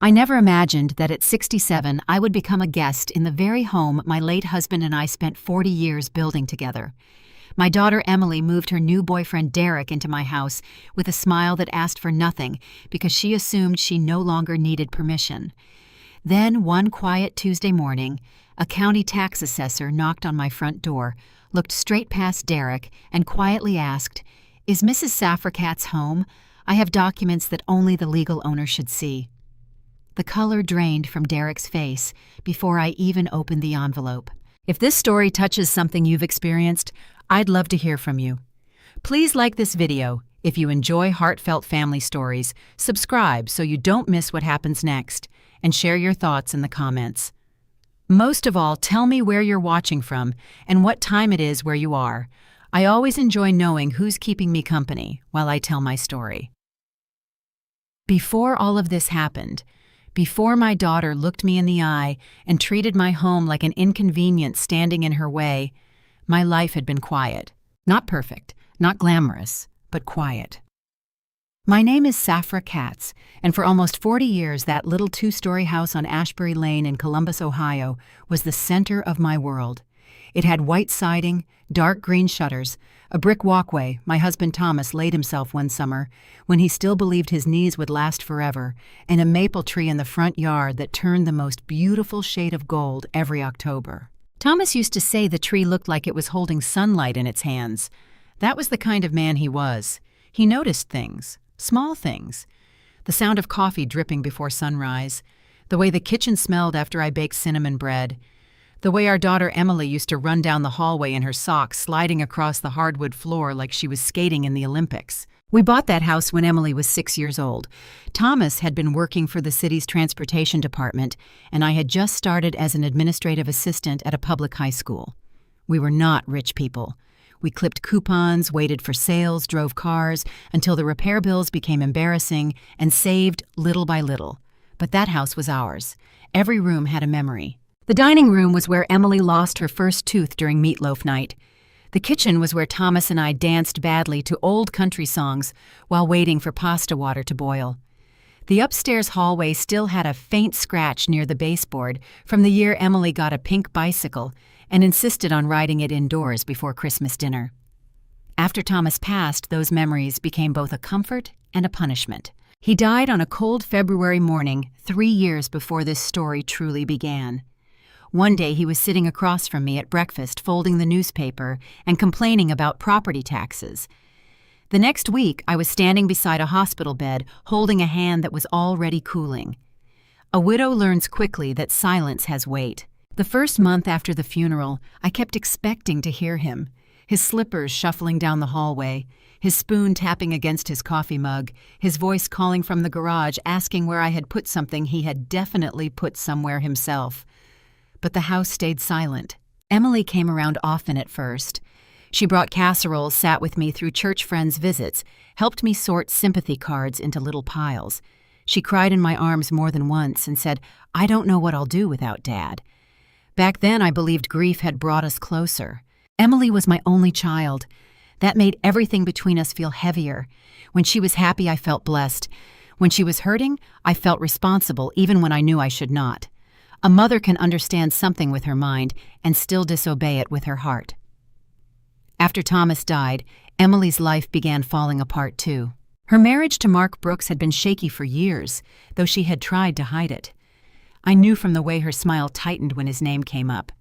I never imagined that at 67 I would become a guest in the very home my late husband and I spent 40 years building together. My daughter Emily moved her new boyfriend Derek into my house with a smile that asked for nothing because she assumed she no longer needed permission. Then one quiet Tuesday morning, a county tax assessor knocked on my front door, looked straight past Derek, and quietly asked, "Is Mrs. Safra Catz home? I have documents that only the legal owner should see." The color drained from Derek's face before I even opened the envelope. If this story touches something you've experienced, I'd love to hear from you. Please like this video. If you enjoy heartfelt family stories, subscribe so you don't miss what happens next, and share your thoughts in the comments. Most of all, tell me where you're watching from and what time it is where you are. I always enjoy knowing who's keeping me company while I tell my story. Before all of this happened, before my daughter looked me in the eye and treated my home like an inconvenience standing in her way, my life had been quiet. Not perfect, not glamorous, but quiet. My name is Safra Catz, and for almost 40 years that little two-story house on Ashbury Lane in Columbus, Ohio, was the center of my world. It had white siding, dark green shutters, a brick walkway my husband Thomas laid himself one summer when he still believed his knees would last forever, and a maple tree in the front yard that turned the most beautiful shade of gold every October. Thomas used to say the tree looked like it was holding sunlight in its hands. That was the kind of man he was. He noticed things, small things. The sound of coffee dripping before sunrise, the way the kitchen smelled after I baked cinnamon bread, the way our daughter Emily used to run down the hallway in her socks, sliding across the hardwood floor like she was skating in the Olympics. We bought that house when Emily was 6 years old. Thomas had been working for the city's transportation department, and I had just started as an administrative assistant at a public high school. We were not rich people. We clipped coupons, waited for sales, drove cars, until the repair bills became embarrassing, and saved little by little. But that house was ours. Every room had a memory. The dining room was where Emily lost her first tooth during meatloaf night. The kitchen was where Thomas and I danced badly to old country songs while waiting for pasta water to boil. The upstairs hallway still had a faint scratch near the baseboard from the year Emily got a pink bicycle and insisted on riding it indoors before Christmas dinner. After Thomas passed, those memories became both a comfort and a punishment. He died on a cold February morning 3 years before this story truly began. One day he was sitting across from me at breakfast folding the newspaper and complaining about property taxes. The next week I was standing beside a hospital bed holding a hand that was already cooling. A widow learns quickly that silence has weight. The first month after the funeral, I kept expecting to hear him, his slippers shuffling down the hallway, his spoon tapping against his coffee mug, his voice calling from the garage asking where I had put something he had definitely put somewhere himself. But the house stayed silent. Emily came around often at first. She brought casseroles, sat with me through church friends' visits, helped me sort sympathy cards into little piles. She cried in my arms more than once and said, "I don't know what I'll do without Dad." Back then I believed grief had brought us closer. Emily was my only child. That made everything between us feel heavier. When she was happy, I felt blessed. When she was hurting, I felt responsible even when I knew I should not. A mother can understand something with her mind and still disobey it with her heart. After Thomas died, Emily's life began falling apart too. Her marriage to Mark Brooks had been shaky for years, though she had tried to hide it. I knew from the way her smile tightened when his name came up.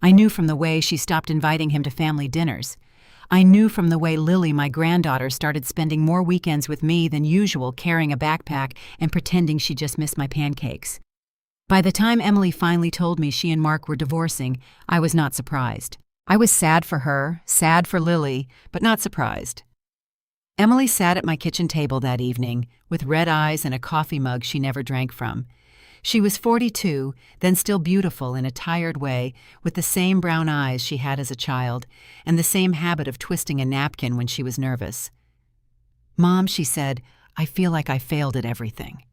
I knew from the way she stopped inviting him to family dinners. I knew from the way Lily, my granddaughter, started spending more weekends with me than usual, carrying a backpack and pretending she just missed my pancakes. By the time Emily finally told me she and Mark were divorcing, I was not surprised. I was sad for her, sad for Lily, but not surprised. Emily sat at my kitchen table that evening, with red eyes and a coffee mug she never drank from. She was 42, then still beautiful in a tired way, with the same brown eyes she had as a child, and the same habit of twisting a napkin when she was nervous. "Mom," she said, "I feel like I failed at everything."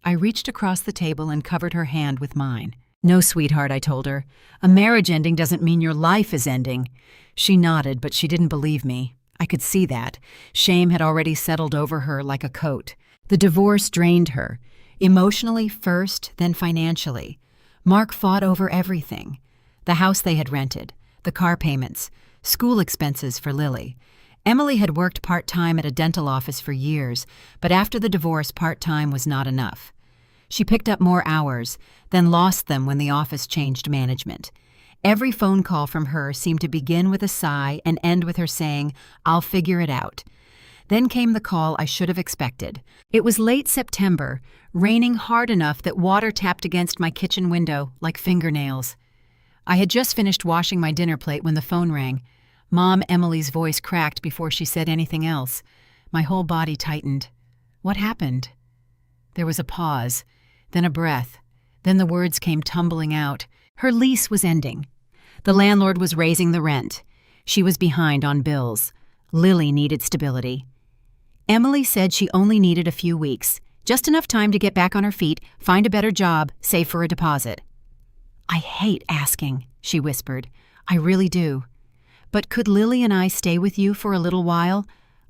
I reached across the table and covered her hand with mine. "No, sweetheart," I told her. "A marriage ending doesn't mean your life is ending." She nodded, but she didn't believe me. I could see that. Shame had already settled over her like a coat. The divorce drained her. Emotionally first, then financially. Mark fought over everything. The house they had rented, the car payments, school expenses for Lily. Emily had worked part-time at a dental office for years, but after the divorce, part-time was not enough. She picked up more hours, then lost them when the office changed management. Every phone call from her seemed to begin with a sigh and end with her saying, "I'll figure it out." Then came the call I should have expected. It was late September, raining hard enough that water tapped against my kitchen window like fingernails. I had just finished washing my dinner plate when the phone rang. Mom Emily's voice cracked before she said anything else. My whole body tightened. What happened? There was a pause, then a breath, then the words came tumbling out. Her lease was ending. The landlord was raising the rent. She was behind on bills. Lily needed stability. Emily said she only needed a few weeks, just enough time to get back on her feet, find a better job, save for a deposit. "I hate asking," she whispered. "I really do. But could Lily and I stay with you for a little while?"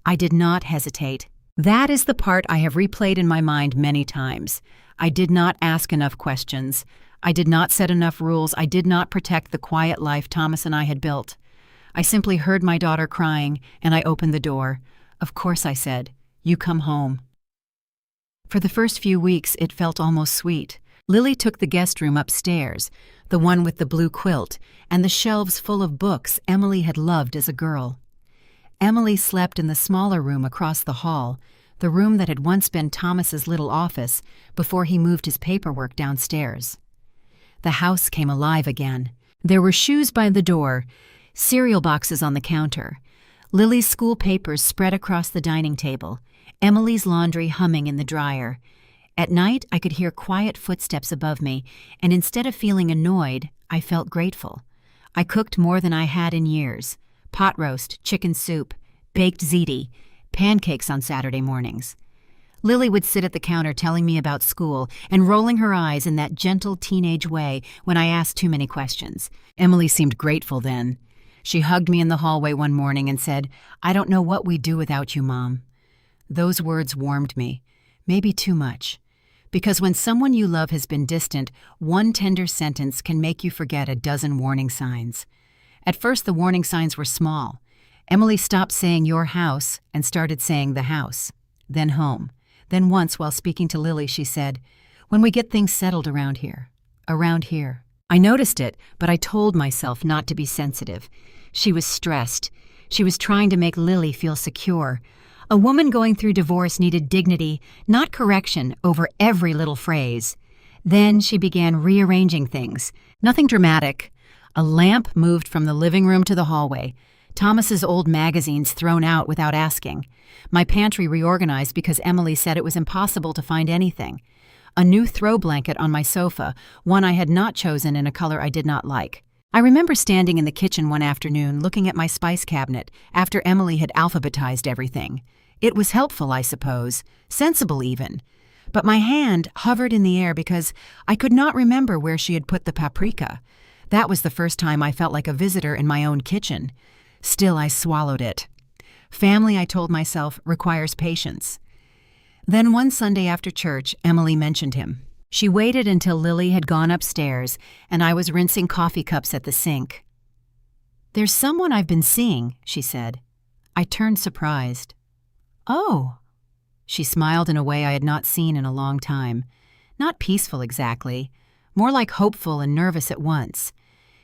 I did not hesitate. That is the part I have replayed in my mind many times. I did not ask enough questions. I did not set enough rules. I did not protect the quiet life Thomas and I had built. I simply heard my daughter crying, and I opened the door. "Of course," I said. "You come home." For the first few weeks, it felt almost sweet. Lily took the guest room upstairs, the one with the blue quilt, and the shelves full of books Emily had loved as a girl. Emily slept in the smaller room across the hall, the room that had once been Thomas's little office before he moved his paperwork downstairs. The house came alive again. There were shoes by the door, cereal boxes on the counter, Lily's school papers spread across the dining table, Emily's laundry humming in the dryer. At night, I could hear quiet footsteps above me, and instead of feeling annoyed, I felt grateful. I cooked more than I had in years. Pot roast, chicken soup, baked ziti, pancakes on Saturday mornings. Lily would sit at the counter telling me about school and rolling her eyes in that gentle teenage way when I asked too many questions. Emily seemed grateful then. She hugged me in the hallway one morning and said, "I don't know what we'd do without you, Mom." Those words warmed me, maybe too much. Because when someone you love has been distant, one tender sentence can make you forget a dozen warning signs. At first, the warning signs were small. Emily stopped saying your house and started saying the house, then home. Then once, while speaking to Lily, she said, "When we get things settled around here. Around here." I noticed it, but I told myself not to be sensitive. She was stressed. She was trying to make Lily feel secure. A woman going through divorce needed dignity, not correction, over every little phrase. Then she began rearranging things. Nothing dramatic. A lamp moved from the living room to the hallway. Thomas's old magazines thrown out without asking. My pantry reorganized because Emily said it was impossible to find anything. A new throw blanket on my sofa, one I had not chosen in a color I did not like. I remember standing in the kitchen one afternoon looking at my spice cabinet after Emily had alphabetized everything. It was helpful, I suppose, sensible even. But my hand hovered in the air because I could not remember where she had put the paprika. That was the first time I felt like a visitor in my own kitchen. Still, I swallowed it. Family, I told myself, requires patience. Then one Sunday after church, Emily mentioned him. She waited until Lily had gone upstairs, and I was rinsing coffee cups at the sink. "There's someone I've been seeing," she said. I turned surprised. "Oh." She smiled in a way I had not seen in a long time. Not peaceful exactly, more like hopeful and nervous at once.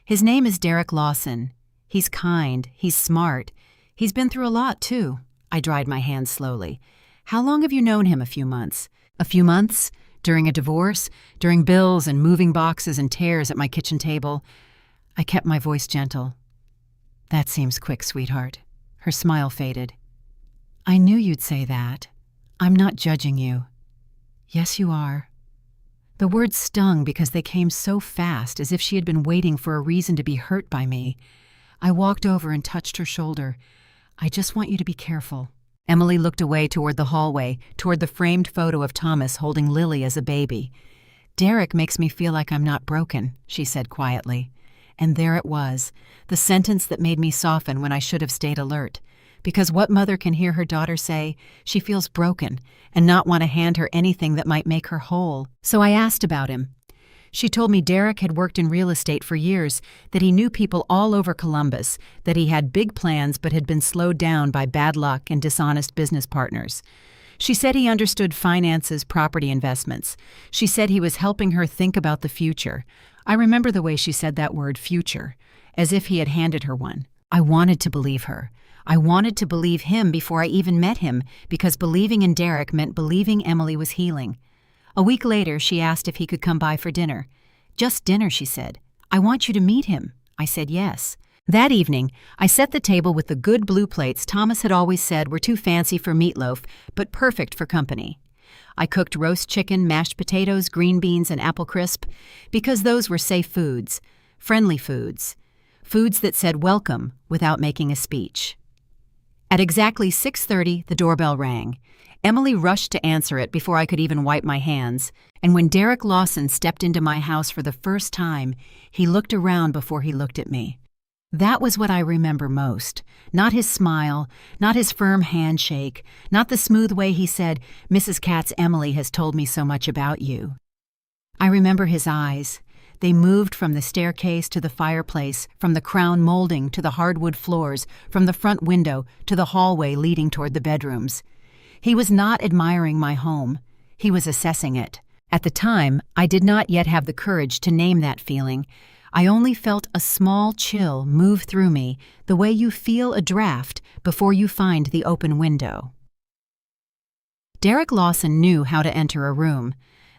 "His name is Derek Lawson. He's kind, he's smart. He's been through a lot, too." I dried my hands slowly. "How long have you known him?" "A few months." "A few months? During a divorce? During bills and moving boxes and tears at my kitchen table?" I kept my voice gentle. "That seems quick, sweetheart." Her smile faded. "I knew you'd say that. I'm not judging you." "Yes, you are." The words stung because they came so fast, as if she had been waiting for a reason to be hurt by me. I walked over and touched her shoulder. "I just want you to be careful." Emily looked away toward the hallway, toward the framed photo of Thomas holding Lily as a baby. "Derek makes me feel like I'm not broken," she said quietly. And there it was, the sentence that made me soften when I should have stayed alert. because what mother can hear her daughter say she feels broken and not want to hand her anything that might make her whole? So I asked about him. She told me Derek had worked in real estate for years, that he knew people all over Columbus, that he had big plans but had been slowed down by bad luck and dishonest business partners. She said he understood finances, property investments. She said he was helping her think about the future. I remember the way she said that word, future, as if he had handed her one. I wanted to believe her. I wanted to believe him before I even met him, because believing in Derek meant believing Emily was healing. A week later, she asked if he could come by for dinner. Just dinner, she said. I want you to meet him. I said yes. That evening, I set the table with the good blue plates Thomas had always said were too fancy for meatloaf, but perfect for company. I cooked roast chicken, mashed potatoes, green beans, and apple crisp, because those were safe foods, friendly foods, foods that said welcome without making a speech. At exactly 6:30, the doorbell rang. Emily rushed to answer it before I could even wipe my hands, and when Derek Lawson stepped into my house for the first time, he looked around before he looked at me. That was what I remember most. Not his smile, not his firm handshake, not the smooth way he said, "Mrs. Catz, Emily has told me so much about you." I remember his eyes. They moved from the staircase to the fireplace, from the crown molding to the hardwood floors, from the front window to the hallway leading toward the bedrooms. He was not admiring my home. He was assessing it. At the time, I did not yet have the courage to name that feeling. I only felt a small chill move through me, the way you feel a draft before you find the open window. Derek Lawson knew how to enter a room.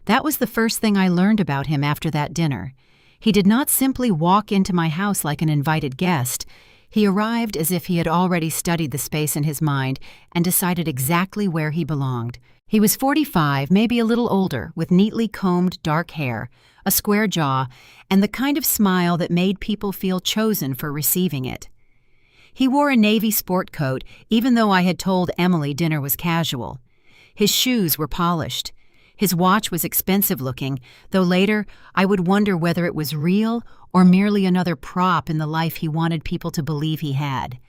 That was the first thing I learned about him after that dinner. He did not simply walk into my house like an invited guest. He arrived as if he had already studied the space in his mind and decided exactly where he belonged. He was 45, maybe a little older, with neatly combed dark hair, a square jaw, and the kind of smile that made people feel chosen for receiving it. He wore a navy sport coat, even though I had told Emily dinner was casual. His shoes were polished. His watch was expensive-looking, though later I would wonder whether it was real or merely another prop in the life he wanted people to believe he had.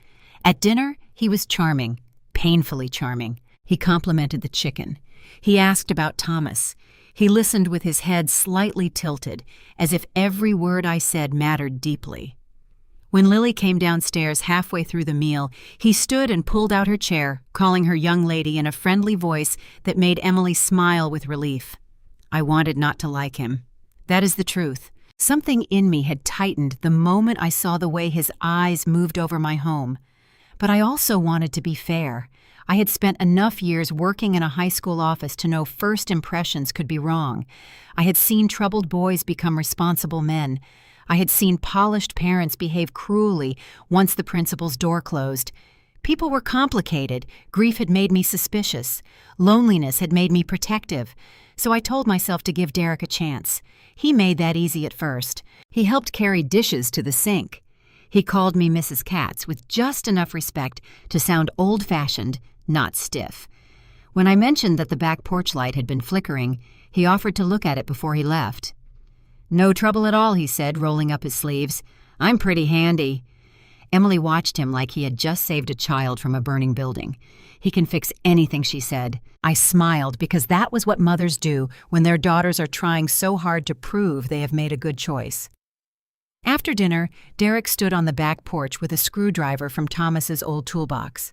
At dinner, he was charming, painfully charming. He complimented the chicken. He asked about Thomas. He listened with his head slightly tilted, as if every word I said mattered deeply. When Lily came downstairs halfway through the meal, he stood and pulled out her chair, calling her young lady in a friendly voice that made Emily smile with relief. I wanted not to like him. That is the truth. Something in me had tightened the moment I saw the way his eyes moved over my home. But I also wanted to be fair. I had spent enough years working in a high school office to know first impressions could be wrong. I had seen troubled boys become responsible men. I had seen polished parents behave cruelly once the principal's door closed. People were complicated. Grief had made me suspicious. Loneliness had made me protective. So I told myself to give Derek a chance. He made that easy at first. He helped carry dishes to the sink. He called me Mrs. Catz with just enough respect to sound old-fashioned, not stiff. When I mentioned that the back porch light had been flickering, he offered to look at it before he left. "No trouble at all," he said, rolling up his sleeves. "I'm pretty handy." Emily watched him like he had just saved a child from a burning building. "He can fix anything," she said. I smiled because that was what mothers do when their daughters are trying so hard to prove they have made a good choice. After dinner, Derek stood on the back porch with a screwdriver from Thomas's old toolbox.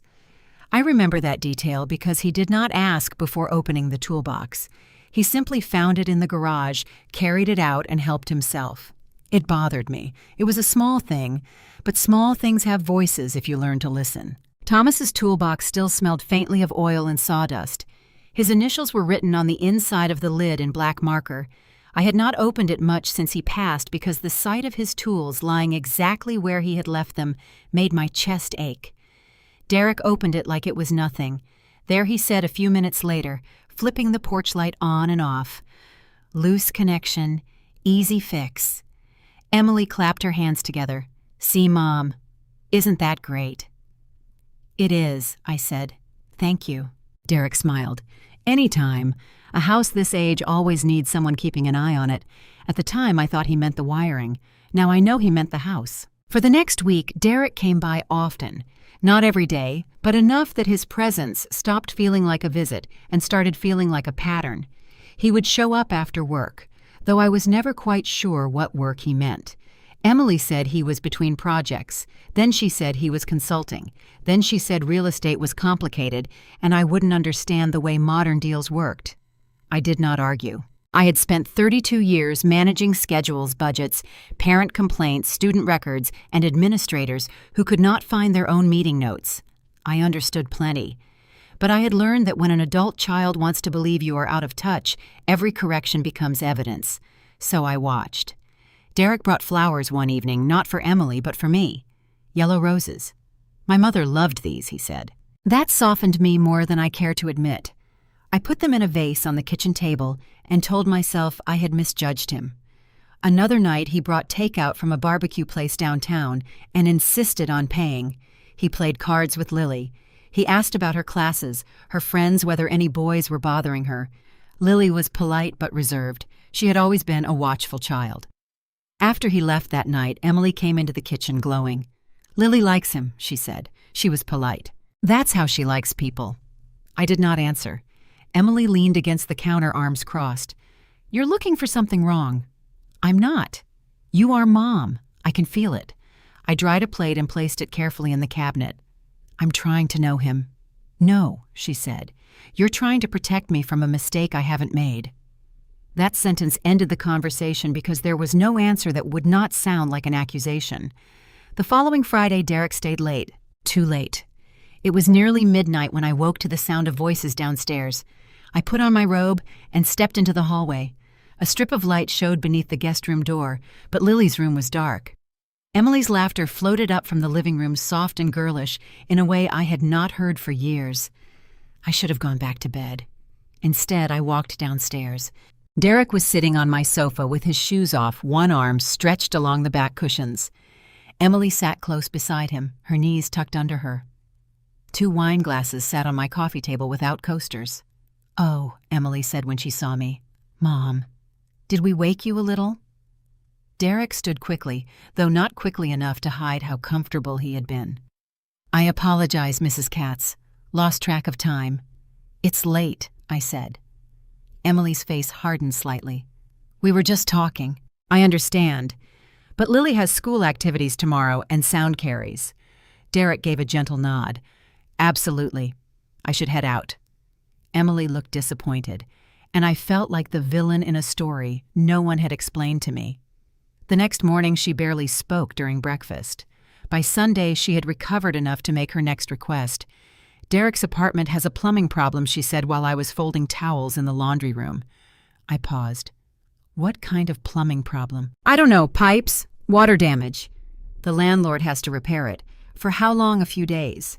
I remember that detail because he did not ask before opening the toolbox. He simply found it in the garage, carried it out, and helped himself. It bothered me. It was a small thing, but small things have voices if you learn to listen. Thomas's toolbox still smelled faintly of oil and sawdust. His initials were written on the inside of the lid in black marker. I had not opened it much since he passed because the sight of his tools lying exactly where he had left them made my chest ache. Derek opened it like it was nothing. There he said a few minutes later, flipping the porch light on and off, "Loose connection, easy fix." Emily clapped her hands together. "See, Mom, isn't that great?" "It is," I said. "Thank you." Derek smiled. "Anytime. A house this age always needs someone keeping an eye on it. At the time, I thought he meant the wiring. Now I know he meant the house." For the next week, Derek came by often. Not every day, but enough that his presence stopped feeling like a visit and started feeling like a pattern. He would show up after work, though I was never quite sure what work he meant. Emily said he was between projects. Then she said he was consulting. Then she said real estate was complicated and I wouldn't understand the way modern deals worked. I did not argue. I had spent 32 years managing schedules, budgets, parent complaints, student records, and administrators who could not find their own meeting notes. I understood plenty. But I had learned that when an adult child wants to believe you are out of touch, every correction becomes evidence. So I watched. Derek brought flowers one evening, not for Emily, but for me. Yellow roses. My mother loved these, he said. That softened me more than I care to admit. I put them in a vase on the kitchen table and told myself I had misjudged him. Another night he brought takeout from a barbecue place downtown and insisted on paying. He played cards with Lily. He asked about her classes, her friends, whether any boys were bothering her. Lily was polite but reserved. She had always been a watchful child. After he left that night, Emily came into the kitchen glowing. Lily likes him, she said. She was polite. That's how she likes people. I did not answer. Emily leaned against the counter, arms crossed. You're looking for something wrong. I'm not. You are Mom. I can feel it. I dried a plate and placed it carefully in the cabinet. I'm trying to know him. No, she said. You're trying to protect me from a mistake I haven't made. That sentence ended the conversation because there was no answer that would not sound like an accusation. The following Friday, Derek stayed late. Too late. It was nearly midnight when I woke to the sound of voices downstairs. I put on my robe and stepped into the hallway. A strip of light showed beneath the guest room door, but Lily's room was dark. Emily's laughter floated up from the living room, soft and girlish, in a way I had not heard for years. I should have gone back to bed. Instead, I walked downstairs. Derek was sitting on my sofa with his shoes off, one arm stretched along the back cushions. Emily sat close beside him, her knees tucked under her. 2 wine glasses sat on my coffee table without coasters. Oh, Emily said when she saw me. Mom, did we wake you a little? Derek stood quickly, though not quickly enough to hide how comfortable he had been. I apologize, Mrs. Catz. Lost track of time. It's late, I said. Emily's face hardened slightly. We were just talking. I understand. But Lily has school activities tomorrow and sound carries. Derek gave a gentle nod. Absolutely. I should head out. Emily looked disappointed, and I felt like the villain in a story no one had explained to me. The next morning she barely spoke during breakfast. By Sunday she had recovered enough to make her next request. Derek's apartment has a plumbing problem, she said while I was folding towels in the laundry room. I paused. What kind of plumbing problem? I don't know, pipes, water damage. The landlord has to repair it. For how long? A few days.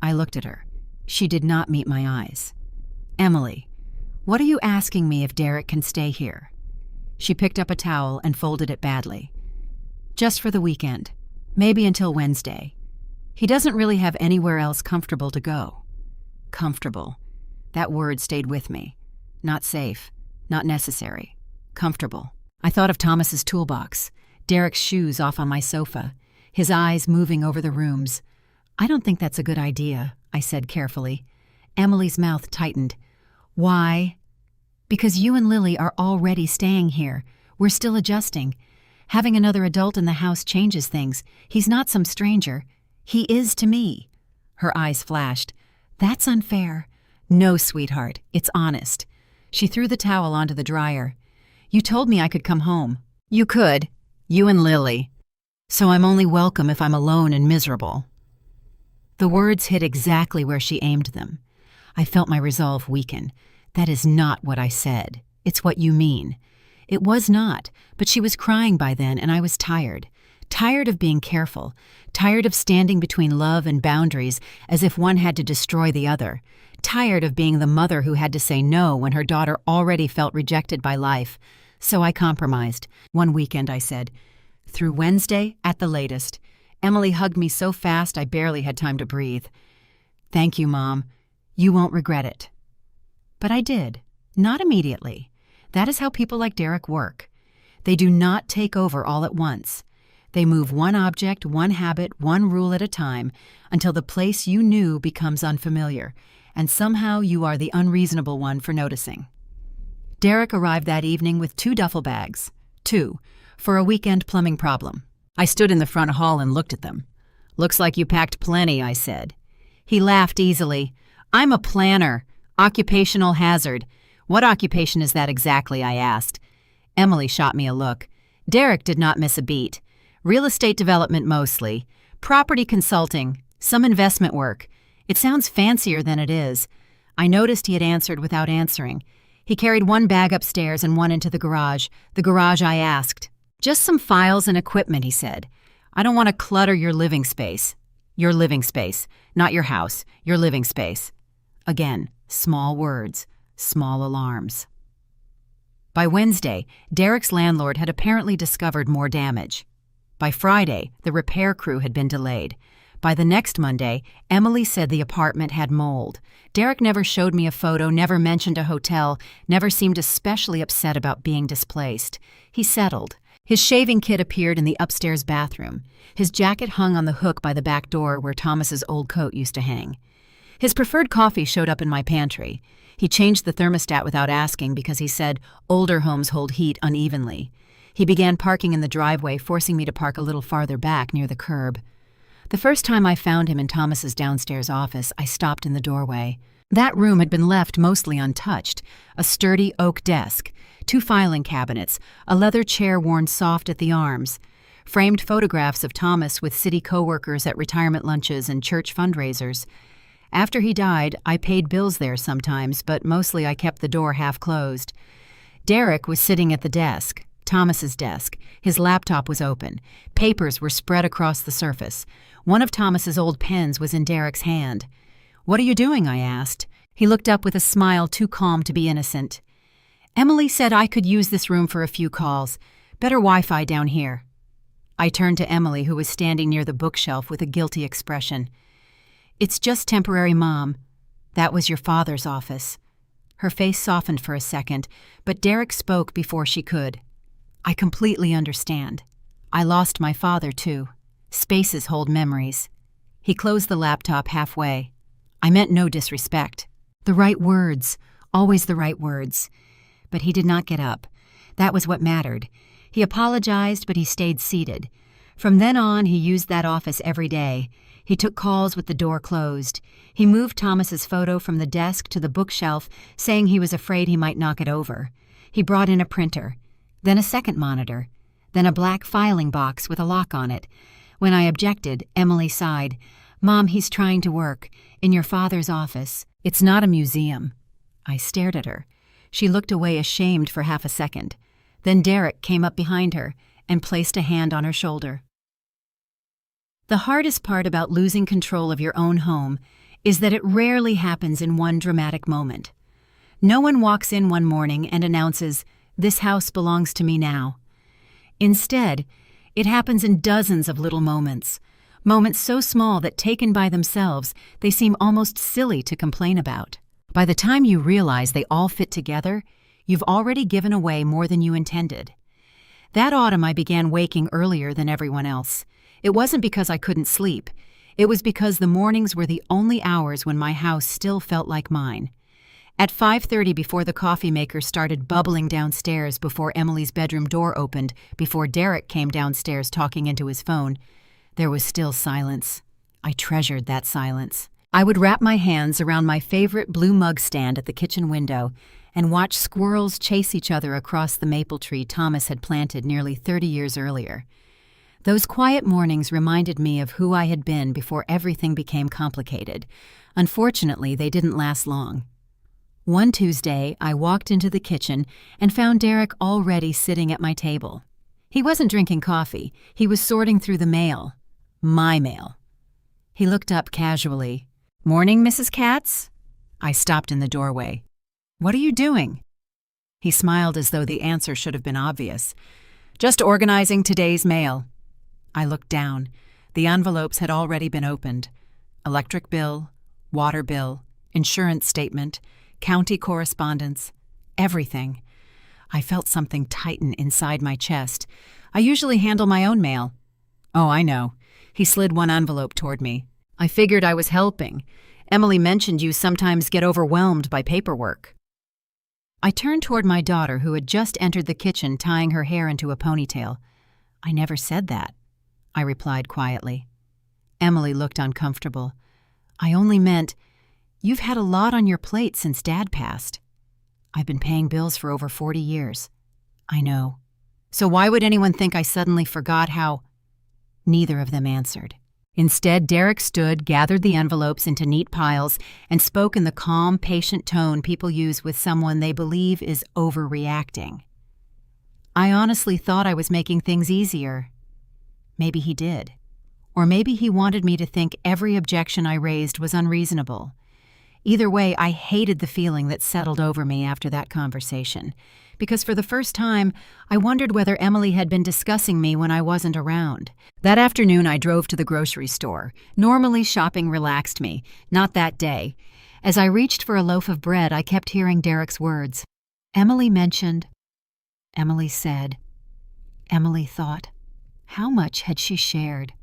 I looked at her. She did not meet my eyes. Emily, what are you asking me if Derek can stay here? She picked up a towel and folded it badly. Just for the weekend. Maybe until Wednesday. He doesn't really have anywhere else comfortable to go. Comfortable. That word stayed with me. Not safe. Not necessary. Comfortable. I thought of Thomas's toolbox, Derek's shoes off on my sofa, his eyes moving over the rooms. I don't think that's a good idea, I said carefully. Emily's mouth tightened. Why? Because you and Lily are already staying here. We're still adjusting. Having another adult in the house changes things. He's not some stranger. He is to me. Her eyes flashed. That's unfair. No, sweetheart, it's honest. She threw the towel onto the dryer. You told me I could come home. You could. You and Lily. So I'm only welcome if I'm alone and miserable. The words hit exactly where she aimed them. I felt my resolve weaken. That is not what I said. It's what you mean. It was not, but she was crying by then and I was tired. Tired of being careful. Tired of standing between love and boundaries as if one had to destroy the other. Tired of being the mother who had to say no when her daughter already felt rejected by life. So I compromised. One weekend I said, through Wednesday at the latest. Emily hugged me so fast I barely had time to breathe. Thank you, Mom. You won't regret it. But I did. Not immediately. That is how people like Derek work. They do not take over all at once. They move one object, one habit, one rule at a time until the place you knew becomes unfamiliar, and somehow you are the unreasonable one for noticing. Derek arrived that evening with 2 duffel bags. 2, for a weekend plumbing problem. I stood in the front hall and looked at them. "Looks like you packed plenty," I said. He laughed easily. "I'm a planner. Occupational hazard." "What occupation is that exactly?" I asked. Emily shot me a look. Derek did not miss a beat. "Real estate development mostly. Property consulting. Some investment work. It sounds fancier than it is." I noticed he had answered without answering. He carried 1 bag upstairs and 1 into the garage. The garage, I asked. "Just some files and equipment," he said. "I don't want to clutter your living space." "Your living space. Not your house. Your living space." Again, small words, small alarms. By Wednesday, Derek's landlord had apparently discovered more damage. By Friday, the repair crew had been delayed. By the next Monday, Emily said the apartment had mold. Derek never showed me a photo, never mentioned a hotel, never seemed especially upset about being displaced. He settled. His shaving kit appeared in the upstairs bathroom. His jacket hung on the hook by the back door where Thomas's old coat used to hang. His preferred coffee showed up in my pantry. He changed the thermostat without asking because he said older homes hold heat unevenly. He began parking in the driveway, forcing me to park a little farther back near the curb. The first time I found him in Thomas's downstairs office, I stopped in the doorway. That room had been left mostly untouched. A sturdy oak desk, 2 filing cabinets, a leather chair worn soft at the arms, framed photographs of Thomas with city coworkers at retirement lunches and church fundraisers. After he died, I paid bills there sometimes, but mostly I kept the door half closed. Derek was sitting at the desk, Thomas's desk. His laptop was open. Papers were spread across the surface. One of Thomas's old pens was in Derek's hand. "What are you doing?" I asked. He looked up with a smile too calm to be innocent. "Emily said I could use this room for a few calls. Better Wi-Fi down here." I turned to Emily, who was standing near the bookshelf with a guilty expression. "It's just temporary, Mom. That was your father's office." Her face softened for a second, but Derek spoke before she could. "I completely understand. I lost my father, too. Spaces hold memories." He closed the laptop halfway. "I meant no disrespect. The right words, always the right words." But he did not get up. That was what mattered. He apologized, but he stayed seated. From then on, he used that office every day. He took calls with the door closed. He moved Thomas's photo from the desk to the bookshelf, saying he was afraid he might knock it over. He brought in a printer, then a second monitor, then a black filing box with a lock on it. When I objected, Emily sighed. "Mom, he's trying to work. In your father's office. It's not a museum." I stared at her. She looked away ashamed for half a second. Then Derek came up behind her and placed a hand on her shoulder. The hardest part about losing control of your own home is that it rarely happens in one dramatic moment. No one walks in one morning and announces, "This house belongs to me now." Instead, it happens in dozens of little moments so small that taken by themselves, they seem almost silly to complain about. By the time you realize they all fit together, you've already given away more than you intended. That autumn, I began waking earlier than everyone else. It wasn't because I couldn't sleep. It was because the mornings were the only hours when my house still felt like mine. At 5:30, before the coffee maker started bubbling downstairs, before Emily's bedroom door opened, before Derek came downstairs talking into his phone, there was still silence. I treasured that silence. I would wrap my hands around my favorite blue mug stand at the kitchen window and watch squirrels chase each other across the maple tree Thomas had planted nearly 30 years earlier. Those quiet mornings reminded me of who I had been before everything became complicated. Unfortunately, they didn't last long. One Tuesday, I walked into the kitchen and found Derek already sitting at my table. He wasn't drinking coffee. He was sorting through the mail. My mail. He looked up casually. "Morning, Mrs. Catz?" I stopped in the doorway. "What are you doing?" He smiled as though the answer should have been obvious. "Just organizing today's mail." I looked down. The envelopes had already been opened. Electric bill, water bill, insurance statement, county correspondence, everything. I felt something tighten inside my chest. I usually handle my own mail. Oh, I know. He slid one envelope toward me. I figured I was helping. Emily mentioned you sometimes get overwhelmed by paperwork. I turned toward my daughter, who had just entered the kitchen tying her hair into a ponytail. I never said that, I replied quietly. Emily looked uncomfortable. I only meant, you've had a lot on your plate since Dad passed. I've been paying bills for over 40 years. I know. So why would anyone think I suddenly forgot how? Neither of them answered. Instead, Derek stood, gathered the envelopes into neat piles, and spoke in the calm, patient tone people use with someone they believe is overreacting. I honestly thought I was making things easier. Maybe he did. Or maybe he wanted me to think every objection I raised was unreasonable. Either way, I hated the feeling that settled over me after that conversation, because for the first time, I wondered whether Emily had been discussing me when I wasn't around. That afternoon, I drove to the grocery store. Normally, shopping relaxed me, not that day. As I reached for a loaf of bread, I kept hearing Derek's words. Emily mentioned. Emily said. Emily thought. How much had she shared?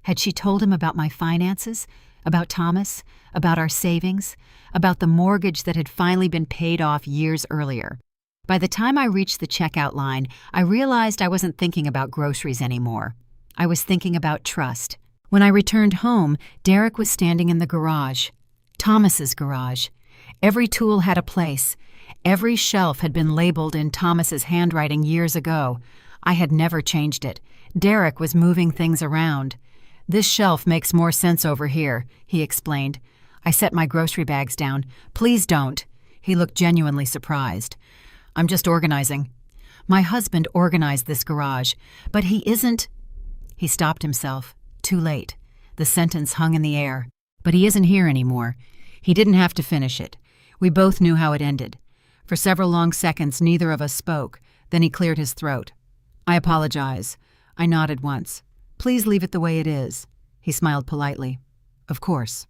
Had she told him about my finances? About Thomas? About our savings? About the mortgage that had finally been paid off years earlier? By the time I reached the checkout line, I realized I wasn't thinking about groceries anymore. I was thinking about trust. When I returned home, Derek was standing in the garage. Thomas's garage. Every tool had a place. Every shelf had been labeled in Thomas's handwriting years ago. I had never changed it. Derek was moving things around. This shelf makes more sense over here, he explained. I set my grocery bags down. Please don't. He looked genuinely surprised. I'm just organizing. My husband organized this garage, but he isn't. He stopped himself. Too late. The sentence hung in the air. But he isn't here anymore. He didn't have to finish it. We both knew how it ended. For several long seconds, neither of us spoke. Then he cleared his throat. I apologize. I nodded once. Please leave it the way it is. He smiled politely. Of course.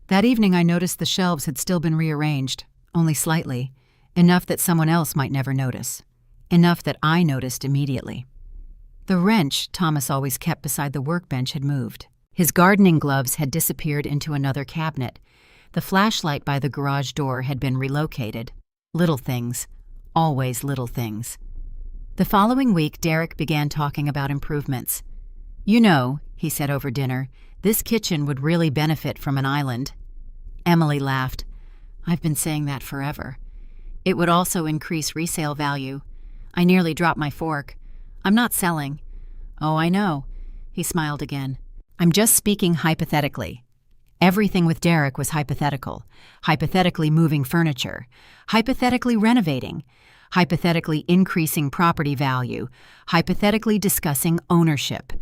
That evening I noticed the shelves had still been rearranged, only slightly, enough that someone else might never notice, enough that I noticed immediately. The wrench Thomas always kept beside the workbench had moved. His gardening gloves had disappeared into another cabinet. The flashlight by the garage door had been relocated. Little things. Always little things. The following week, Derek began talking about improvements. You know, he said over dinner, this kitchen would really benefit from an island. Emily laughed. I've been saying that forever. It would also increase resale value. I nearly dropped my fork. I'm not selling. Oh, I know. He smiled again. I'm just speaking hypothetically. Everything with Derek was hypothetical. Hypothetically moving furniture. Hypothetically renovating. Hypothetically increasing property value. Hypothetically discussing ownership.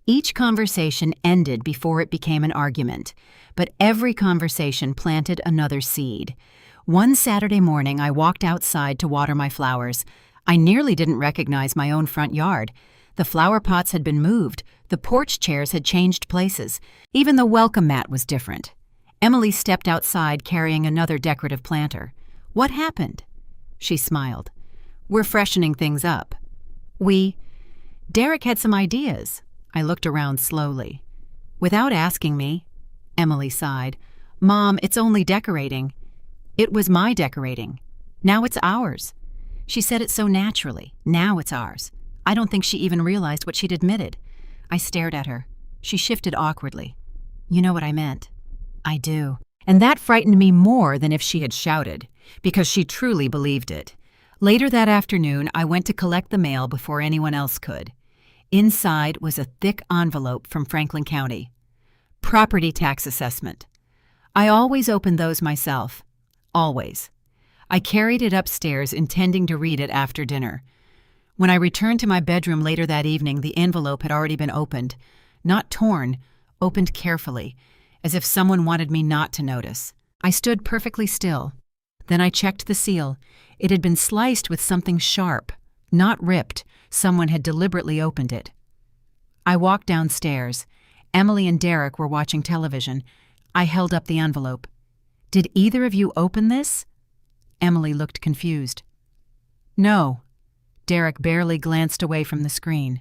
Each conversation ended before it became an argument, but every conversation planted another seed. One Saturday morning, I walked outside to water my flowers. I nearly didn't recognize my own front yard. The flower pots had been moved. The porch chairs had changed places. Even the welcome mat was different. Emily stepped outside carrying another decorative planter. What happened? She smiled. We're freshening things up. Derek had some ideas. I looked around slowly. Without asking me, Emily sighed. Mom, it's only decorating. It was my decorating. Now it's ours. She said it so naturally. Now it's ours. I don't think she even realized what she'd admitted. I stared at her. She shifted awkwardly. You know what I meant. I do. And that frightened me more than if she had shouted, because she truly believed it. Later that afternoon, I went to collect the mail before anyone else could. Inside was a thick envelope from Franklin County. Property tax assessment. I always opened those myself. Always. I carried it upstairs, intending to read it after dinner. When I returned to my bedroom later that evening, the envelope had already been opened. Not torn, opened carefully, as if someone wanted me not to notice. I stood perfectly still. Then I checked the seal. It had been sliced with something sharp, not ripped. Someone had deliberately opened it. I walked downstairs. Emily and Derek were watching television. I held up the envelope. Did either of you open this? Emily looked confused. No. Derek barely glanced away from the screen.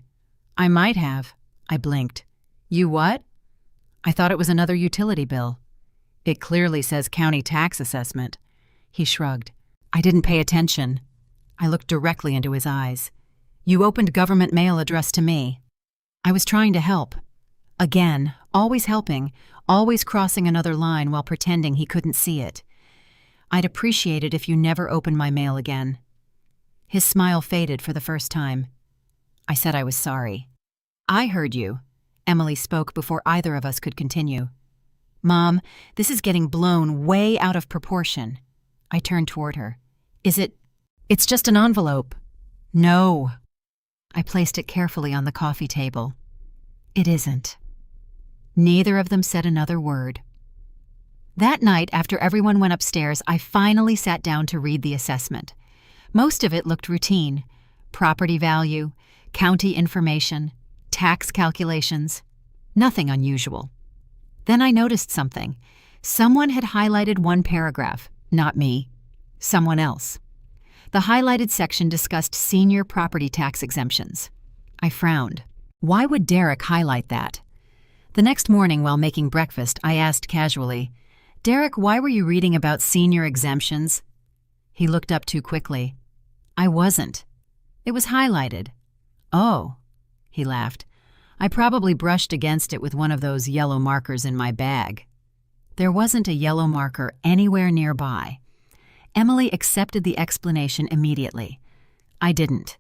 I might have. I blinked. You what? I thought it was another utility bill. It clearly says county tax assessment. He shrugged. I didn't pay attention. I looked directly into his eyes. You opened government mail addressed to me. I was trying to help. Again, always helping, always crossing another line while pretending he couldn't see it. I'd appreciate it if you never opened my mail again. His smile faded for the first time. I said I was sorry. I heard you. Emily spoke before either of us could continue. Mom, this is getting blown way out of proportion. I turned toward her. It's just an envelope. No. I placed it carefully on the coffee table. It isn't. Neither of them said another word. That night, after everyone went upstairs, I finally sat down to read the assessment. Most of it looked routine. Property value, county information, tax calculations. Nothing unusual. Then I noticed something. Someone had highlighted one paragraph. Not me. Someone else. The highlighted section discussed senior property tax exemptions. I frowned. Why would Derek highlight that? The next morning while making breakfast, I asked casually, Derek, why were you reading about senior exemptions? He looked up too quickly. I wasn't. It was highlighted. Oh, he laughed. I probably brushed against it with one of those yellow markers in my bag. There wasn't a yellow marker anywhere nearby. Emily accepted the explanation immediately. I didn't.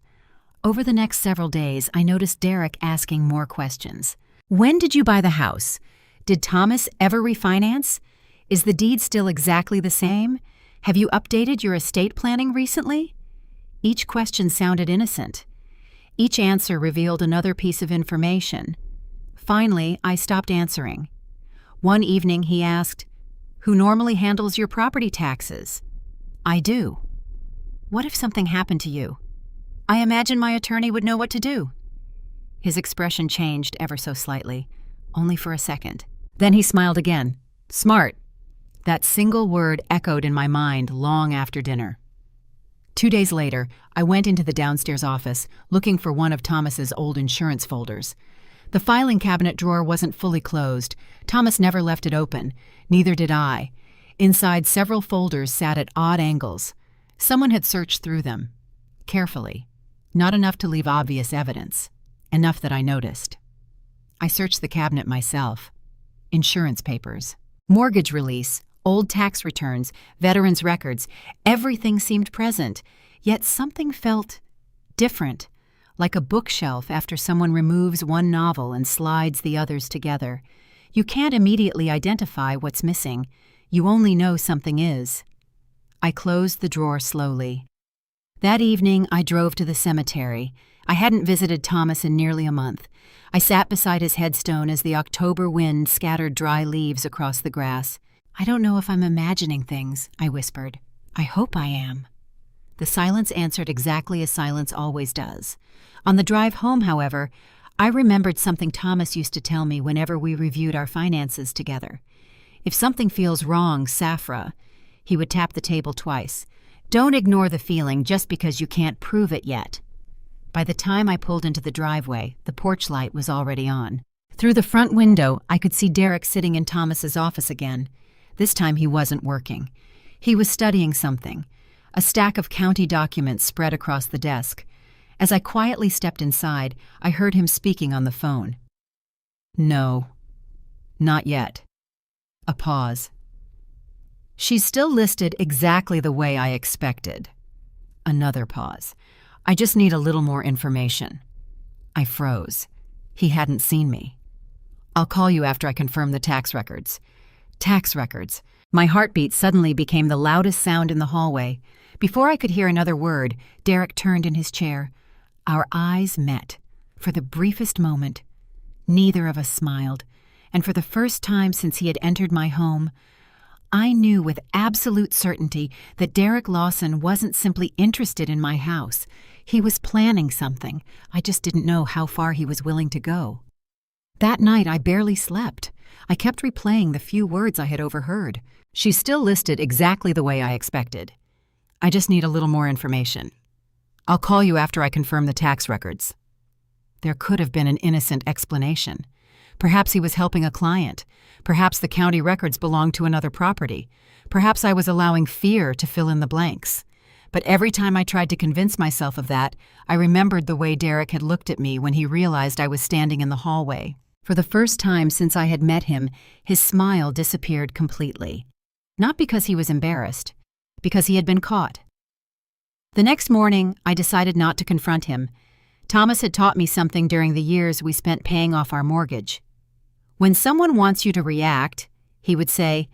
Over the next several days, I noticed Derek asking more questions. When did you buy the house? Did Thomas ever refinance? Is the deed still exactly the same? Have you updated your estate planning recently? Each question sounded innocent. Each answer revealed another piece of information. Finally, I stopped answering. One evening he asked, Who normally handles your property taxes? I do. What if something happened to you? I imagine my attorney would know what to do. His expression changed ever so slightly, only for a second. Then he smiled again. Smart. That single word echoed in my mind long after dinner. 2 days later, I went into the downstairs office, looking for one of Thomas's old insurance folders. The filing cabinet drawer wasn't fully closed. Thomas never left it open. Neither did I. Inside, several folders sat at odd angles. Someone had searched through them. Carefully. Not enough to leave obvious evidence. Enough that I noticed. I searched the cabinet myself. Insurance papers. Mortgage release. Old tax returns, veterans' records, everything seemed present, yet something felt different, like a bookshelf after someone removes one novel and slides the others together. You can't immediately identify what's missing. You only know something is. I closed the drawer slowly. That evening, I drove to the cemetery. I hadn't visited Thomas in nearly a month. I sat beside his headstone as the October wind scattered dry leaves across the grass. I don't know if I'm imagining things, I whispered. I hope I am. The silence answered exactly as silence always does. On the drive home, however, I remembered something Thomas used to tell me whenever we reviewed our finances together. If something feels wrong, Safra, he would tap the table twice. Don't ignore the feeling just because you can't prove it yet. By the time I pulled into the driveway, the porch light was already on. Through the front window, I could see Derek sitting in Thomas's office again. This time he wasn't working. He was studying something. A stack of county documents spread across the desk. As I quietly stepped inside, I heard him speaking on the phone. No, not yet. A pause. She's still listed exactly the way I expected. Another pause. I just need a little more information. I froze. He hadn't seen me. I'll call you after I confirm the tax records. Tax records. My heartbeat suddenly became the loudest sound in the hallway. Before I could hear another word, Derek turned in his chair. Our eyes met. For the briefest moment, neither of us smiled, and for the first time since he had entered my home, I knew with absolute certainty that Derek Lawson wasn't simply interested in my house. He was planning something. I just didn't know how far he was willing to go. That night, I barely slept. I kept replaying the few words I had overheard. She's still listed exactly the way I expected. I just need a little more information. I'll call you after I confirm the tax records. There could have been an innocent explanation. Perhaps he was helping a client. Perhaps the county records belonged to another property. Perhaps I was allowing fear to fill in the blanks. But every time I tried to convince myself of that, I remembered the way Derek had looked at me when he realized I was standing in the hallway. For the first time since I had met him, his smile disappeared completely. Not because he was embarrassed, because he had been caught. The next morning, I decided not to confront him. Thomas had taught me something during the years we spent paying off our mortgage. When someone wants you to react, he would say,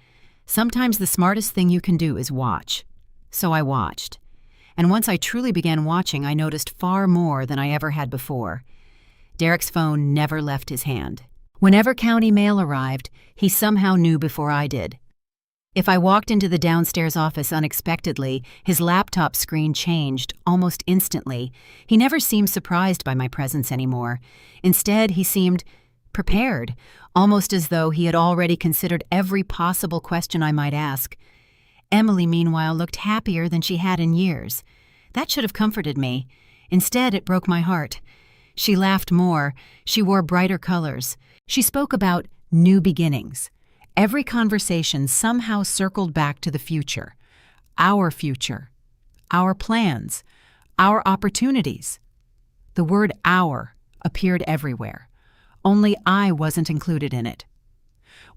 sometimes the smartest thing you can do is watch. So I watched. And once I truly began watching, I noticed far more than I ever had before. Derek's phone never left his hand. Whenever county mail arrived, he somehow knew before I did. If I walked into the downstairs office unexpectedly, his laptop screen changed almost instantly. He never seemed surprised by my presence anymore. Instead, he seemed prepared, almost as though he had already considered every possible question I might ask. Emily, meanwhile, looked happier than she had in years. That should have comforted me. Instead, it broke my heart. She laughed more. She wore brighter colors. She spoke about new beginnings. Every conversation somehow circled back to the future, our plans, our opportunities. The word "our" appeared everywhere. Only I wasn't included in it.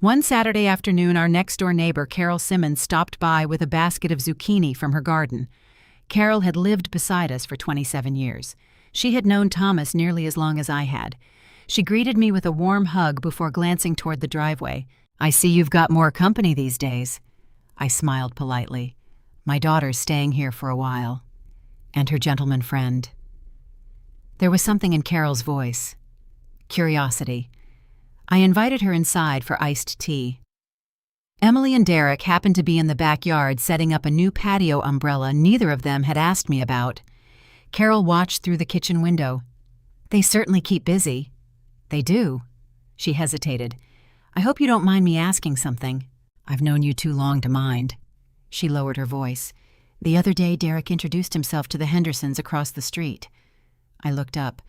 One Saturday afternoon, our next-door neighbor, Carol Simmons, stopped by with a basket of zucchini from her garden. Carol had lived beside us for 27 years. She had known Thomas nearly as long as I had. She greeted me with a warm hug before glancing toward the driveway. "I see you've got more company these days." I smiled politely. "My daughter's staying here for a while." "And her gentleman friend." There was something in Carol's voice. Curiosity. I invited her inside for iced tea. Emily and Derek happened to be in the backyard setting up a new patio umbrella neither of them had asked me about. Carol watched through the kitchen window. "They certainly keep busy." "They do." She hesitated. "I hope you don't mind me asking something." "I've known you too long to mind." She lowered her voice. "The other day, Derek introduced himself to the Hendersons across the street." I looked up.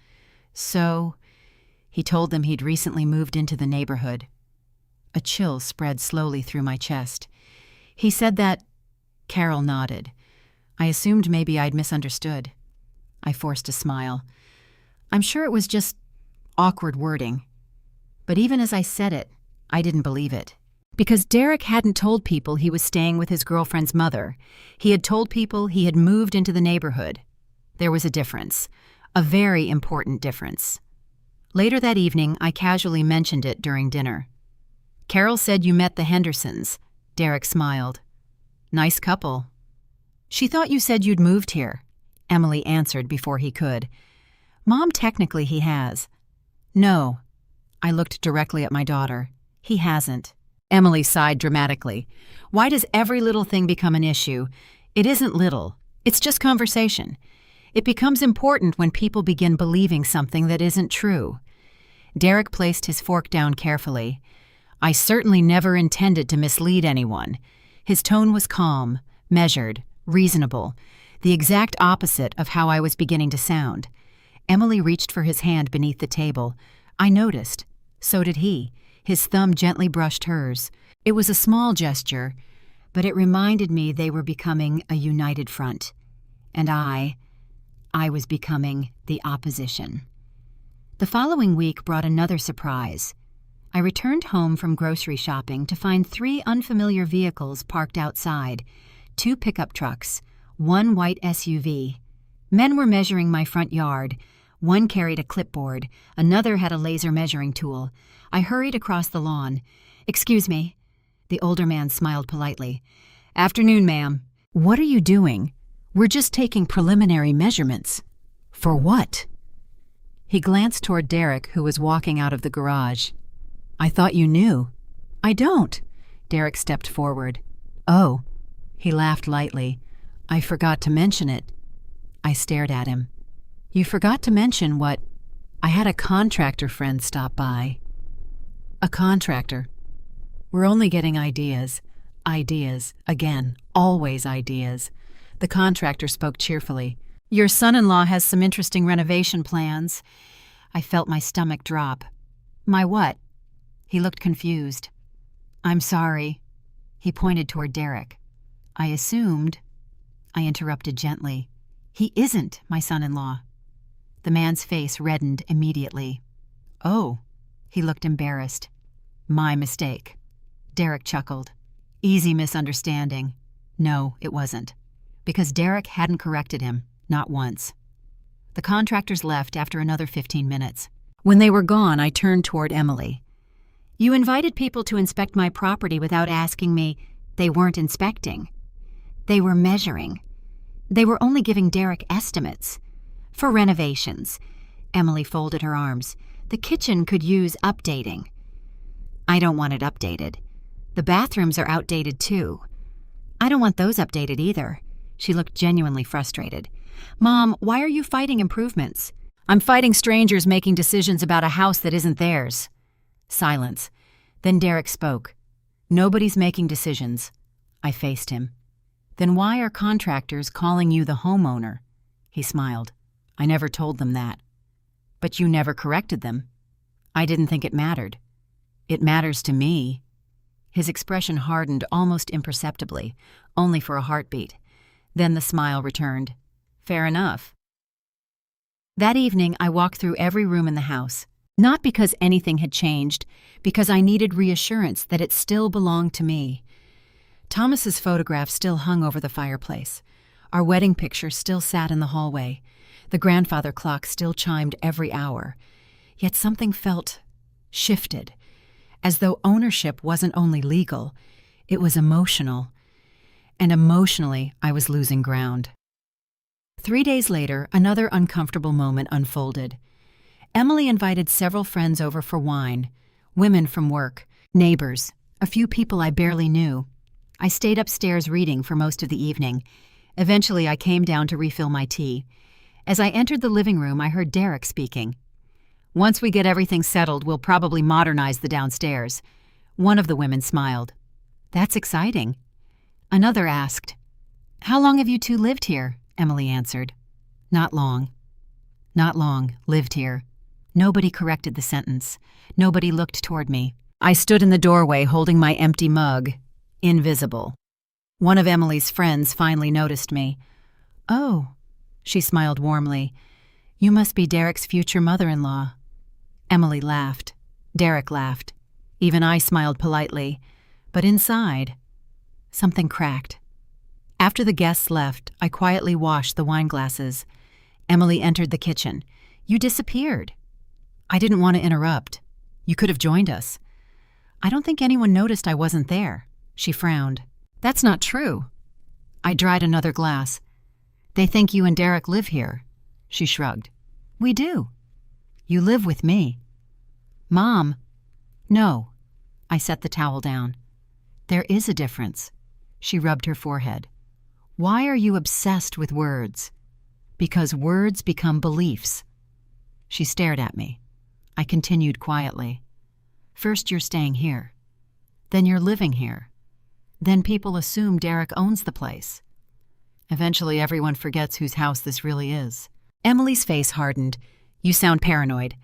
"So," he told them he'd recently moved into the neighborhood. A chill spread slowly through my chest. "He said that—" Carol nodded. I assumed maybe I'd misunderstood. I forced a smile. "I'm sure it was just awkward wording." But even as I said it, I didn't believe it. Because Derek hadn't told people he was staying with his girlfriend's mother. He had told people he had moved into the neighborhood. There was a difference. A very important difference. Later that evening, I casually mentioned it during dinner. "Carol said you met the Hendersons." Derek smiled. "Nice couple." "She thought you said you'd moved here," Emily answered before he could. "Mom, technically he has." "No." I looked directly at my daughter. "He hasn't." Emily sighed dramatically. "Why does every little thing become an issue? It isn't little. It's just conversation. It becomes important when people begin believing something that isn't true." Derek placed his fork down carefully. "I certainly never intended to mislead anyone." His tone was calm, measured, reasonable, the exact opposite of how I was beginning to sound. Emily reached for his hand beneath the table. I noticed. So did he. His thumb gently brushed hers. It was a small gesture, but it reminded me they were becoming a united front. And I was becoming the opposition. The following week brought another surprise. I returned home from grocery shopping to find 3 unfamiliar vehicles parked outside, 2 pickup trucks, 1 white SUV. Men were measuring my front yard. One carried a clipboard, another had a laser measuring tool. I hurried across the lawn. "Excuse me." The older man smiled politely. "Afternoon, ma'am." "What are you doing?" "We're just taking preliminary measurements." "For what?" He glanced toward Derek, who was walking out of the garage. "I thought you knew." "I don't." Derek stepped forward. "Oh." He laughed lightly. "I forgot to mention it." I stared at him. "You forgot to mention what?" "I had a contractor friend stop by." "A contractor?" "We're only getting ideas." "Ideas. Again. Always ideas." The contractor spoke cheerfully. "Your son-in-law has some interesting renovation plans. I felt my stomach drop. My what? He looked confused. I'm sorry. He pointed toward Derek. I assumed. I interrupted gently. He isn't my son-in-law. The man's face reddened immediately. Oh, he looked embarrassed. My mistake. Derek chuckled. Easy misunderstanding. No, it wasn't. Because Derek hadn't corrected him, not once. The contractors left after another 15 minutes. When they were gone, I turned toward Emily. You invited people to inspect my property without asking me. They weren't inspecting. They were measuring. They were only giving Derek estimates. For renovations. Emily folded her arms. The kitchen could use updating. I don't want it updated. The bathrooms are outdated too. I don't want those updated either. She looked genuinely frustrated. Mom, why are you fighting improvements? I'm fighting strangers making decisions about a house that isn't theirs. Silence. Then Derek spoke. Nobody's making decisions. I faced him. Then why are contractors calling you the homeowner? He smiled. I never told them that. But you never corrected them. I didn't think it mattered. It matters to me. His expression hardened almost imperceptibly, only for a heartbeat. Then the smile returned. Fair enough. That evening, I walked through every room in the house. Not because anything had changed, because I needed reassurance that it still belonged to me. Thomas's photograph still hung over the fireplace. Our wedding picture still sat in the hallway. The grandfather clock still chimed every hour. Yet something felt shifted, as though ownership wasn't only legal, it was emotional. And emotionally, I was losing ground. 3 days later, another uncomfortable moment unfolded. Emily invited several friends over for wine, women from work, neighbors, a few people I barely knew. I stayed upstairs reading for most of the evening. Eventually, I came down to refill my tea. As I entered the living room, I heard Derek speaking. Once we get everything settled, we'll probably modernize the downstairs. One of the women smiled. That's exciting. Another asked, How long have you two lived here? Emily answered. Not long. Not long, lived here. Nobody corrected the sentence. Nobody looked toward me. I stood in the doorway holding my empty mug, invisible. One of Emily's friends finally noticed me. Oh, she smiled warmly. You must be Derek's future mother-in-law. Emily laughed. Derek laughed. Even I smiled politely. But inside, something cracked. After the guests left, I quietly washed the wine glasses. Emily entered the kitchen. You disappeared. I didn't want to interrupt. You could have joined us. I don't think anyone noticed I wasn't there. She frowned. That's not true. I dried another glass. They think you and Derek live here. She shrugged. We do. You live with me. Mom. No. I set the towel down. There is a difference. She rubbed her forehead. Why are you obsessed with words? Because words become beliefs. She stared at me. I continued quietly. First you're staying here. Then you're living here. Then people assume Derek owns the place. Eventually everyone forgets whose house this really is. Emily's face hardened. You sound paranoid.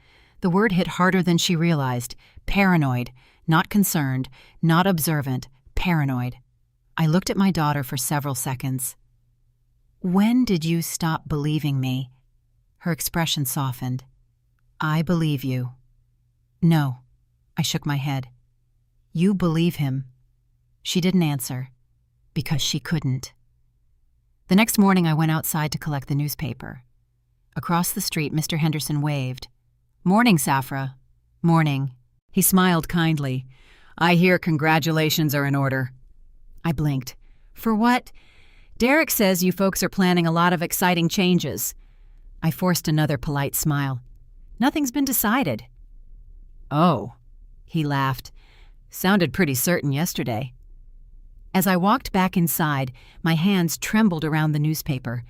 The word hit harder than she realized. Paranoid. Not concerned. Not observant. Paranoid. I looked at my daughter for several seconds. When did you stop believing me? Her expression softened. I believe you. No. I shook my head. You believe him. She didn't answer. Because she couldn't. The next morning I went outside to collect the newspaper. Across the street, Mr. Henderson waved. Morning, Safra. Morning. He smiled kindly. I hear congratulations are in order. I blinked. For what? Derek says you folks are planning a lot of exciting changes. I forced another polite smile. Nothing's been decided. Oh, he laughed. Sounded pretty certain yesterday. As I walked back inside, my hands trembled around the newspaper.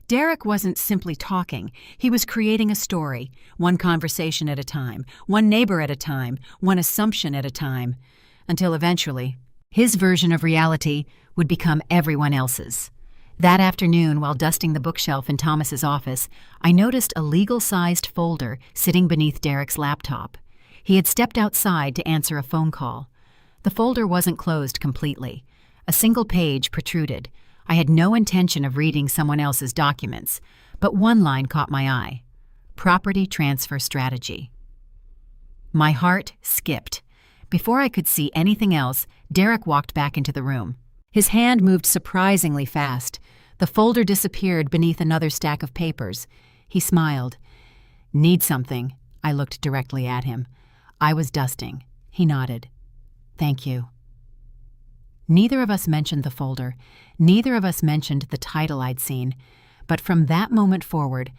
Derek wasn't simply talking. He was creating a story, one conversation at a time, one neighbor at a time, one assumption at a time, until eventually, his version of reality would become everyone else's. That afternoon, while dusting the bookshelf in Thomas's office, I noticed a legal-sized folder sitting beneath Derek's laptop. He had stepped outside to answer a phone call. The folder wasn't closed completely. A single page protruded. I had no intention of reading someone else's documents, but one line caught my eye. Property transfer strategy. My heart skipped. Before I could see anything else, Derek walked back into the room. His hand moved surprisingly fast. The folder disappeared beneath another stack of papers. He smiled. "Need something?" I looked directly at him. I was dusting. He nodded. "Thank you." Neither of us mentioned the folder. Neither of us mentioned the title I'd seen. But from that moment forward,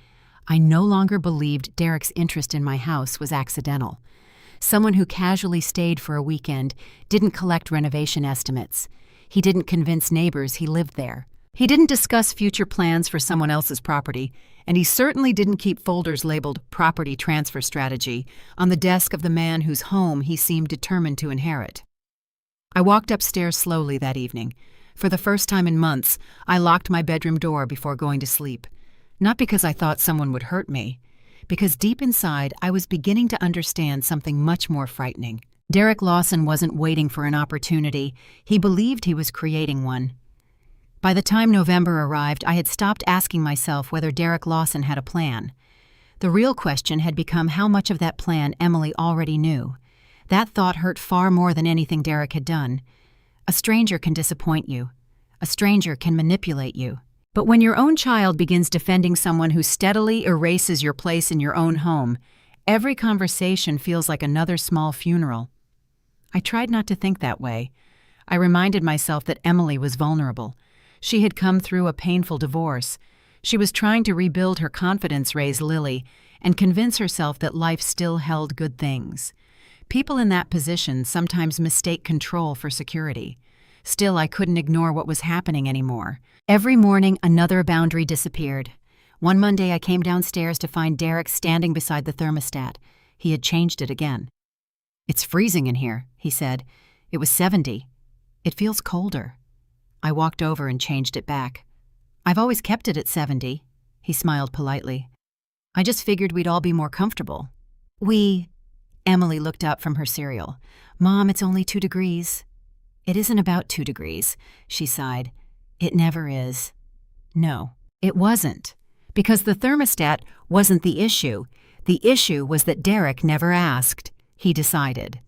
I no longer believed Derek's interest in my house was accidental. Someone who casually stayed for a weekend didn't collect renovation estimates. He didn't convince neighbors he lived there. He didn't discuss future plans for someone else's property, and he certainly didn't keep folders labeled property transfer strategy on the desk of the man whose home he seemed determined to inherit. I walked upstairs slowly that evening. For the first time in months, I locked my bedroom door before going to sleep. Not because I thought someone would hurt me, because deep inside I was beginning to understand something much more frightening. Derek Lawson wasn't waiting for an opportunity. He believed he was creating one. By the time November arrived, I had stopped asking myself whether Derek Lawson had a plan. The real question had become how much of that plan Emily already knew. That thought hurt far more than anything Derek had done. A stranger can disappoint you. A stranger can manipulate you. But when your own child begins defending someone who steadily erases your place in your own home, every conversation feels like another small funeral. I tried not to think that way. I reminded myself that Emily was vulnerable. She had come through a painful divorce. She was trying to rebuild her confidence, raise Lily, and convince herself that life still held good things. People in that position sometimes mistake control for security. Still, I couldn't ignore what was happening anymore. Every morning, another boundary disappeared. One Monday, I came downstairs to find Derek standing beside the thermostat. He had changed it again. "It's freezing in here," he said. "It was 70. It feels colder." I walked over and changed it back. "I've always kept it at 70. He smiled politely. "I just figured we'd all be more comfortable." Emily looked up from her cereal. "Mom, it's only 2 degrees. "It isn't about 2 degrees, she sighed. "It never is." No, it wasn't. Because the thermostat wasn't the issue. The issue was that Derek never asked. He decided.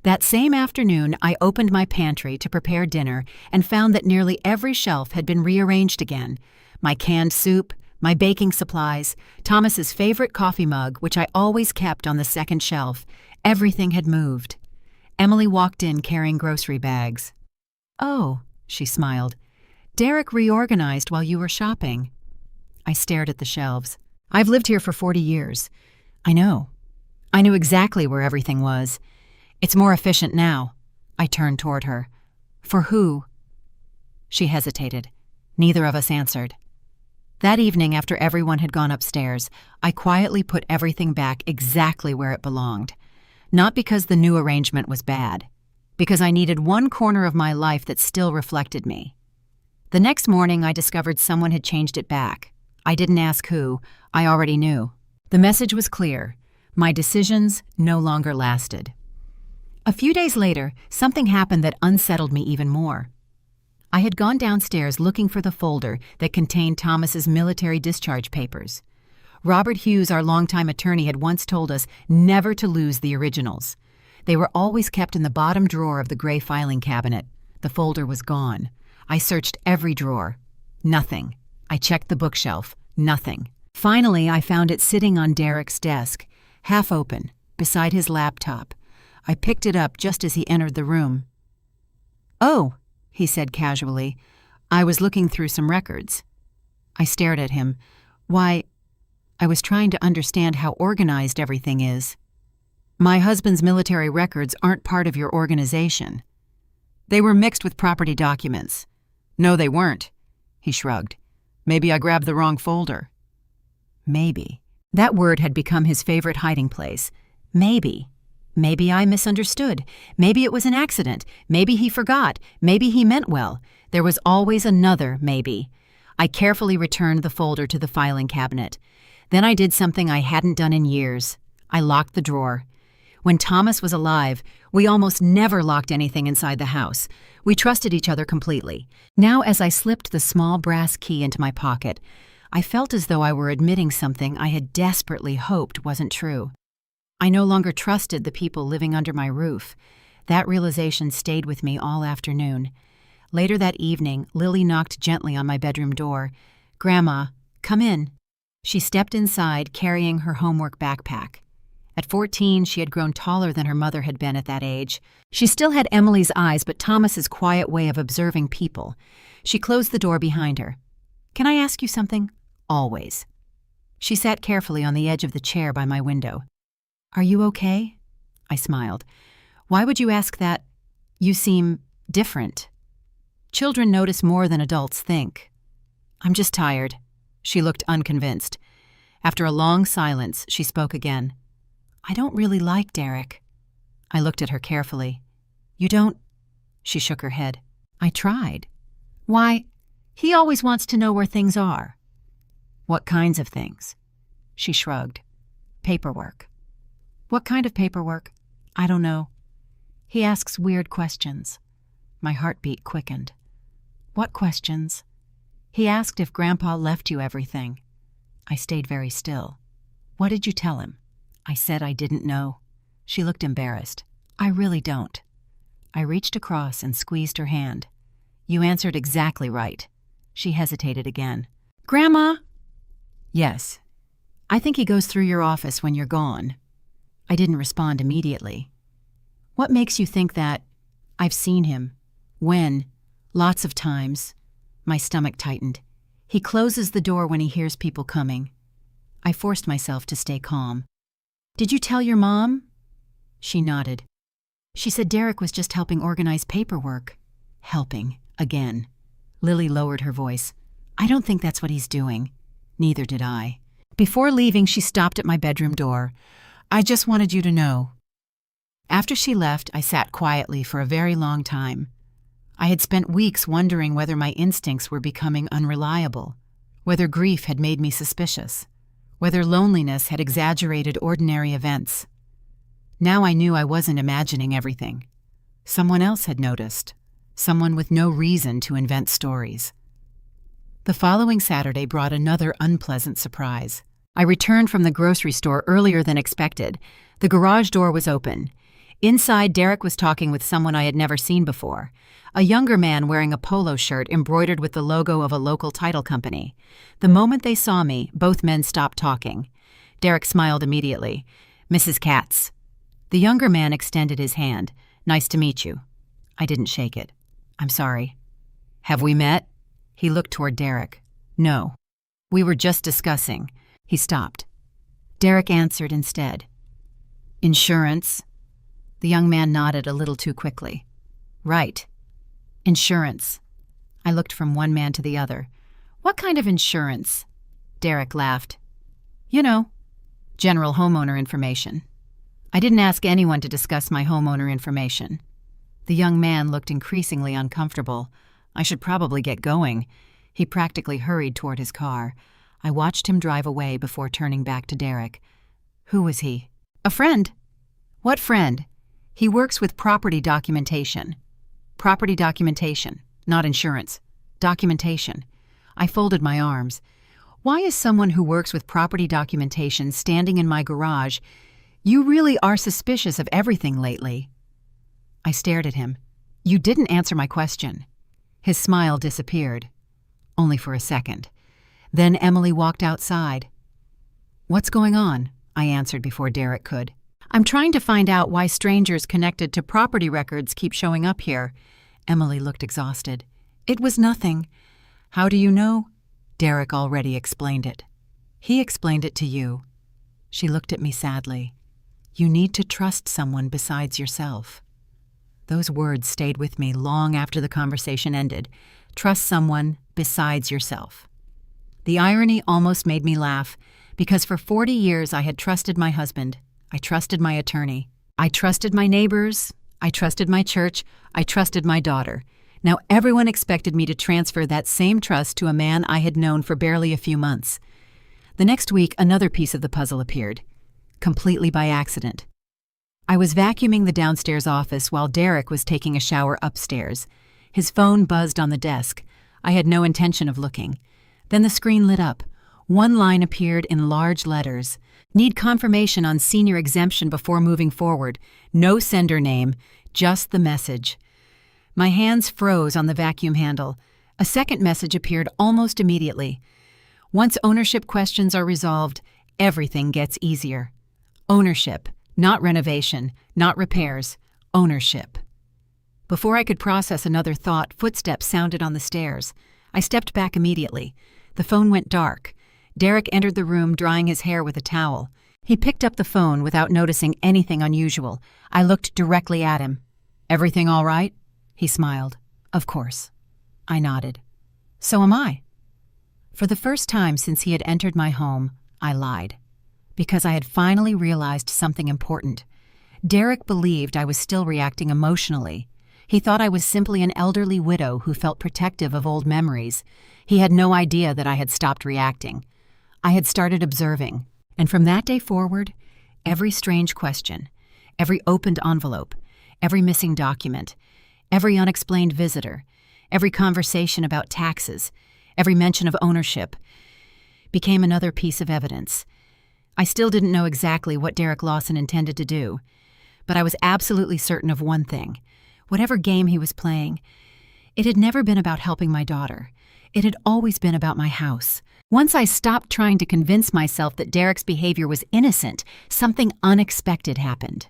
That same afternoon, I opened my pantry to prepare dinner and found that nearly every shelf had been rearranged again. My canned soup, my baking supplies, Thomas's favorite coffee mug, which I always kept on the second shelf. Everything had moved. Emily walked in carrying grocery bags. "Oh," she smiled. "Derek reorganized while you were shopping." I stared at the shelves. "I've lived here for 40 years. I know. I knew exactly where everything was. It's more efficient now." I turned toward her. "For who?" She hesitated. Neither of us answered. That evening, after everyone had gone upstairs, I quietly put everything back exactly where it belonged. Not because the new arrangement was bad, because I needed one corner of my life that still reflected me. The next morning, I discovered someone had changed it back. I didn't ask who. I already knew. The message was clear. My decisions no longer lasted. A few days later, something happened that unsettled me even more. I had gone downstairs looking for the folder that contained Thomas's military discharge papers. Robert Hughes, our longtime attorney, had once told us never to lose the originals. They were always kept in the bottom drawer of the gray filing cabinet. The folder was gone. I searched every drawer. Nothing. I checked the bookshelf. Nothing. Finally, I found it sitting on Derek's desk, half open, beside his laptop. I picked it up just as he entered the room. "Oh," he said casually. "I was looking through some records." I stared at him. "Why, I was trying to understand how organized everything is." "My husband's military records aren't part of your organization." "They were mixed with property documents." "No, they weren't." He shrugged. "Maybe I grabbed the wrong folder." Maybe. That word had become his favorite hiding place. Maybe. Maybe I misunderstood. Maybe it was an accident. Maybe he forgot. Maybe he meant well. There was always another maybe. I carefully returned the folder to the filing cabinet. Then I did something I hadn't done in years. I locked the drawer. When Thomas was alive, we almost never locked anything inside the house. We trusted each other completely. Now, as I slipped the small brass key into my pocket, I felt as though I were admitting something I had desperately hoped wasn't true. I no longer trusted the people living under my roof. That realization stayed with me all afternoon. Later that evening, Lily knocked gently on my bedroom door. "Grandma, come in." She stepped inside, carrying her homework backpack. At 14, she had grown taller than her mother had been at that age. She still had Emily's eyes, but Thomas's quiet way of observing people. She closed the door behind her. "Can I ask you something?" "Always." She sat carefully on the edge of the chair by my window. "Are you okay?" I smiled. "Why would you ask that? You seem different." Children notice more than adults think. "I'm just tired." She looked unconvinced. After a long silence, she spoke again. "I don't really like Derek." I looked at her carefully. "You don't?" She shook her head. "I tried." "Why? He always wants to know where things are." "What kinds of things?" She shrugged. "Paperwork." "What kind of paperwork?" "I don't know. He asks weird questions." My heartbeat quickened. "What questions?" "He asked if Grandpa left you everything." I stayed very still. "What did you tell him?" I said I didn't know. She looked embarrassed. "I really don't." I reached across and squeezed her hand. "You answered exactly right." She hesitated again. "Grandma?" "Yes. I think he goes through your office when you're gone." I didn't respond immediately. "What makes you think that?" "I've seen him." "When?" "Lots of times." My stomach tightened. "He closes the door when he hears people coming." I forced myself to stay calm. "Did you tell your mom?" She nodded. "She said Derek was just helping organize paperwork." Helping, again. Lily lowered her voice. "I don't think that's what he's doing." Neither did I. Before leaving, she stopped at my bedroom door. "I just wanted you to know." After she left, I sat quietly for a very long time. I had spent weeks wondering whether my instincts were becoming unreliable, whether grief had made me suspicious, whether loneliness had exaggerated ordinary events. Now I knew I wasn't imagining everything. Someone else had noticed, someone with no reason to invent stories. The following Saturday brought another unpleasant surprise. I returned from the grocery store earlier than expected. The garage door was open. Inside, Derek was talking with someone I had never seen before, a younger man wearing a polo shirt embroidered with the logo of a local title company. The moment they saw me, both men stopped talking. Derek smiled immediately. "Mrs. Catz." The younger man extended his hand. "Nice to meet you." I didn't shake it. "I'm sorry." "Have we met?" He looked toward Derek. "No. We were just discussing." He stopped. Derek answered instead. "Insurance?" The young man nodded a little too quickly. "Right. Insurance." I looked from one man to the other. "What kind of insurance?" Derek laughed. "You know, general homeowner information." I didn't ask anyone to discuss my homeowner information. The young man looked increasingly uncomfortable. I should probably get going. He practically hurried toward his car. I watched him drive away before turning back to Derek. "Who was he?" "A friend." "What friend?" "He works with property documentation." "Property documentation, not insurance. Documentation." I folded my arms. "Why is someone who works with property documentation standing in my garage? You really are suspicious of everything lately." I stared at him. "You didn't answer my question." His smile disappeared. Only for a second. Then Emily walked outside. "What's going on?" I answered before Derek could. "I'm trying to find out why strangers connected to property records keep showing up here." Emily looked exhausted. "It was nothing." "How do you know?" Derek already explained it. "He explained it to you." She looked at me sadly. "You need to trust someone besides yourself." Those words stayed with me long after the conversation ended. Trust someone besides yourself. The irony almost made me laugh, because for 40 years I had trusted my husband. I trusted my attorney. I trusted my neighbors. I trusted my church. I trusted my daughter. Now everyone expected me to transfer that same trust to a man I had known for barely a few months. The next week, another piece of the puzzle appeared, completely by accident. I was vacuuming the downstairs office while Derek was taking a shower upstairs. His phone buzzed on the desk. I had no intention of looking. Then the screen lit up. One line appeared in large letters. Need confirmation on senior exemption before moving forward. No sender name, just the message. My hands froze on the vacuum handle. A second message appeared almost immediately. Once ownership questions are resolved, everything gets easier. Ownership, not renovation, not repairs, ownership. Before I could process another thought, footsteps sounded on the stairs. I stepped back immediately. The phone went dark. Derek entered the room drying his hair with a towel. He picked up the phone without noticing anything unusual. I looked directly at him. "Everything all right?" He smiled. "Of course." I nodded. "So am I." For the first time since he had entered my home, I lied. Because I had finally realized something important. Derek believed I was still reacting emotionally. He thought I was simply an elderly widow who felt protective of old memories. He had no idea that I had stopped reacting. I had started observing, and from that day forward, every strange question, every opened envelope, every missing document, every unexplained visitor, every conversation about taxes, every mention of ownership, became another piece of evidence. I still didn't know exactly what Derek Lawson intended to do, but I was absolutely certain of one thing. Whatever game he was playing, it had never been about helping my daughter. It had always been about my house. Once I stopped trying to convince myself that Derek's behavior was innocent, something unexpected happened.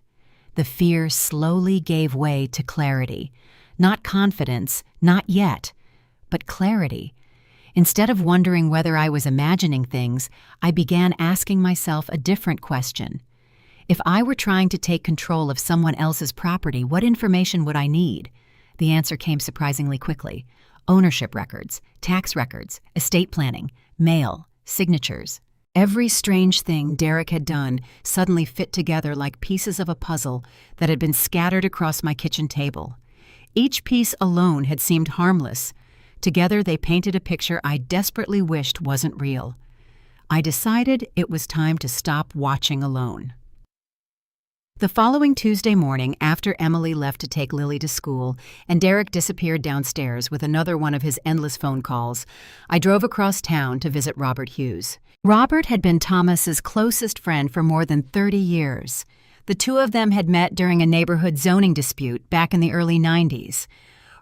The fear slowly gave way to clarity. Not confidence, not yet, but clarity. Instead of wondering whether I was imagining things, I began asking myself a different question. If I were trying to take control of someone else's property, what information would I need? The answer came surprisingly quickly. Ownership records, tax records, estate planning, mail, signatures. Every strange thing Derek had done suddenly fit together like pieces of a puzzle that had been scattered across my kitchen table. Each piece alone had seemed harmless. Together they painted a picture I desperately wished wasn't real. I decided it was time to stop watching alone. The following Tuesday morning, after Emily left to take Lily to school and Derek disappeared downstairs with another one of his endless phone calls, I drove across town to visit Robert Hughes. Robert had been Thomas's closest friend for more than 30 years. The two of them had met during a neighborhood zoning dispute back in the early 90s.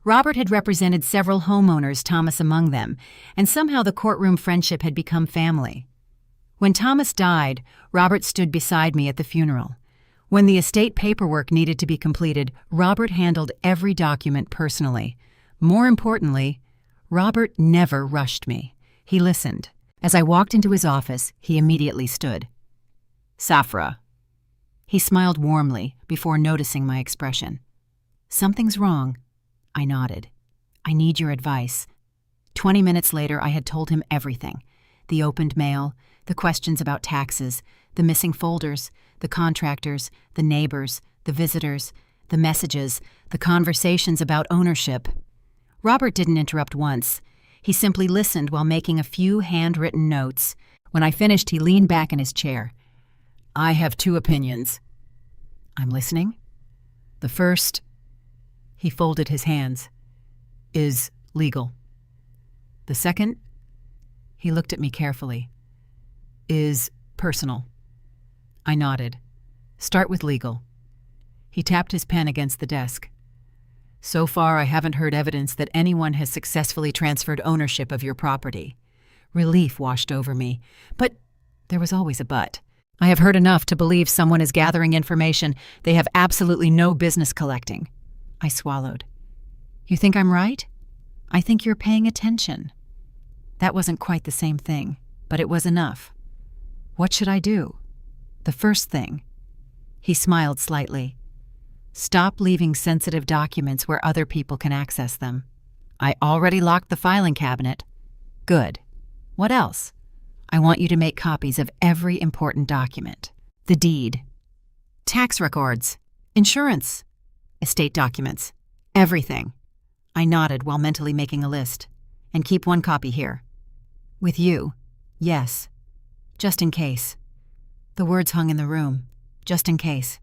Robert had represented several homeowners, Thomas among them, and somehow the courtroom friendship had become family. When Thomas died, Robert stood beside me at the funeral. When the estate paperwork needed to be completed, Robert handled every document personally. More importantly, Robert never rushed me. He listened. As I walked into his office, he immediately stood. "Safra." He smiled warmly before noticing my expression. "Something's wrong." I nodded. "I need your advice." 20 minutes later, I had told him everything. The opened mail, the questions about taxes, the missing folders, the contractors, the neighbors, the visitors, the messages, the conversations about ownership. Robert didn't interrupt once. He simply listened while making a few handwritten notes. When I finished, he leaned back in his chair. "I have two opinions." "I'm listening." "The first," he folded his hands, "is legal. The second," he looked at me carefully, "is personal." I nodded. "Start with legal." He tapped his pen against the desk. "So far, I haven't heard evidence that anyone has successfully transferred ownership of your property." Relief washed over me. But there was always a but. "I have heard enough to believe someone is gathering information they have absolutely no business collecting." I swallowed. "You think I'm right?" "I think you're paying attention." That wasn't quite the same thing, but it was enough. "What should I do?" "The first thing." He smiled slightly. "Stop leaving sensitive documents where other people can access them." "I already locked the filing cabinet." "Good. What else?" "I want you to make copies of every important document. The deed, tax records, insurance, estate documents, everything." I nodded while mentally making a list. And keep one copy here. With you? Yes. Just in case. The words hung in the room. Just in case.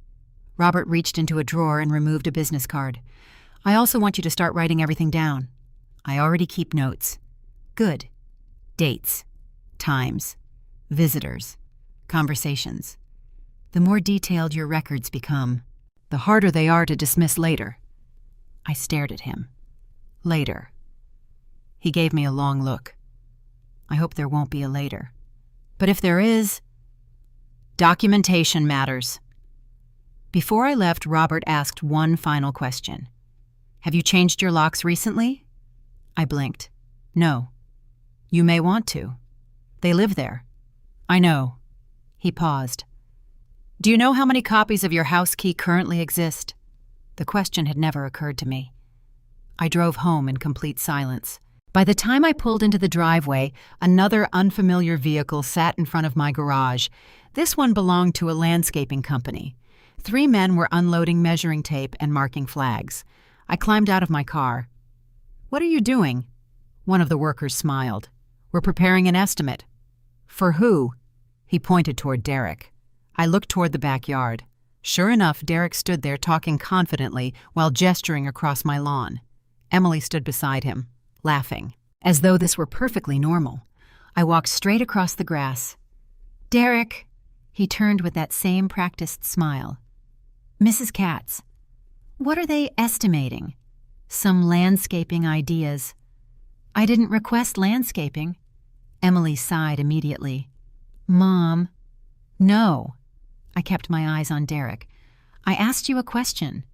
Robert reached into a drawer and removed a business card. I also want you to start writing everything down. I already keep notes. Good. Dates. Times. Visitors. Conversations. The more detailed your records become, the harder they are to dismiss later. I stared at him. Later. He gave me a long look. I hope there won't be a later. But if there is, documentation matters. Before I left, Robert asked one final question. Have you changed your locks recently? I blinked. No. You may want to. They live there. I know. He paused. Do you know how many copies of your house key currently exist? The question had never occurred to me. I drove home in complete silence. By the time I pulled into the driveway, another unfamiliar vehicle sat in front of my garage. This one belonged to a landscaping company. 3 men were unloading measuring tape and marking flags. I climbed out of my car. What are you doing? One of the workers smiled. We're preparing an estimate. For who? He pointed toward Derek. I looked toward the backyard. Sure enough, Derek stood there talking confidently while gesturing across my lawn. Emily stood beside him, laughing, as though this were perfectly normal. I walked straight across the grass. Derek, he turned with that same practiced smile. Mrs. Catz, what are they estimating? Some landscaping ideas. I didn't request landscaping. Emily sighed immediately. Mom. No. I kept my eyes on Derek. I asked you a question.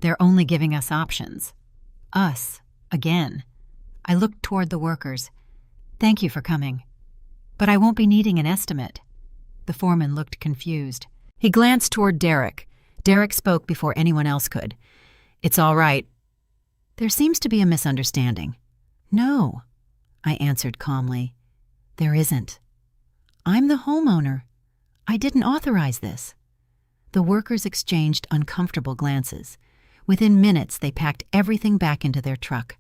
They're only giving us options. Us. Again. I looked toward the workers. Thank you for coming. But I won't be needing an estimate. The foreman looked confused. He glanced toward Derek. Derek spoke before anyone else could. It's all right. There seems to be a misunderstanding. No, I answered calmly. There isn't. I'm the homeowner. I didn't authorize this. The workers exchanged uncomfortable glances. Within minutes, they packed everything back into their truck.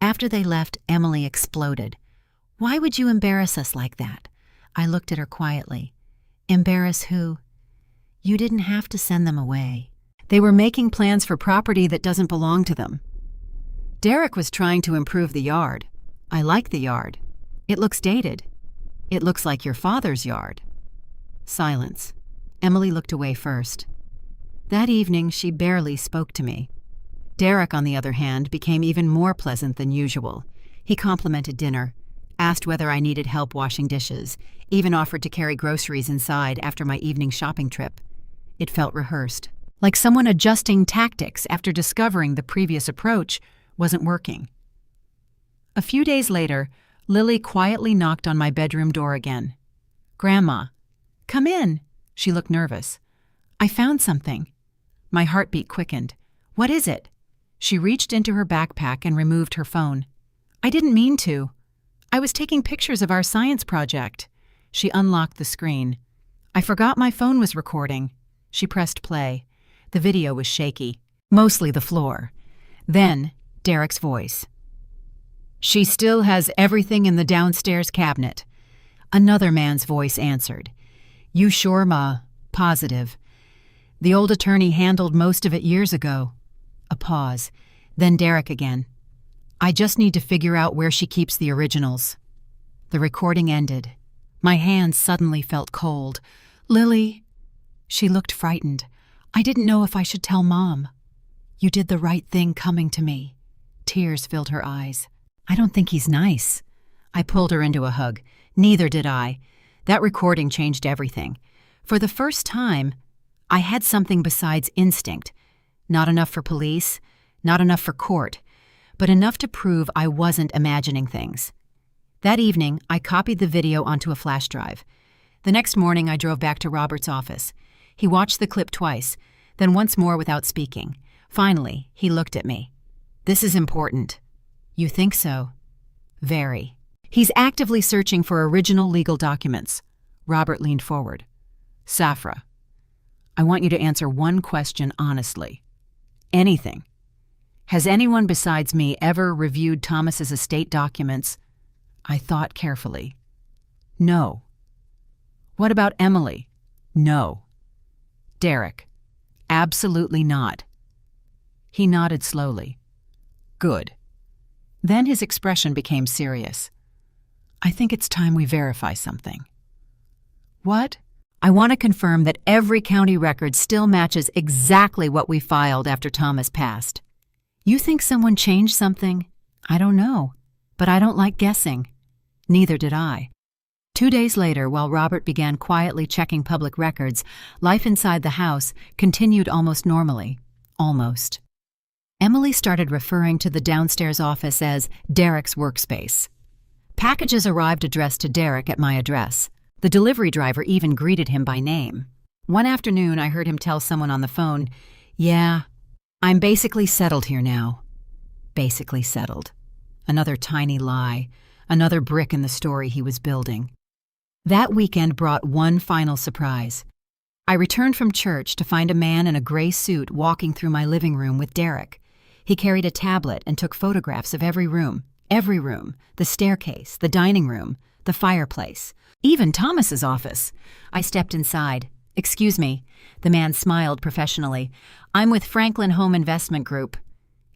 After they left, Emily exploded. Why would you embarrass us like that? I looked at her quietly. Embarrass who? You didn't have to send them away. They were making plans for property that doesn't belong to them. Derek was trying to improve the yard. I like the yard. It looks dated. It looks like your father's yard. Silence. Emily looked away first. That evening, she barely spoke to me. Derek, on the other hand, became even more pleasant than usual. He complimented dinner, asked whether I needed help washing dishes, even offered to carry groceries inside after my evening shopping trip. It felt rehearsed, like someone adjusting tactics after discovering the previous approach wasn't working. A few days later, Lily quietly knocked on my bedroom door again. Grandma, come in. She looked nervous. I found something. My heartbeat quickened. What is it? She reached into her backpack and removed her phone. I didn't mean to. I was taking pictures of our science project. She unlocked the screen. I forgot my phone was recording. She pressed play. The video was shaky, mostly the floor. Then, Derek's voice. She still has everything in the downstairs cabinet. Another man's voice answered. You sure, Ma? Positive. The old attorney handled most of it years ago. A pause. Then Derek again. I just need to figure out where she keeps the originals. The recording ended. My hands suddenly felt cold. Lily. She looked frightened. I didn't know if I should tell Mom. You did the right thing coming to me. Tears filled her eyes. I don't think he's nice. I pulled her into a hug. Neither did I. That recording changed everything. For the first time, I had something besides instinct. Not enough for police, not enough for court, but enough to prove I wasn't imagining things. That evening, I copied the video onto a flash drive. The next morning, I drove back to Robert's office. He watched the clip twice, then once more without speaking. Finally, he looked at me. This is important. You think so? Very. He's actively searching for original legal documents. Robert leaned forward. Safra, I want you to answer one question honestly. Anything. Has anyone besides me ever reviewed Thomas's estate documents? I thought carefully. No. What about Emily? No. Derek? Absolutely not. He nodded slowly. Good. Then his expression became serious. I think it's time we verify something. What? I want to confirm that every county record still matches exactly what we filed after Thomas passed. You think someone changed something? I don't know, but I don't like guessing. Neither did I. 2 days later, while Robert began quietly checking public records, life inside the house continued almost normally. Almost. Emily started referring to the downstairs office as Derek's workspace. Packages arrived addressed to Derek at my address. The delivery driver even greeted him by name. One afternoon, I heard him tell someone on the phone, "Yeah, I'm basically settled here now." Basically settled. Another tiny lie, another brick in the story he was building. That weekend brought one final surprise. I returned from church to find a man in a gray suit walking through my living room with Derek. He carried a tablet and took photographs of every room, the staircase, the dining room, the fireplace, even Thomas's office. I stepped inside. "Excuse me." The man smiled professionally. "I'm with Franklin Home Investment Group."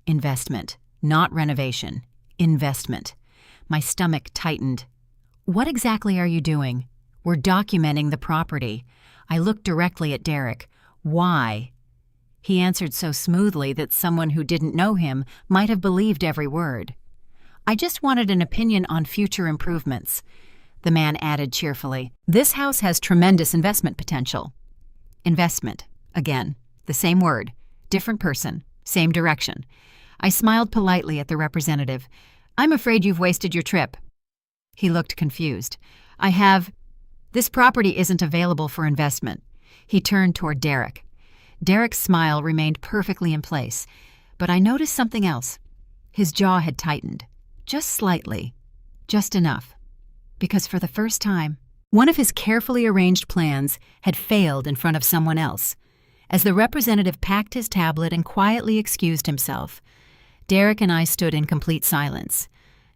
Investment, not renovation. Investment. My stomach tightened. "What exactly are you doing?" "We're documenting the property." I looked directly at Derek. "Why?" He answered so smoothly that someone who didn't know him might have believed every word. "I just wanted an opinion on future improvements." The man added cheerfully, "This house has tremendous investment potential." Investment. Again. The same word. Different person. Same direction. I smiled politely at the representative. "I'm afraid you've wasted your trip." He looked confused. This property isn't available for investment." He turned toward Derek. Derek's smile remained perfectly in place, but I noticed something else. His jaw had tightened. Just slightly. Just enough. Because for the first time, one of his carefully arranged plans had failed in front of someone else. As the representative packed his tablet and quietly excused himself, Derek and I stood in complete silence.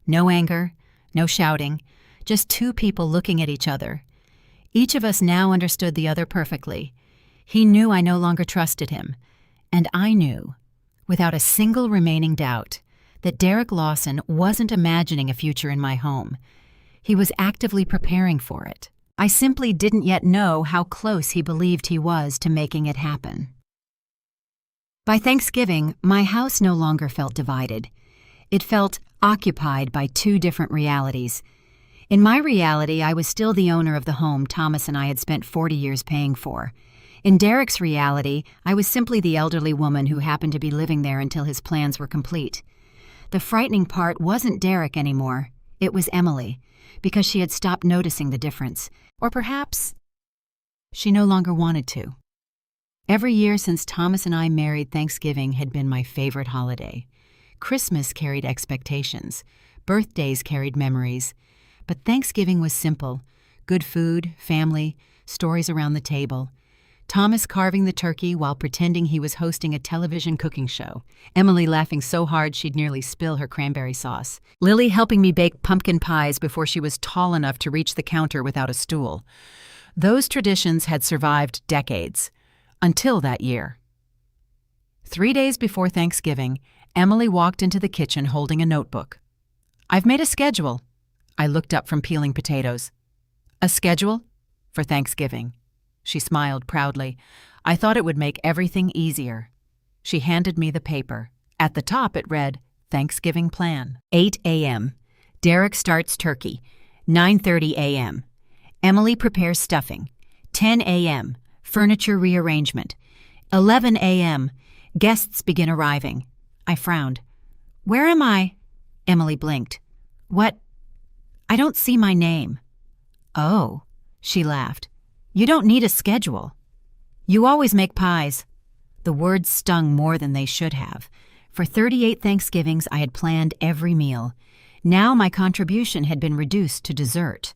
No anger, no shouting, just two people looking at each other. Each of us now understood the other perfectly. He knew I no longer trusted him, and I knew, without a single remaining doubt, that Derek Lawson wasn't imagining a future in my home. He was actively preparing for it. I simply didn't yet know how close he believed he was to making it happen. By Thanksgiving, my house no longer felt divided. It felt occupied by two different realities. In my reality, I was still the owner of the home Thomas and I had spent 40 years paying for. In Derek's reality, I was simply the elderly woman who happened to be living there until his plans were complete. The frightening part wasn't Derek anymore. It was Emily, because she had stopped noticing the difference. Or perhaps she no longer wanted to. Every year since Thomas and I married, Thanksgiving had been my favorite holiday. Christmas carried expectations. Birthdays carried memories. But Thanksgiving was simple. Good food, family, stories around the table. Thomas carving the turkey while pretending he was hosting a television cooking show. Emily laughing so hard she'd nearly spill her cranberry sauce. Lily helping me bake pumpkin pies before she was tall enough to reach the counter without a stool. Those traditions had survived decades. Until that year. 3 days before Thanksgiving, Emily walked into the kitchen holding a notebook. "I've made a schedule." I looked up from peeling potatoes. "A schedule? For Thanksgiving." She smiled proudly. I thought it would make everything easier. She handed me the paper. At the top it read, Thanksgiving Plan. 8 a.m. Derek starts turkey. 9:30 a.m. Emily prepares stuffing. 10 a.m. Furniture rearrangement. 11 a.m. Guests begin arriving. I frowned. "Where am I?" Emily blinked. "What? I don't see my name." "Oh," she laughed. "You don't need a schedule. You always make pies." The words stung more than they should have. For 38 Thanksgivings, I had planned every meal. Now my contribution had been reduced to dessert.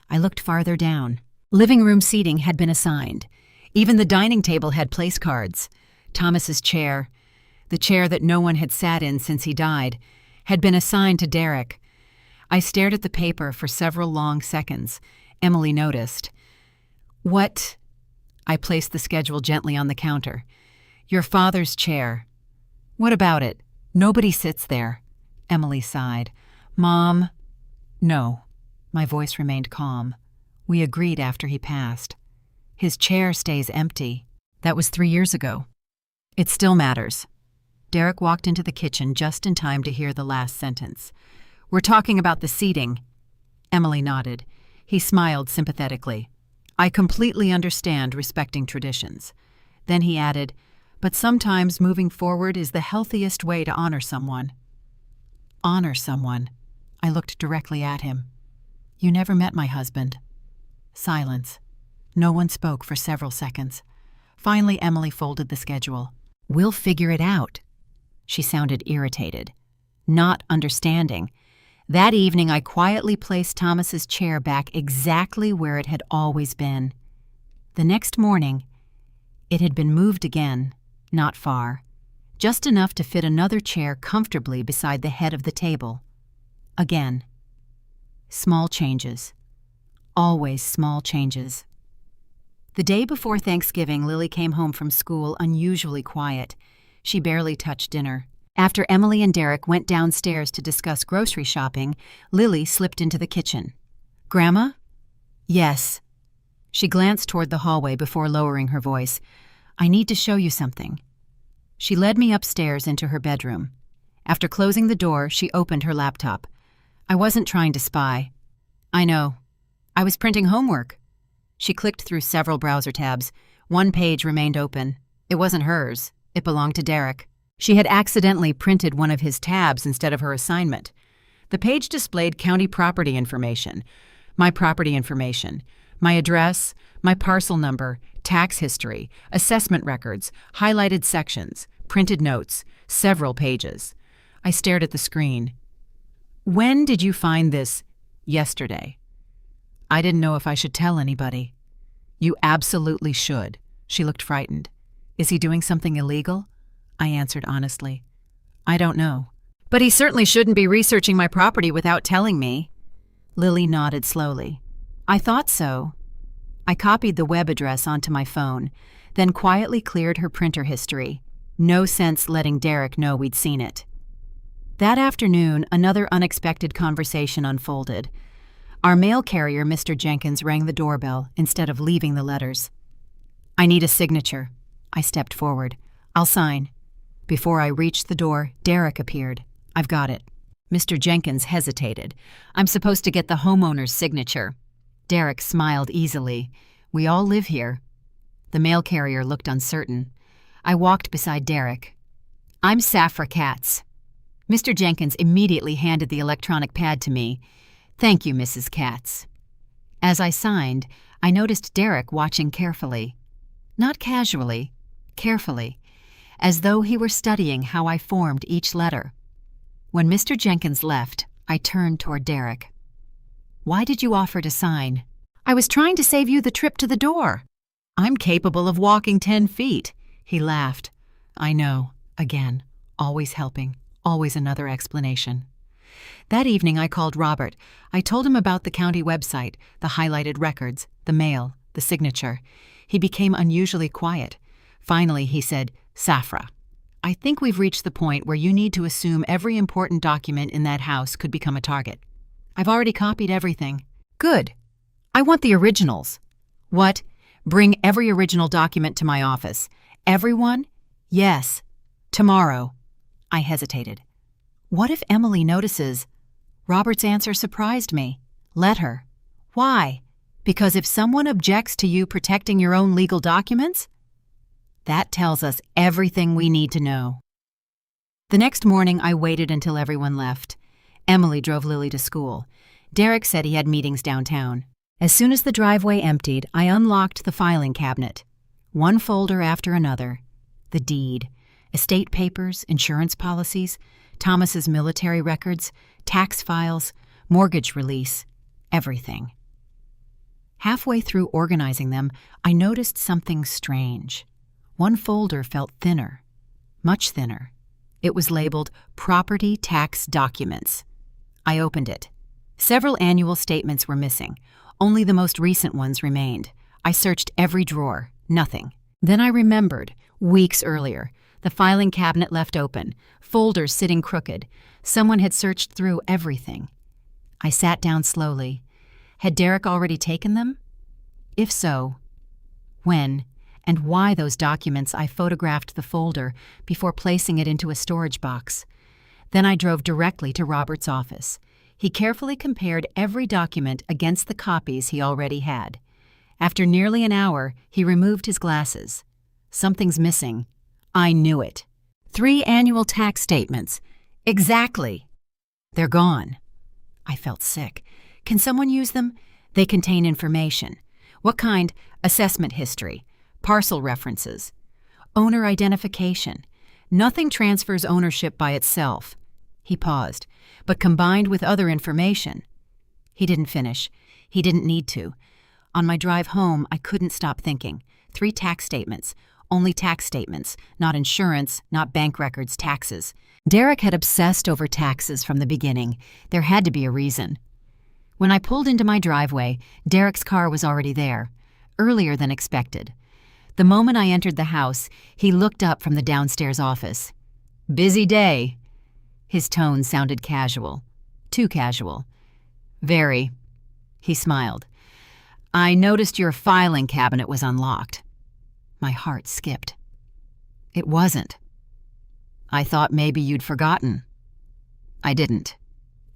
I looked farther down. Living room seating had been assigned. Even the dining table had place cards. Thomas's chair. The chair that no one had sat in since he died had been assigned to Derek. I stared at the paper for several long seconds. Emily noticed. "What?" I placed the schedule gently on the counter. "Your father's chair." "What about it? Nobody sits there." Emily sighed. "Mom." "No." My voice remained calm. "We agreed after he passed. His chair stays empty. That was 3 years ago. It still matters." Derek walked into the kitchen just in time to hear the last sentence. "We're talking about the seating." Emily nodded. He smiled sympathetically. "I completely understand respecting traditions." Then he added, "But sometimes moving forward is the healthiest way to honor someone." "Honor someone?" I looked directly at him. "You never met my husband." Silence. No one spoke for several seconds. Finally, Emily folded the schedule. "We'll figure it out." She sounded irritated, not understanding. That evening, I quietly placed Thomas's chair back exactly where it had always been. The next morning, it had been moved again, not far, just enough to fit another chair comfortably beside the head of the table. Again. Small changes. Always small changes. The day before Thanksgiving, Lily came home from school unusually quiet. She barely touched dinner. After Emily and Derek went downstairs to discuss grocery shopping, Lily slipped into the kitchen. "Grandma?" "Yes." She glanced toward the hallway before lowering her voice. "I need to show you something." She led me upstairs into her bedroom. After closing the door, she opened her laptop. "I wasn't trying to spy." "I know. I was printing homework." She clicked through several browser tabs. One page remained open. It wasn't hers. It belonged to Derek. She had accidentally printed one of his tabs instead of her assignment. The page displayed county property information, my address, my parcel number, tax history, assessment records, highlighted sections, printed notes, several pages. I stared at the screen. "When did you find this?" "Yesterday." I didn't know if I should tell anybody. "You absolutely should." She looked frightened. "Is he doing something illegal?" I answered honestly. "I don't know." "But he certainly shouldn't be researching my property without telling me." Lily nodded slowly. "I thought so." I copied the web address onto my phone, then quietly cleared her printer history. No sense letting Derek know we'd seen it. That afternoon, another unexpected conversation unfolded. Our mail carrier, Mr. Jenkins, rang the doorbell instead of leaving the letters. "I need a signature." I stepped forward. "I'll sign." Before I reached the door, Derek appeared. "I've got it." Mr. Jenkins hesitated. "I'm supposed to get the homeowner's signature." Derek smiled easily. "We all live here." The mail carrier looked uncertain. I walked beside Derek. "I'm Safra Catz." Mr. Jenkins immediately handed the electronic pad to me. "Thank you, Mrs. Catz." As I signed, I noticed Derek watching carefully. Not casually, carefully, as though he were studying how I formed each letter. When Mr. Jenkins left, I turned toward Derek. "Why did you offer to sign?" "I was trying to save you the trip to the door." "I'm capable of walking 10 feet. He laughed. "I know. Again. Always helping. Always another explanation." That evening I called Robert. I told him about the county website, the highlighted records, the mail, the signature. He became unusually quiet. Finally he said, "Safra, I think we've reached the point where you need to assume every important document in that house could become a target. I've already copied everything." "Good. I want the originals." "What? Bring every original document to my office." "Everyone?" "Yes. Tomorrow." I hesitated. What if Emily notices? Robert's answer surprised me. "Let her." "Why? Because if someone objects to you protecting your own legal documents?" That tells us everything we need to know. The next morning, I waited until everyone left. Emily drove Lily to school. Derek said he had meetings downtown. As soon as the driveway emptied, I unlocked the filing cabinet. One folder after another. The deed, estate papers, insurance policies, Thomas's military records, tax files, mortgage release, everything. Halfway through organizing them, I noticed something strange. One folder felt thinner, much thinner, It was labeled Property Tax Documents. I opened it. Several annual statements were missing. Only the most recent ones remained. I searched every drawer. Nothing. Then I remembered, weeks earlier, the filing cabinet left open, folders sitting crooked. Someone had searched through everything. I sat down slowly. Had Derek already taken them? If so, when and why those documents? I photographed the folder before placing it into a storage box. Then I drove directly to Robert's office. He carefully compared every document against the copies he already had. After nearly an hour, he removed his glasses. Something's missing. I knew it. 3 annual tax statements. Exactly. They're gone. I felt sick. Can someone use them? They contain information. What kind? Assessment history. Parcel references. Owner identification. Nothing transfers ownership by itself. He paused, but combined with other information. He didn't finish. He didn't need to. On my drive home, I couldn't stop thinking. 3 tax statements. Only tax statements. Not insurance, not bank records, taxes. Derek had obsessed over taxes from the beginning. There had to be a reason. When I pulled into my driveway, Derek's car was already there, earlier than expected. The moment I entered the house, he looked up from the downstairs office. "Busy day." His tone sounded casual. Too casual. "Very." He smiled. "I noticed your filing cabinet was unlocked." My heart skipped. It wasn't. "I thought maybe you'd forgotten." "I didn't."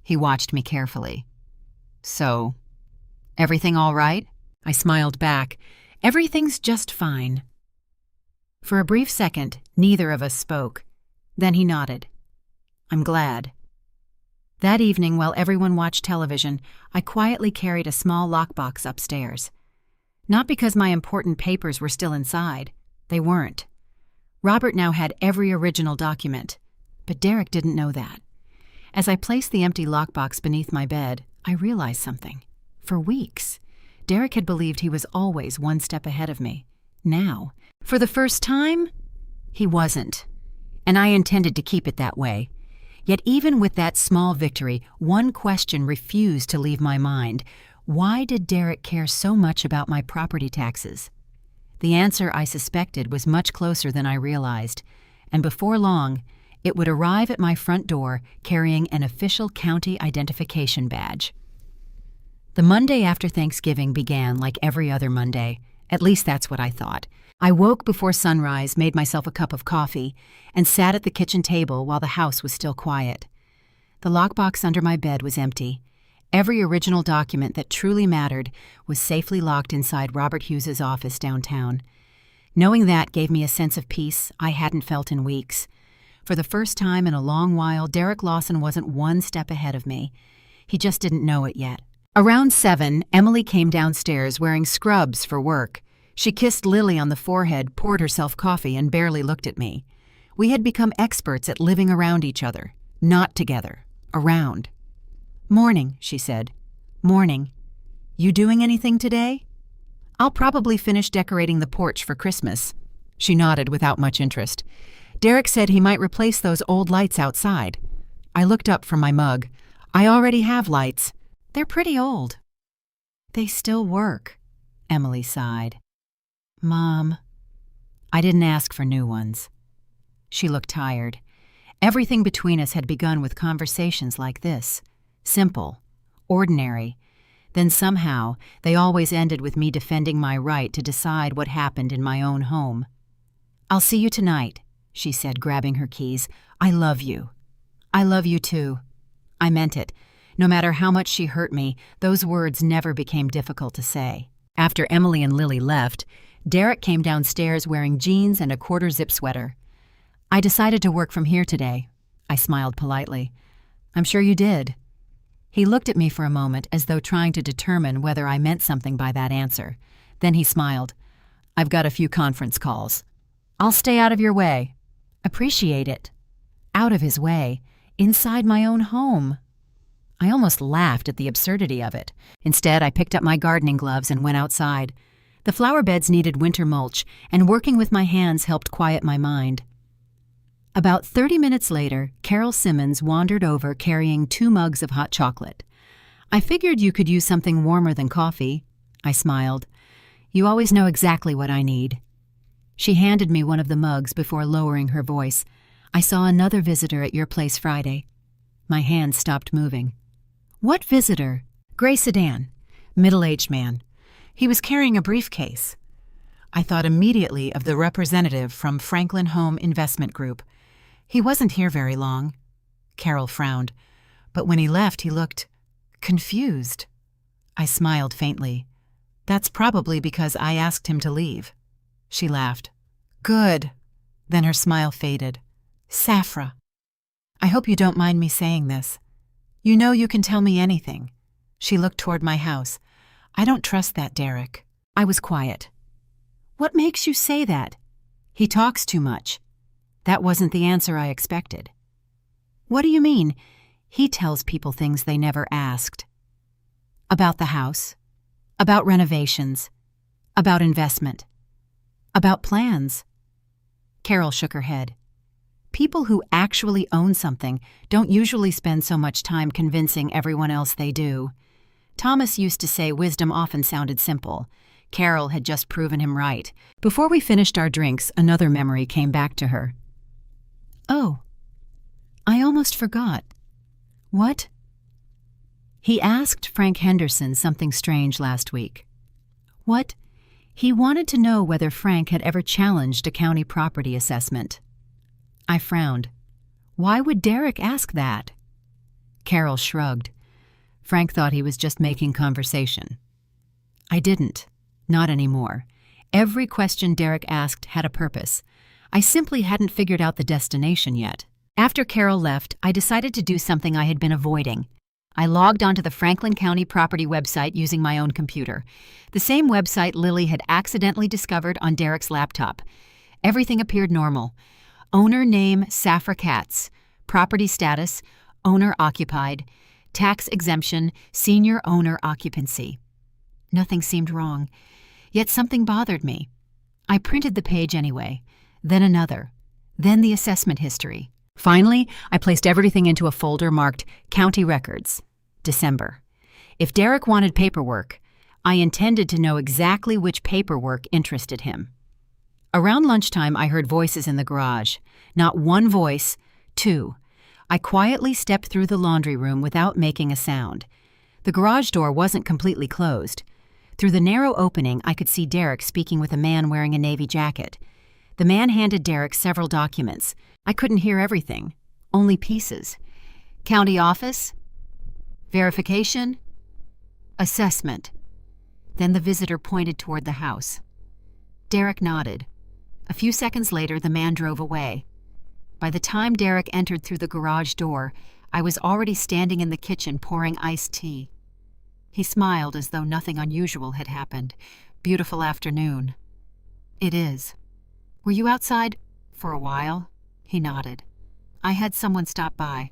He watched me carefully. "So, everything all right?" I smiled back. "Everything's just fine." For a brief second, neither of us spoke. Then he nodded. "I'm glad." That evening, while everyone watched television, I quietly carried a small lockbox upstairs. Not because my important papers were still inside. They weren't. Robert now had every original document, but Derek didn't know that. As I placed the empty lockbox beneath my bed, I realized something. For weeks, Derek had believed he was always one step ahead of me. Now, for the first time, he wasn't. And I intended to keep it that way. Yet even with that small victory, one question refused to leave my mind. Why did Derek care so much about my property taxes? The answer, I suspected, was much closer than I realized, and before long, it would arrive at my front door carrying an official county identification badge. The Monday after Thanksgiving began like every other Monday. At least that's what I thought. I woke before sunrise, made myself a cup of coffee, and sat at the kitchen table while the house was still quiet. The lockbox under my bed was empty. Every original document that truly mattered was safely locked inside Robert Hughes's office downtown. Knowing that gave me a sense of peace I hadn't felt in weeks. For the first time in a long while, Derek Lawson wasn't one step ahead of me. He just didn't know it yet. Around 7, Emily came downstairs wearing scrubs for work. She kissed Lily on the forehead, poured herself coffee, and barely looked at me. We had become experts at living around each other. Not together. Around. "Morning," she said. "Morning. You doing anything today?" "I'll probably finish decorating the porch for Christmas." She nodded without much interest. "Derek said he might replace those old lights outside." I looked up from my mug. "I already have lights. They're pretty old." "They still work," Emily sighed. "Mom." I didn't ask for new ones. She looked tired. Everything between us had begun with conversations like this. Simple. Ordinary. Then somehow, they always ended with me defending my right to decide what happened in my own home. "I'll see you tonight," she said, grabbing her keys. "I love you." "I love you too." I meant it. No matter how much she hurt me, those words never became difficult to say. After Emily and Lily left, Derek came downstairs wearing jeans and a quarter-zip sweater. "I decided to work from here today." I smiled politely. "I'm sure you did." He looked at me for a moment as though trying to determine whether I meant something by that answer. Then he smiled. "I've got a few conference calls. I'll stay out of your way." "Appreciate it." Out of his way. Inside my own home. I almost laughed at the absurdity of it. Instead, I picked up my gardening gloves and went outside. The flower beds needed winter mulch, and working with my hands helped quiet my mind. About 30 minutes later, Carol Simmons wandered over carrying 2 mugs of hot chocolate. "I figured you could use something warmer than coffee." I smiled. "You always know exactly what I need." She handed me one of the mugs before lowering her voice. "I saw another visitor at your place Friday." My hand stopped moving. "What visitor?" "Gray sedan. Middle-aged man. He was carrying a briefcase." I thought immediately of the representative from Franklin Home Investment Group. "He wasn't here very long." Carol frowned. "But when he left, he looked confused." I smiled faintly. "That's probably because I asked him to leave." She laughed. "Good." Then her smile faded. "Safra, I hope you don't mind me saying this. You know you can tell me anything." She looked toward my house. "I don't trust that Derek." I was quiet. "What makes you say that?" "He talks too much." That wasn't the answer I expected. "What do you mean?" "He tells people things they never asked." "About the house, about renovations, about investment, about plans." Carol shook her head. "People who actually own something don't usually spend so much time convincing everyone else they do." Thomas used to say wisdom often sounded simple. Carol had just proven him right. Before we finished our drinks, another memory came back to her. "Oh, I almost forgot." "What?" "He asked Frank Henderson something strange last week." "What?" "He wanted to know whether Frank had ever challenged a county property assessment." I frowned. "Why would Derek ask that?" Carol shrugged. "Frank thought he was just making conversation." I didn't. Not anymore. Every question Derek asked had a purpose. I simply hadn't figured out the destination yet. After Carol left, I decided to do something I had been avoiding. I logged onto the Franklin County property website using my own computer, the same website Lily had accidentally discovered on Derek's laptop. Everything appeared normal. Owner name Safra Catz, property status, owner occupied, tax exemption, senior owner occupancy. Nothing seemed wrong, yet something bothered me. I printed the page anyway, then another, then the assessment history. Finally, I placed everything into a folder marked County Records, December. If Derek wanted paperwork, I intended to know exactly which paperwork interested him. Around lunchtime, I heard voices in the garage. Not one voice, 2. I quietly stepped through the laundry room without making a sound. The garage door wasn't completely closed. Through the narrow opening, I could see Derek speaking with a man wearing a navy jacket. The man handed Derek several documents. I couldn't hear everything, only pieces. County office, verification, assessment. Then the visitor pointed toward the house. Derek nodded. A few seconds later, the man drove away. By the time Derek entered through the garage door, I was already standing in the kitchen pouring iced tea. He smiled as though nothing unusual had happened. "Beautiful afternoon." "It is." "Were you outside for a while?" He nodded. "I had someone stop by."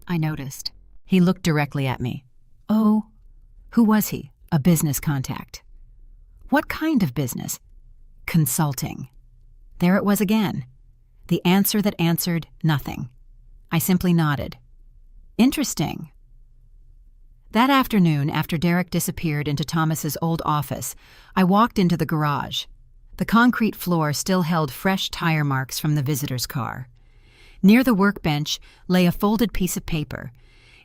I noticed. He looked directly at me. "Oh, who was he?" "A business contact." "What kind of business?" "Consulting." There it was again. The answer that answered nothing. I simply nodded. "Interesting." That afternoon, after Derek disappeared into Thomas's old office, I walked into the garage. The concrete floor still held fresh tire marks from the visitor's car. Near the workbench lay a folded piece of paper.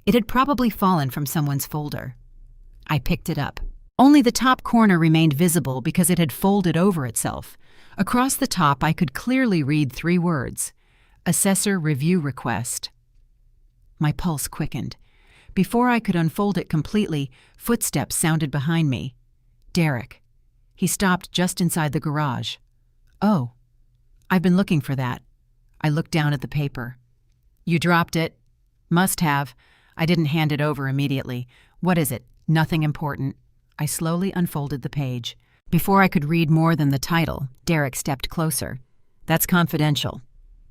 It had probably fallen from someone's folder. I picked it up. Only the top corner remained visible because it had folded over itself. Across the top, I could clearly read 3 words: Assessor Review Request. My pulse quickened. Before I could unfold it completely, footsteps sounded behind me. Derek. He stopped just inside the garage. "Oh, I've been looking for that." I looked down at the paper. "You dropped it." "Must have. I didn't hand it over immediately. What is it? Nothing important." I slowly unfolded the page. Before I could read more than the title, Derek stepped closer. "That's confidential."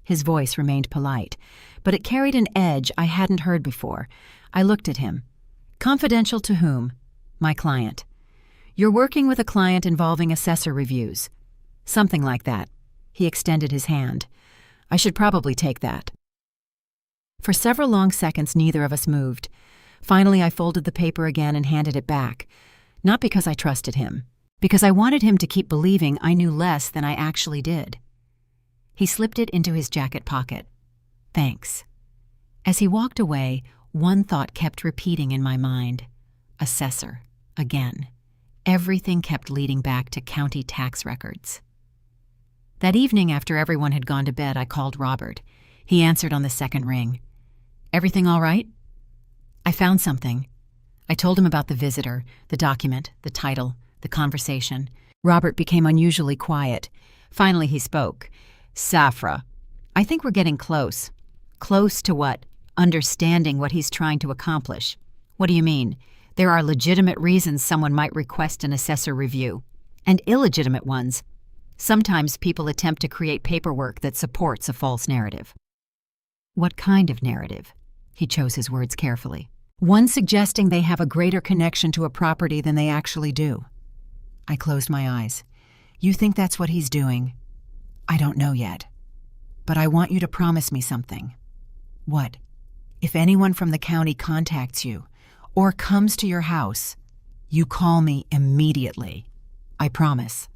His voice remained polite, but it carried an edge I hadn't heard before. I looked at him. "Confidential to whom?" "My client." "You're working with a client involving assessor reviews." "Something like that." He extended his hand. I should probably take that. For several long seconds, neither of us moved. Finally, I folded the paper again and handed it back. Not because I trusted him, because I wanted him to keep believing I knew less than I actually did. He slipped it into his jacket pocket. Thanks. As he walked away, one thought kept repeating in my mind. Assessor. Again. Everything kept leading back to county tax records. That evening, after everyone had gone to bed, I called Robert. He answered on the second ring. Everything all right? I found something. I told him about the visitor, the document, the title, the conversation. Robert became unusually quiet. Finally, he spoke. Safra, I think we're getting close. Close to what? Understanding what he's trying to accomplish. What do you mean? There are legitimate reasons someone might request an assessor review, and illegitimate ones. Sometimes people attempt to create paperwork that supports a false narrative. What kind of narrative? He chose his words carefully. One suggesting they have a greater connection to a property than they actually do. I closed my eyes. You think that's what he's doing? I don't know yet. But I want you to promise me something. What? If anyone from the county contacts you, or comes to your house, you call me immediately. I promise.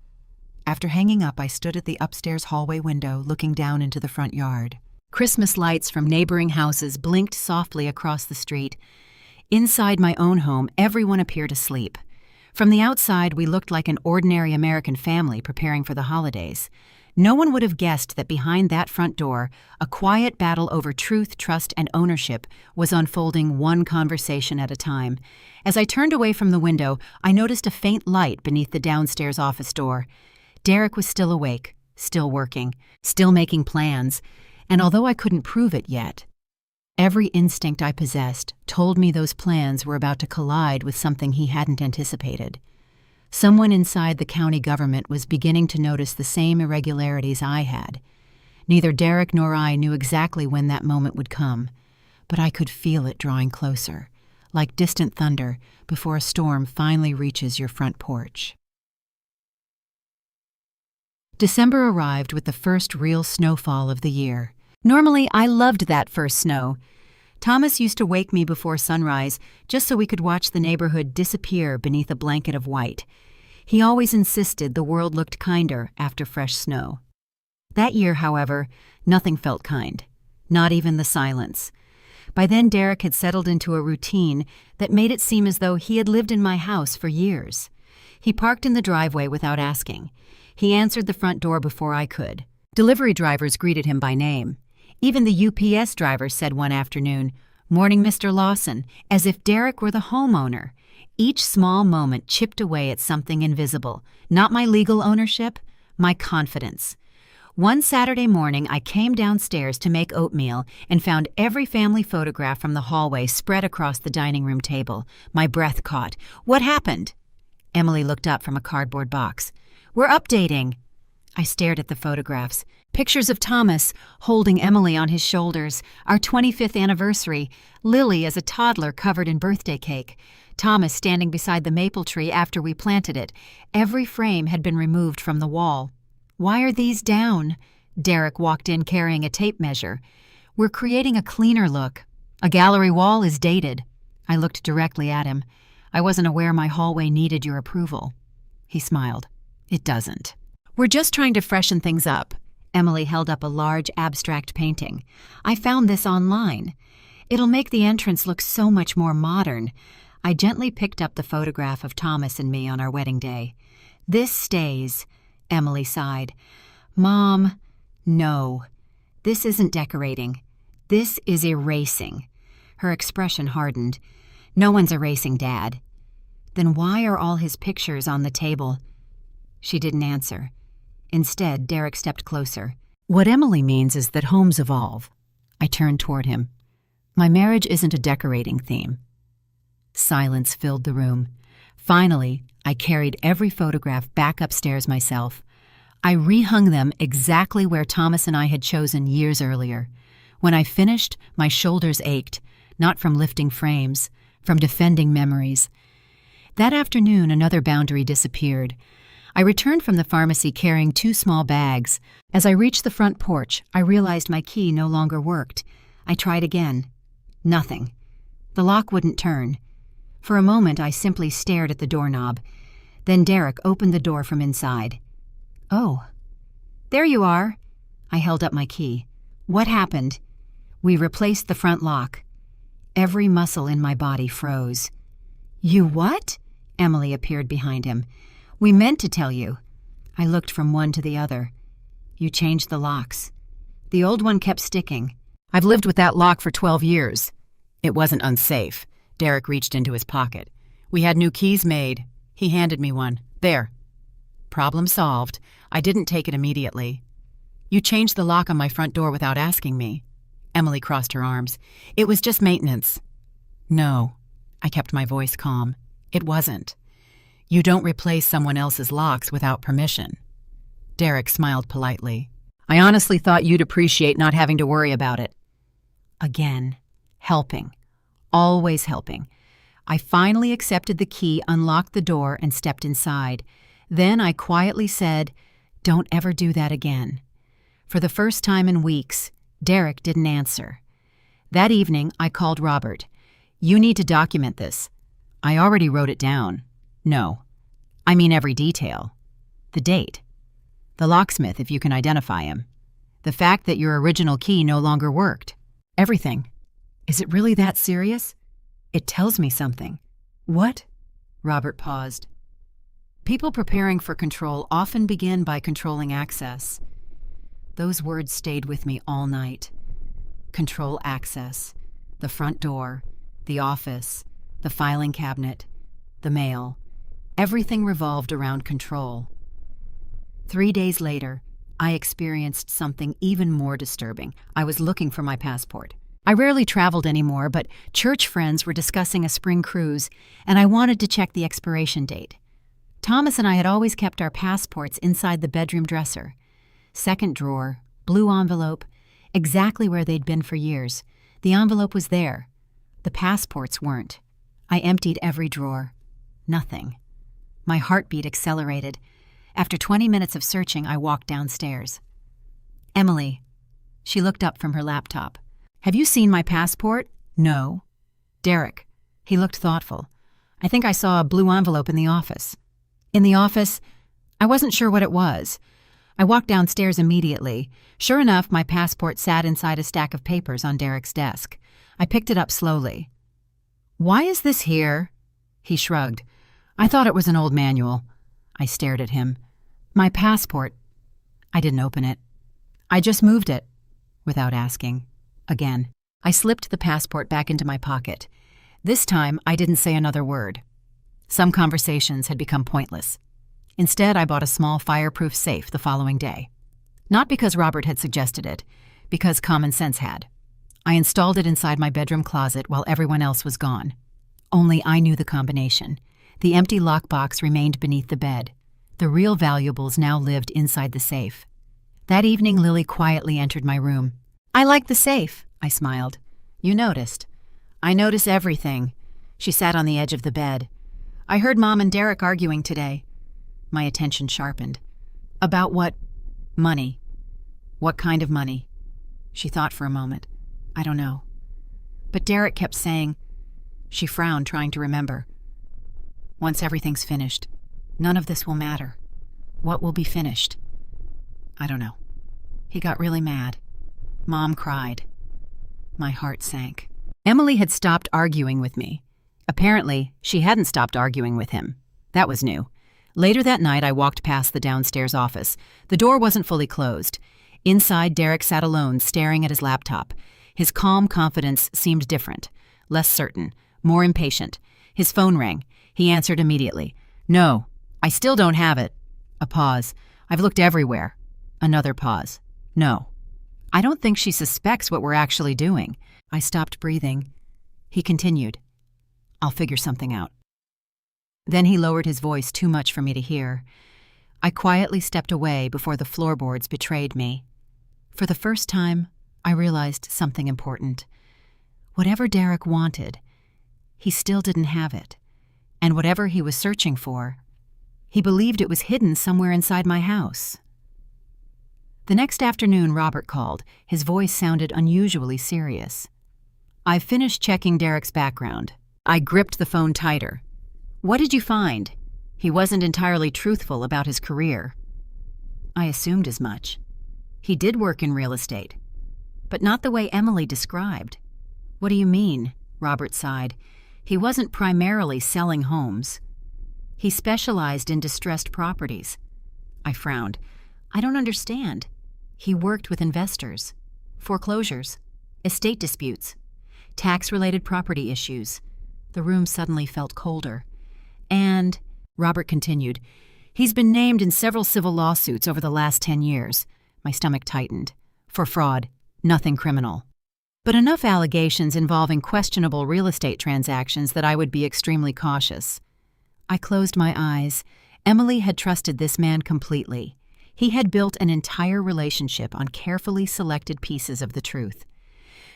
After hanging up, I stood at the upstairs hallway window looking down into the front yard. Christmas lights from neighboring houses blinked softly across the street. Inside my own home, everyone appeared asleep. From the outside, we looked like an ordinary American family preparing for the holidays. No one would have guessed that behind that front door, a quiet battle over truth, trust, and ownership was unfolding one conversation at a time. As I turned away from the window, I noticed a faint light beneath the downstairs office door. Derek was still awake, still working, still making plans, and although I couldn't prove it yet, every instinct I possessed told me those plans were about to collide with something he hadn't anticipated. Someone inside the county government was beginning to notice the same irregularities I had. Neither Derek nor I knew exactly when that moment would come, but I could feel it drawing closer, like distant thunder before a storm finally reaches your front porch. December arrived with the first real snowfall of the year. Normally, I loved that first snow. Thomas used to wake me before sunrise just so we could watch the neighborhood disappear beneath a blanket of white. He always insisted the world looked kinder after fresh snow. That year, however, nothing felt kind, not even the silence. By then, Derek had settled into a routine that made it seem as though he had lived in my house for years. He parked in the driveway without asking. He answered the front door before I could. Delivery drivers greeted him by name. Even the UPS driver said one afternoon, "Morning, Mr. Lawson," as if Derek were the homeowner. Each small moment chipped away at something invisible, not my legal ownership, my confidence. One Saturday morning, I came downstairs to make oatmeal and found every family photograph from the hallway spread across the dining room table. My breath caught. What happened? Emily looked up from a cardboard box. We're updating. I stared at the photographs. Pictures of Thomas holding Emily on his shoulders, our 25th anniversary, Lily as a toddler covered in birthday cake, Thomas standing beside the maple tree after we planted it. Every frame had been removed from the wall. Why are these down? Derek walked in carrying a tape measure. We're creating a cleaner look. A gallery wall is dated. I looked directly at him. I wasn't aware my hallway needed your approval. He smiled. It doesn't. We're just trying to freshen things up. Emily held up a large abstract painting. I found this online. It'll make the entrance look so much more modern. I gently picked up the photograph of Thomas and me on our wedding day. This stays, Emily sighed. Mom, no. This isn't decorating. This is erasing. Her expression hardened. No one's erasing, Dad. Then why are all his pictures on the table? She didn't answer. Instead, Derek stepped closer. What Emily means is that homes evolve. I turned toward him. My marriage isn't a decorating theme. Silence filled the room. Finally, I carried every photograph back upstairs myself. I rehung them exactly where Thomas and I had chosen years earlier. When I finished, my shoulders ached, not from lifting frames, from defending memories. That afternoon, another boundary disappeared. I returned from the pharmacy carrying 2 small bags. As I reached the front porch, I realized my key no longer worked. I tried again. Nothing. The lock wouldn't turn. For a moment, I simply stared at the doorknob. Then Derek opened the door from inside. "Oh, there you are." I held up my key. "What happened?" "We replaced the front lock." Every muscle in my body froze. "You what?" Emily appeared behind him. "We meant to tell you." I looked from one to the other. "You changed the locks." "The old one kept sticking." "I've lived with that lock for 12 years. It wasn't unsafe." Derek reached into his pocket. "We had new keys made." He handed me one. "There." Problem solved. I didn't take it immediately. "You changed the lock on my front door without asking me." Emily crossed her arms. "It was just maintenance." "No." I kept my voice calm. "It wasn't. You don't replace someone else's locks without permission." Derek smiled politely. "I honestly thought you'd appreciate not having to worry about it." Again, helping. Always helping. I finally accepted the key, unlocked the door, and stepped inside. Then I quietly said, "Don't ever do that again." For the first time in weeks, Derek didn't answer. That evening, I called Robert. "You need to document this." "I already wrote it down." "No. I mean every detail. The date. The locksmith, if you can identify him. The fact that your original key no longer worked. Everything." "Is it really that serious?" "It tells me something." "What?" Robert paused. "People preparing for control often begin by controlling access." Those words stayed with me all night. Control access. The front door. The office. The filing cabinet. The mail. Everything revolved around control. 3 days later, I experienced something even more disturbing. I was looking for my passport. I rarely traveled anymore, but church friends were discussing a spring cruise, and I wanted to check the expiration date. Thomas and I had always kept our passports inside the bedroom dresser. Second drawer, blue envelope, exactly where they'd been for years. The envelope was there. The passports weren't. I emptied every drawer. Nothing. My heartbeat accelerated. After 20 minutes of searching, I walked downstairs. "Emily." She looked up from her laptop. "Have you seen my passport?" "No." "Derek." He looked thoughtful. "I think I saw a blue envelope in the office." "In the office?" I wasn't sure what it was. I walked downstairs immediately. Sure enough, my passport sat inside a stack of papers on Derek's desk. I picked it up slowly. "Why is this here?" He shrugged. "I thought it was an old manual." I stared at him. "My passport." I didn't open it. "I just moved it." Without asking. Again. I slipped the passport back into my pocket. This time, I didn't say another word. Some conversations had become pointless. Instead, I bought a small fireproof safe the following day. Not because Robert had suggested it, because common sense had. I installed it inside my bedroom closet while everyone else was gone. Only I knew the combination. The empty lockbox remained beneath the bed. The real valuables now lived inside the safe. That evening, Lily quietly entered my room. "I like the safe," I smiled. "You noticed." "I notice everything." She sat on the edge of the bed. "I heard Mom and Derek arguing today." My attention sharpened. "About what?" "Money." "What kind of money?" She thought for a moment. "I don't know." "But Derek kept saying..." She frowned, trying to remember. "Once everything's finished, none of this will matter." "What will be finished?" "I don't know." He got really mad. Mom cried. My heart sank. Emily had stopped arguing with me. Apparently, she hadn't stopped arguing with him. That was new. Later that night, I walked past the downstairs office. The door wasn't fully closed. Inside, Derek sat alone, staring at his laptop. His calm confidence seemed different, less certain, more impatient. His phone rang. He answered immediately. "No, I still don't have it." A pause. "I've looked everywhere." Another pause. "No." "I don't think she suspects what we're actually doing." I stopped breathing. He continued. "I'll figure something out." Then he lowered his voice too much for me to hear. I quietly stepped away before the floorboards betrayed me. For the first time, I realized something important. Whatever Derek wanted, he still didn't have it. And whatever he was searching for, He believed it was hidden somewhere inside my house. The next afternoon, Robert called. His voice sounded unusually serious. "I've finished checking Derek's background." I gripped the phone tighter. "What did you find?" He wasn't entirely truthful about his career. I assumed as much. He did work in real estate, but not the way Emily described. "What do you mean?" Robert sighed. "He wasn't primarily selling homes. He specialized in distressed properties." I frowned. "I don't understand." "He worked with investors, foreclosures, estate disputes, tax-related property issues." The room suddenly felt colder. "And," Robert continued, "he's been named in several civil lawsuits over the last 10 years. My stomach tightened. "For fraud, nothing criminal. But enough allegations involving questionable real estate transactions that I would be extremely cautious." I closed my eyes. Emily had trusted this man completely. He had built an entire relationship on carefully selected pieces of the truth.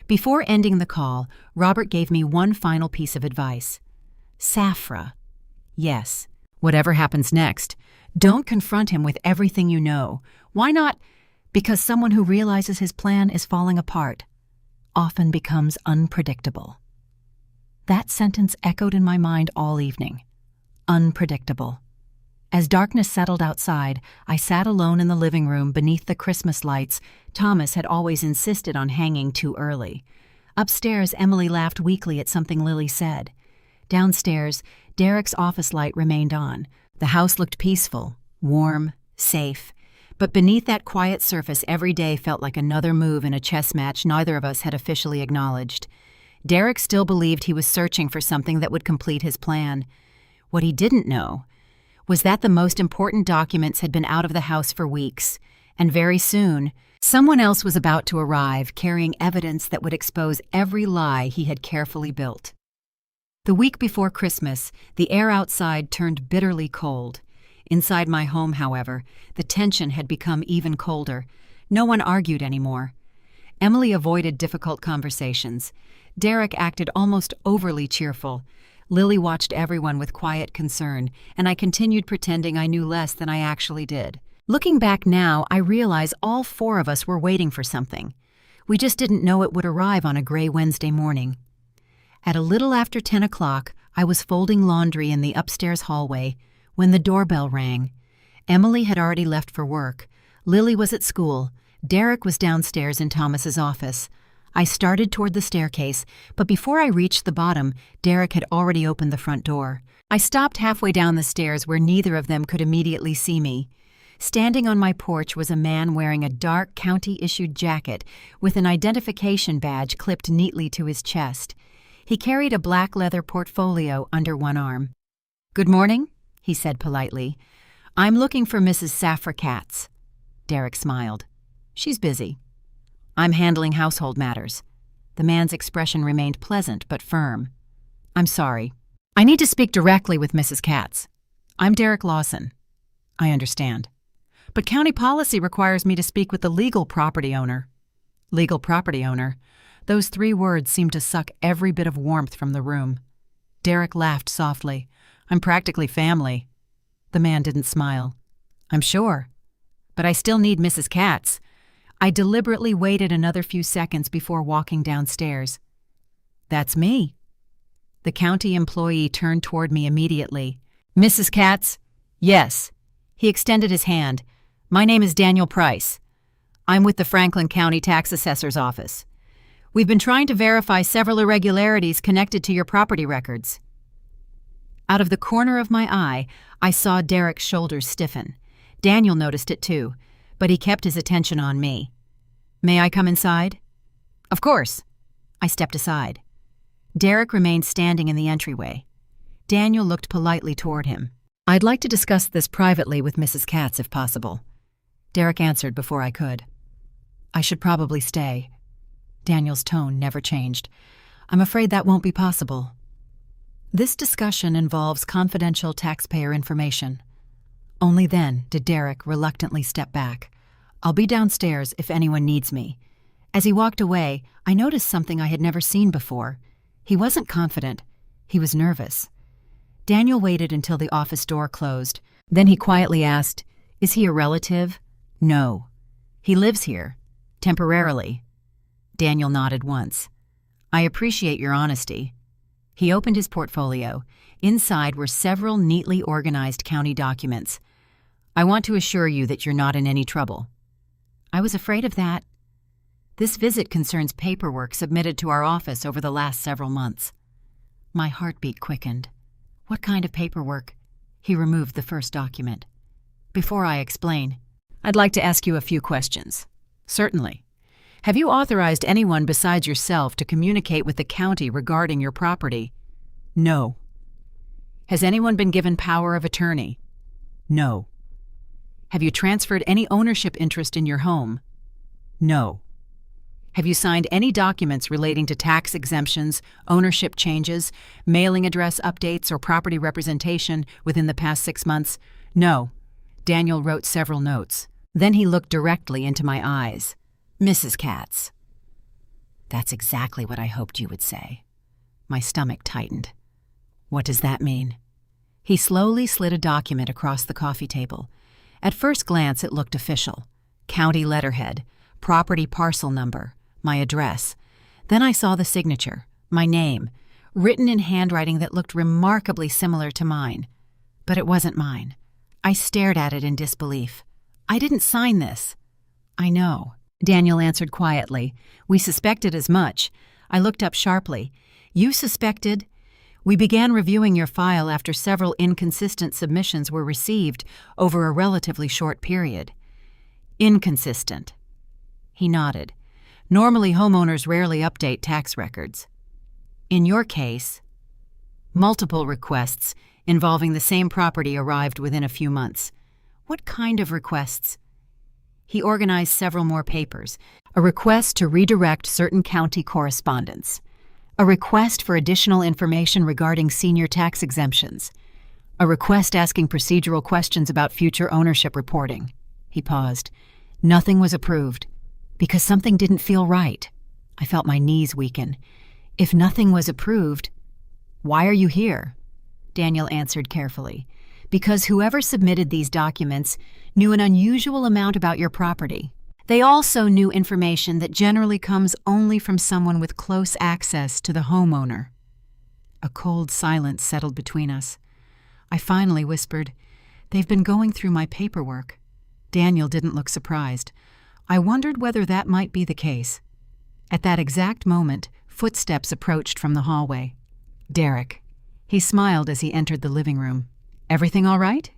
Before ending the call, Robert gave me one final piece of advice. "Safra. Yes, whatever happens next, don't confront him with everything you know. Why not? Because someone who realizes his plan is falling apart often becomes unpredictable." That sentence echoed in my mind all evening. Unpredictable. As darkness settled outside, I sat alone in the living room beneath the Christmas lights Thomas had always insisted on hanging too early. Upstairs, Emily laughed weakly at something Lily said. Downstairs, Derek's office light remained on. The house looked peaceful, warm, safe. But beneath that quiet surface, every day felt like another move in a chess match neither of us had officially acknowledged. Derek still believed he was searching for something that would complete his plan. What he didn't know was that the most important documents had been out of the house for weeks, and very soon, someone else was about to arrive carrying evidence that would expose every lie he had carefully built. The week before Christmas, the air outside turned bitterly cold. Inside my home, however, the tension had become even colder. No one argued anymore. Emily avoided difficult conversations. Derek acted almost overly cheerful. Lily watched everyone with quiet concern, and I continued pretending I knew less than I actually did. Looking back now, I realize all four of us were waiting for something. We just didn't know it would arrive on a gray Wednesday morning. At a little after 10 o'clock, I was folding laundry in the upstairs hallway when the doorbell rang. Emily had already left for work. Lily was at school. Derek was downstairs in Thomas's office. I started toward the staircase, but before I reached the bottom, Derek had already opened the front door. I stopped halfway down the stairs where neither of them could immediately see me. Standing on my porch was a man wearing a dark county-issued jacket with an identification badge clipped neatly to his chest. He carried a black leather portfolio under one arm. "Good morning," he said politely. "I'm looking for Mrs. Safra Catz." Derek smiled. "She's busy." "I'm handling household matters." The man's expression remained pleasant but firm. "I'm sorry. I need to speak directly with Mrs. Catz. I'm Derek Lawson." "I understand. But county policy requires me to speak with the legal property owner." "Legal property owner?" Those 3 words seemed to suck every bit of warmth from the room. Derek laughed softly. "I'm practically family." The man didn't smile. "I'm sure. But I still need Mrs. Catz." I deliberately waited another few seconds before walking downstairs. "That's me." The county employee turned toward me immediately. "Mrs. Catz?" "Yes." He extended his hand. "My name is Daniel Price. I'm with the Franklin County Tax Assessor's office. We've been trying to verify several irregularities connected to your property records." Out of the corner of my eye, I saw Derek's shoulders stiffen. Daniel noticed it too, but he kept his attention on me. "May I come inside?" "Of course." I stepped aside. Derek remained standing in the entryway. Daniel looked politely toward him. "I'd like to discuss this privately with Mrs. Catz if possible." Derek answered before I could. "I should probably stay." Daniel's tone never changed. "I'm afraid that won't be possible. This discussion involves confidential taxpayer information." Only then did Derek reluctantly step back. "I'll be downstairs if anyone needs me." As he walked away, I noticed something I had never seen before. He wasn't confident. He was nervous. Daniel waited until the office door closed. Then he quietly asked, "Is he a relative?" "No. He lives here. Temporarily." Daniel nodded once. "I appreciate your honesty." He opened his portfolio. Inside were several neatly organized county documents. "I want to assure you that you're not in any trouble." "I was afraid of that." "This visit concerns paperwork submitted to our office over the last several months." My heartbeat quickened. "What kind of paperwork?" He removed the first document. "Before I explain, I'd like to ask you a few questions." "Certainly. Have you authorized anyone besides yourself to communicate with the county regarding your property?" "No." "Has anyone been given power of attorney?" "No." "Have you transferred any ownership interest in your home?" "No." "Have you signed any documents relating to tax exemptions, ownership changes, mailing address updates, or property representation within the past 6 months?" "No." Daniel wrote several notes. Then he looked directly into my eyes. "Mrs. Catz." "That's exactly what I hoped you would say." My stomach tightened. "What does that mean?" He slowly slid a document across the coffee table. At first glance, it looked official. County letterhead, property parcel number, my address. Then I saw the signature, my name, written in handwriting that looked remarkably similar to mine. But it wasn't mine. I stared at it in disbelief. "I didn't sign this." "I know," Daniel answered quietly. "We suspected as much." I looked up sharply. "You suspected?" "We began reviewing your file after several inconsistent submissions were received over a relatively short period." "Inconsistent." He nodded. "Normally, homeowners rarely update tax records." "In your case, multiple requests involving the same property arrived within a few months." "What kind of requests?" He organized several more papers. "A request to redirect certain county correspondence. A request for additional information regarding senior tax exemptions. A request asking procedural questions about future ownership reporting." He paused. "Nothing was approved, because something didn't feel right." I felt my knees weaken. "If nothing was approved, why are you here?" Daniel answered carefully. "Because whoever submitted these documents knew an unusual amount about your property. They also knew information that generally comes only from someone with close access to the homeowner." A cold silence settled between us. I finally whispered, "They've been going through my paperwork." Daniel didn't look surprised. I wondered whether that might be the case. At that exact moment, footsteps approached from the hallway. "Derek." He smiled as he entered the living room. "Everything all right?"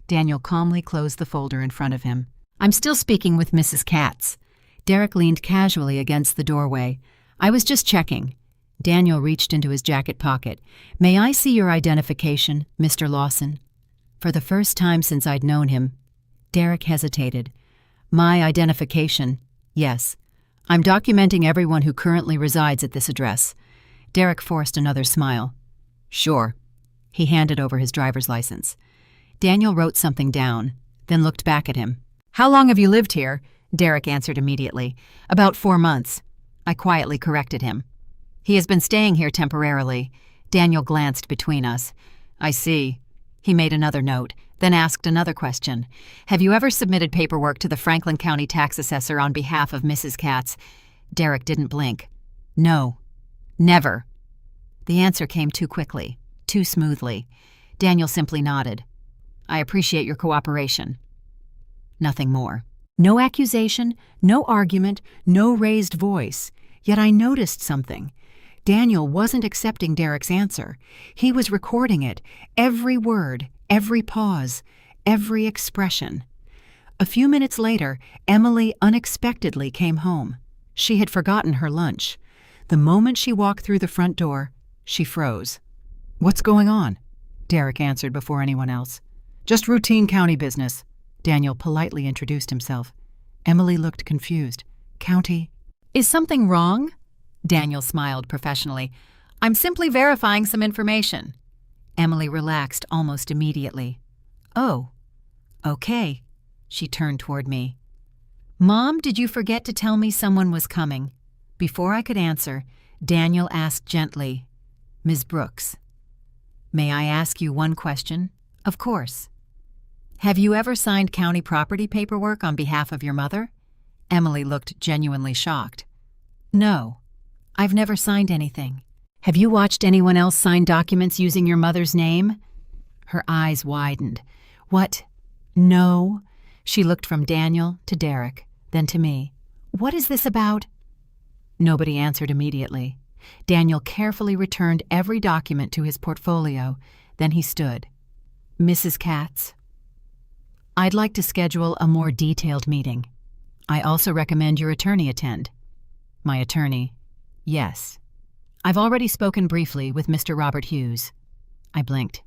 Daniel calmly closed the folder in front of him. "I'm still speaking with Mrs. Catz." Derek leaned casually against the doorway. "I was just checking." Daniel reached into his jacket pocket. "May I see your identification, Mr. Lawson?" For the first time since I'd known him, Derek hesitated. "My identification, yes. I'm documenting everyone who currently resides at this address." Derek forced another smile. "Sure." He handed over his driver's license. Daniel wrote something down, then looked back at him. "How long have you lived here?" Derek answered immediately. "About 4 months." I quietly corrected him. "He has been staying here temporarily." Daniel glanced between us. "I see." He made another note, then asked another question. "Have you ever submitted paperwork to the Franklin County tax assessor on behalf of Mrs. Catz?" Derek didn't blink. "No. Never." The answer came too quickly, too smoothly. Daniel simply nodded. "I appreciate your cooperation." Nothing more. No accusation, no argument, no raised voice. Yet I noticed something. Daniel wasn't accepting Derek's answer. He was recording it, every word, every pause, every expression. A few minutes later, Emily unexpectedly came home. She had forgotten her lunch. The moment she walked through the front door, she froze. "What's going on?" Derek answered before anyone else. "Just routine county business." Daniel politely introduced himself. Emily looked confused. "County?" "Is something wrong?" Daniel smiled professionally. "I'm simply verifying some information." Emily relaxed almost immediately. "Oh, okay." She turned toward me. "Mom, did you forget to tell me someone was coming?" Before I could answer, Daniel asked gently, "Ms. Brooks, may I ask you one question?" "Of course." Have you ever signed county property paperwork on behalf of your mother? Emily looked genuinely shocked. No, I've never signed anything. Have you watched anyone else sign documents using your mother's name? Her eyes widened. What? No. She looked from Daniel to Derek, then to me. What is this about? Nobody answered immediately. Daniel carefully returned every document to his portfolio. Then he stood. Mrs. Catz, I'd like to schedule a more detailed meeting. I also recommend your attorney attend. My attorney, yes. I've already spoken briefly with Mr. Robert Hughes. I blinked.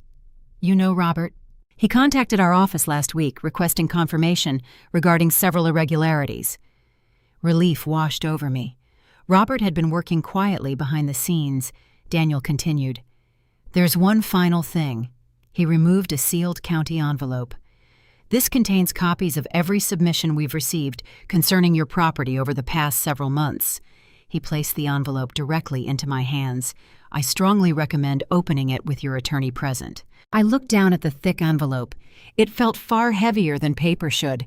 You know Robert? He contacted our office last week requesting confirmation regarding several irregularities. Relief washed over me. Robert had been working quietly behind the scenes. Daniel continued. There's one final thing. He removed a sealed county envelope. This contains copies of every submission we've received concerning your property over the past several months. He placed the envelope directly into my hands. I strongly recommend opening it with your attorney present. I looked down at the thick envelope. It felt far heavier than paper should.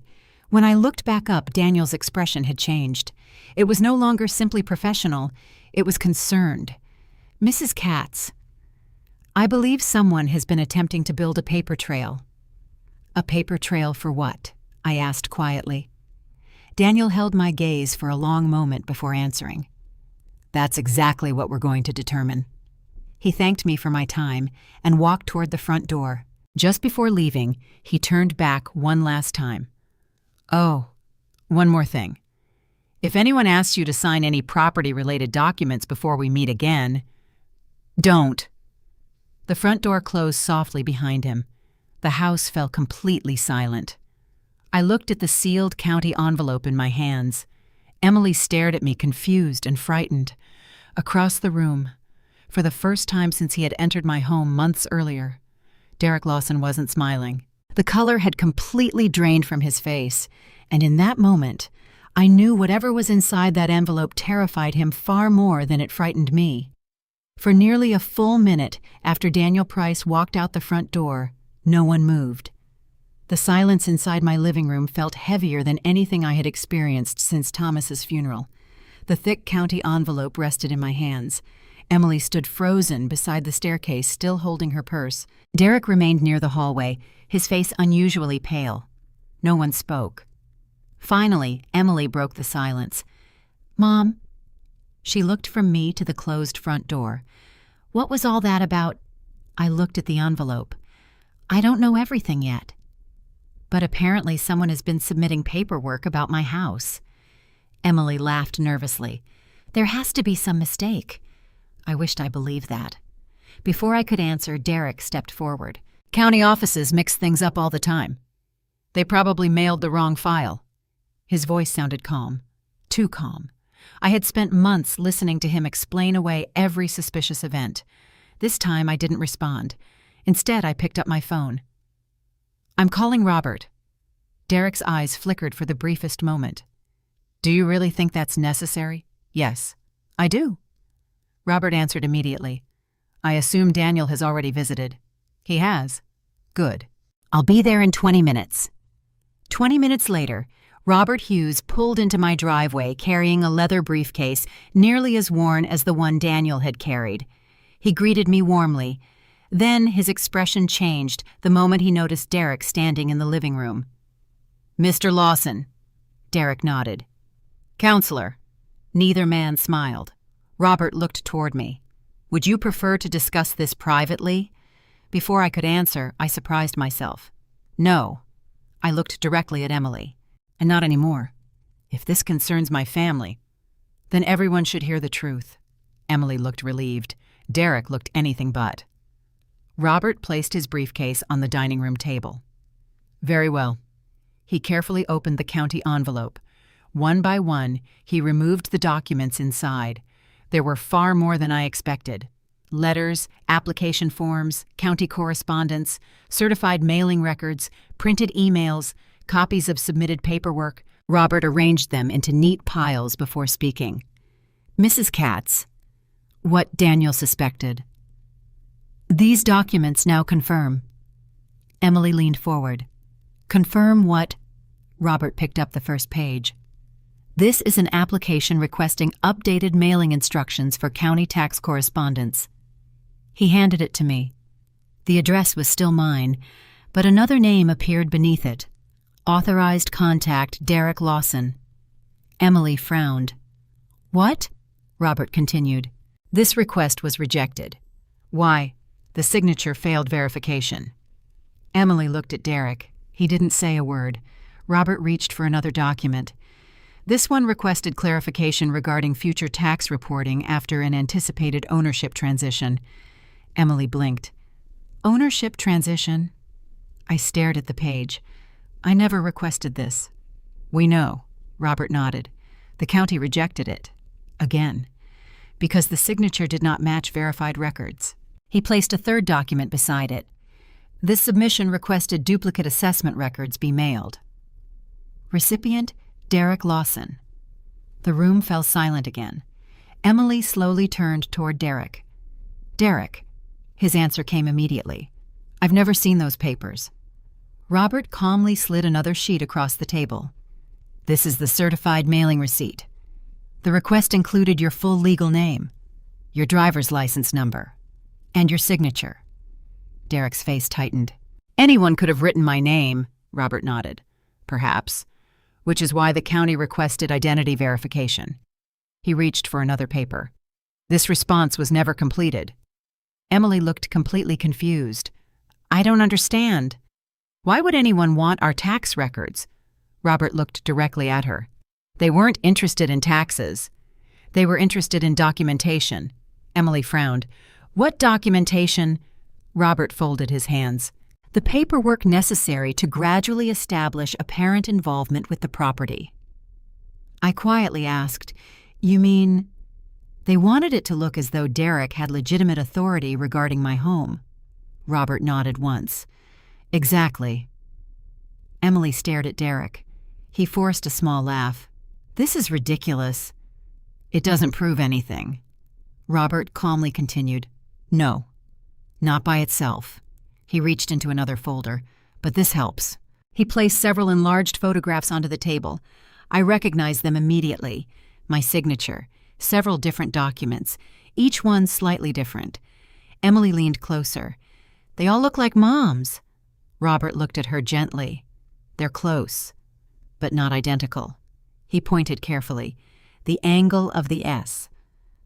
When I looked back up, Daniel's expression had changed. It was no longer simply professional. It was concerned. Mrs. Catz, I believe someone has been attempting to build a paper trail. A paper trail for what? I asked quietly. Daniel held my gaze for a long moment before answering. That's exactly what we're going to determine. He thanked me for my time and walked toward the front door. Just before leaving, he turned back one last time. Oh, one more thing. If anyone asks you to sign any property-related documents before we meet again, don't. The front door closed softly behind him. The house fell completely silent. I looked at the sealed county envelope in my hands. Emily stared at me, confused and frightened. Across the room, for the first time since he had entered my home months earlier, Derek Lawson wasn't smiling. The color had completely drained from his face, and in that moment, I knew whatever was inside that envelope terrified him far more than it frightened me. For nearly a full minute after Daniel Price walked out the front door, no one moved. The silence inside my living room felt heavier than anything I had experienced since Thomas's funeral. The thick county envelope rested in my hands. Emily stood frozen beside the staircase, still holding her purse. Derek remained near the hallway, his face unusually pale. No one spoke. Finally, Emily broke the silence. Mom? She looked from me to the closed front door. What was all that about? I looked at the envelope. I don't know everything yet. But apparently someone has been submitting paperwork about my house. Emily laughed nervously. There has to be some mistake. I wished I believed that. Before I could answer, Derek stepped forward. County offices mix things up all the time. They probably mailed the wrong file. His voice sounded calm. Too calm. I had spent months listening to him explain away every suspicious event. This time I didn't respond. Instead, I picked up my phone. I'm calling Robert. Derek's eyes flickered for the briefest moment. Do you really think that's necessary? Yes, I do. Robert answered immediately. I assume Daniel has already visited. He has. Good. I'll be there in 20 minutes. 20 minutes later, Robert Hughes pulled into my driveway carrying a leather briefcase nearly as worn as the one Daniel had carried. He greeted me warmly. Then his expression changed the moment he noticed Derek standing in the living room. Mr. Lawson. Derek nodded. Counselor. Neither man smiled. Robert looked toward me. Would you prefer to discuss this privately? Before I could answer, I surprised myself. No. I looked directly at Emily. And not anymore. If this concerns my family, then everyone should hear the truth. Emily looked relieved. Derek looked anything but. Robert placed his briefcase on the dining room table. Very well. He carefully opened the county envelope. One by one, he removed the documents inside. There were far more than I expected. Letters, application forms, county correspondence, certified mailing records, printed emails, copies of submitted paperwork. Robert arranged them into neat piles before speaking. Mrs. Catz, what Daniel suspected. These documents now confirm. Emily leaned forward. Confirm what? Robert picked up the first page. This is an application requesting updated mailing instructions for county tax correspondence. He handed it to me. The address was still mine, but another name appeared beneath it. Authorized contact Derek Lawson. Emily frowned. What? Robert continued. This request was rejected. Why? The signature failed verification. Emily looked at Derek. He didn't say a word. Robert reached for another document. This one requested clarification regarding future tax reporting after an anticipated ownership transition. Emily blinked. Ownership transition? I stared at the page. I never requested this. We know, Robert nodded. The county rejected it. Again. Because the signature did not match verified records. He placed a third document beside it. This submission requested duplicate assessment records be mailed. Recipient, Derek Lawson. The room fell silent again. Emily slowly turned toward Derek. Derek. His answer came immediately. I've never seen those papers. Robert calmly slid another sheet across the table. This is the certified mailing receipt. The request included your full legal name, your driver's license number, and your signature. Derek's face tightened. Anyone could have written my name, Robert nodded. Perhaps. Which is why the county requested identity verification. He reached for another paper. This response was never completed. Emily looked completely confused. I don't understand. Why would anyone want our tax records? Robert looked directly at her. They weren't interested in taxes. They were interested in documentation. Emily frowned. What documentation? Robert folded his hands. The paperwork necessary to gradually establish apparent involvement with the property. I quietly asked, You mean? They wanted it to look as though Derek had legitimate authority regarding my home. Robert nodded once. Exactly. Emily stared at Derek. He forced a small laugh. This is ridiculous. It doesn't prove anything. Robert calmly continued. No, not by itself. He reached into another folder. But this helps. He placed several enlarged photographs onto the table. I recognized them immediately. My signature, several different documents, each one slightly different. Emily leaned closer. They all look like Mom's. Robert looked at her gently. They're close, but not identical. He pointed carefully. The angle of the S.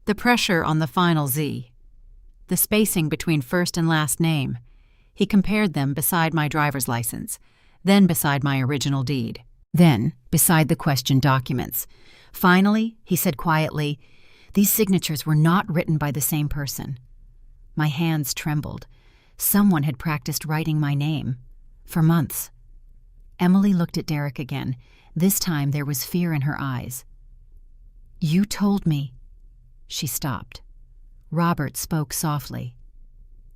The pressure on the final Z. The spacing between first and last name. He compared them beside my driver's license, then beside my original deed, then beside the questioned documents. Finally, he said quietly, these signatures were not written by the same person. My hands trembled. Someone had practiced writing my name. For months. Emily looked at Derek again. This time there was fear in her eyes. You told me. She stopped. Robert spoke softly.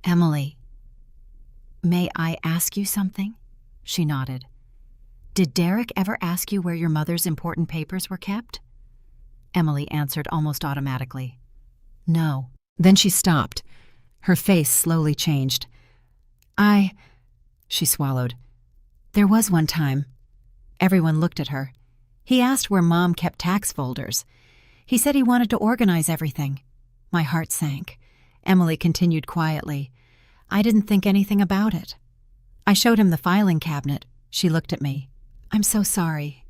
Emily. May I ask you something? She nodded. Did Derek ever ask you where your mother's important papers were kept? Emily answered almost automatically. No. Then she stopped. Her face slowly changed. She swallowed. There was one time. Everyone looked at her. He asked where Mom kept tax folders. He said he wanted to organize everything. My heart sank. Emily continued quietly. I didn't think anything about it. I showed him the filing cabinet. She looked at me. I'm so sorry.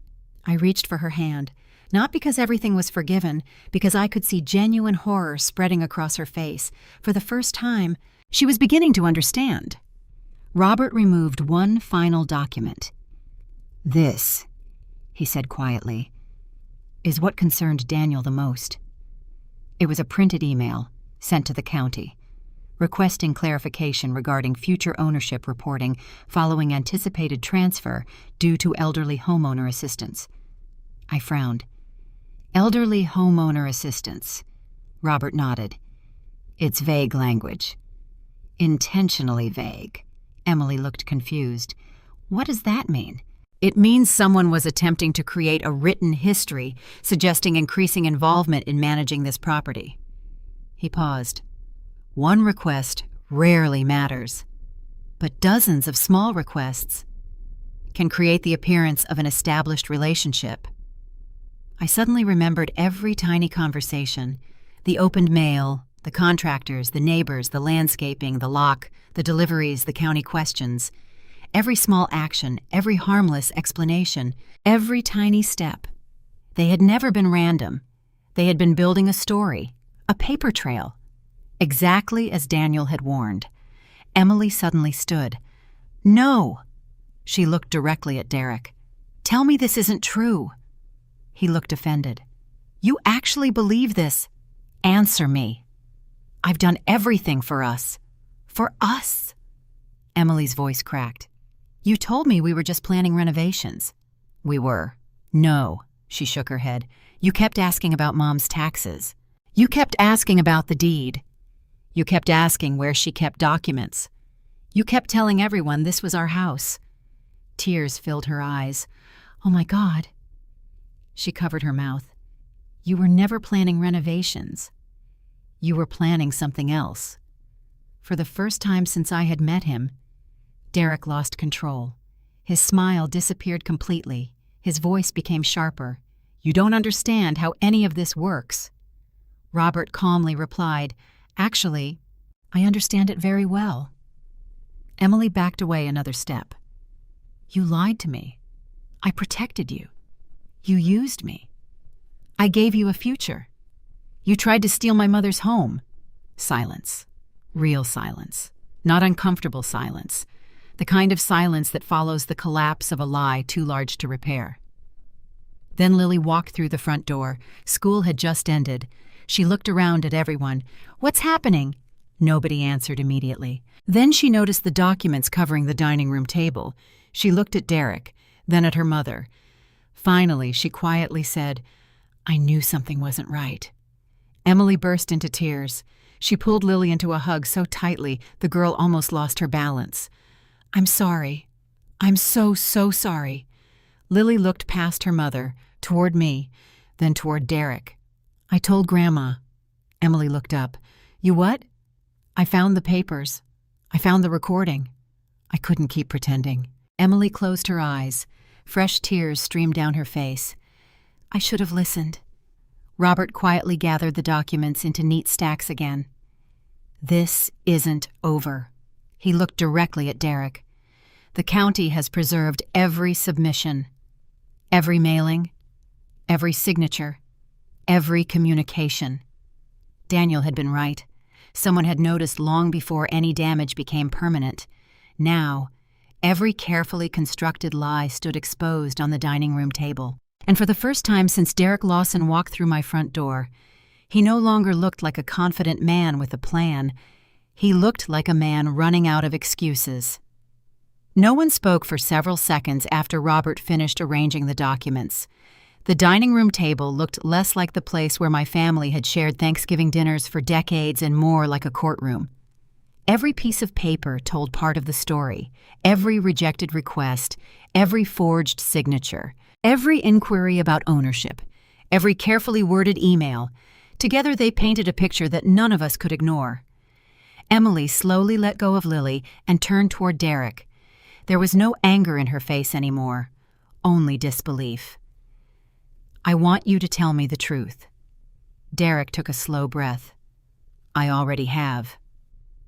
I reached for her hand, not because everything was forgiven, because I could see genuine horror spreading across her face. For the first time, she was beginning to understand. Robert removed one final document. This, he said quietly, is what concerned Daniel the most. It was a printed email sent to the county, requesting clarification regarding future ownership reporting following anticipated transfer due to elderly homeowner assistance. I frowned. Elderly homeowner assistance. Robert nodded. It's vague language. Intentionally vague. Emily looked confused. What does that mean? It means someone was attempting to create a written history suggesting increasing involvement in managing this property. He paused. One request rarely matters, but dozens of small requests. can create the appearance of an established relationship. I suddenly remembered every tiny conversation, the opened mail, the contractors, the neighbors, the landscaping, the lock, the deliveries, the county questions. Every small action, every harmless explanation, every tiny step. They had never been random. They had been building a story, a paper trail. Exactly as Daniel had warned. Emily suddenly stood. "No!" She looked directly at Derek. "Tell me this isn't true." He looked offended. "You actually believe this? Answer me." "I've done everything for us." "For us?" Emily's voice cracked. "You told me we were just planning renovations." "We were." "No," she shook her head. "You kept asking about Mom's taxes. You kept asking about the deed. You kept asking where she kept documents. You kept telling everyone this was our house." Tears filled her eyes. "Oh my God." She covered her mouth. "You were never planning renovations. You were planning something else." For the first time since I had met him, Derek lost control. His smile disappeared completely. His voice became sharper. "You don't understand how any of this works." Robert calmly replied, "Actually, I understand it very well." Emily backed away another step. "You lied to me. I protected you. You used me. I gave you a future. You tried to steal my mother's home." Silence. Real silence. Not uncomfortable silence. The kind of silence that follows the collapse of a lie too large to repair. Then Lily walked through the front door. School had just ended. She looked around at everyone. "What's happening?" Nobody answered immediately. Then she noticed the documents covering the dining room table. She looked at Derek, then at her mother. Finally, she quietly said, "I knew something wasn't right." Emily burst into tears. She pulled Lily into a hug so tightly the girl almost lost her balance. "I'm sorry. I'm so sorry." Lily looked past her mother, toward me, then toward Derek. "I told Grandma." Emily looked up. "You what?" "I found the papers. I found the recording." I couldn't keep pretending. Emily closed her eyes. Fresh tears streamed down her face. "I should have listened." Robert quietly gathered the documents into neat stacks again. "This isn't over." He looked directly at Derek. "The county has preserved every submission, every mailing, every signature, every communication." Daniel had been right. Someone had noticed long before any damage became permanent. Now, every carefully constructed lie stood exposed on the dining room table. And for the first time since Derek Lawson walked through my front door, he no longer looked like a confident man with a plan. He looked like a man running out of excuses. No one spoke for several seconds after Robert finished arranging the documents. The dining room table looked less like the place where my family had shared Thanksgiving dinners for decades and more like a courtroom. Every piece of paper told part of the story, every rejected request, every forged signature, every inquiry about ownership, every carefully worded email. Together they painted a picture that none of us could ignore. Emily slowly let go of Lily and turned toward Derek. There was no anger in her face anymore, only disbelief. "I want you to tell me the truth." Derek took a slow breath. "I already have."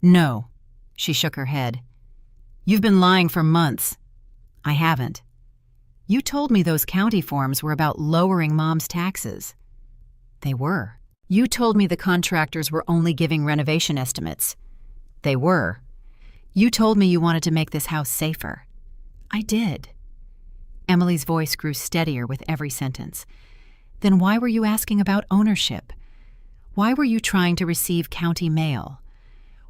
"No," she shook her head. "You've been lying for months." "I haven't." "You told me those county forms were about lowering Mom's taxes." "They were." "You told me the contractors were only giving renovation estimates." "They were." "You told me you wanted to make this house safer." "I did." Emily's voice grew steadier with every sentence. "Then why were you asking about ownership? Why were you trying to receive county mail?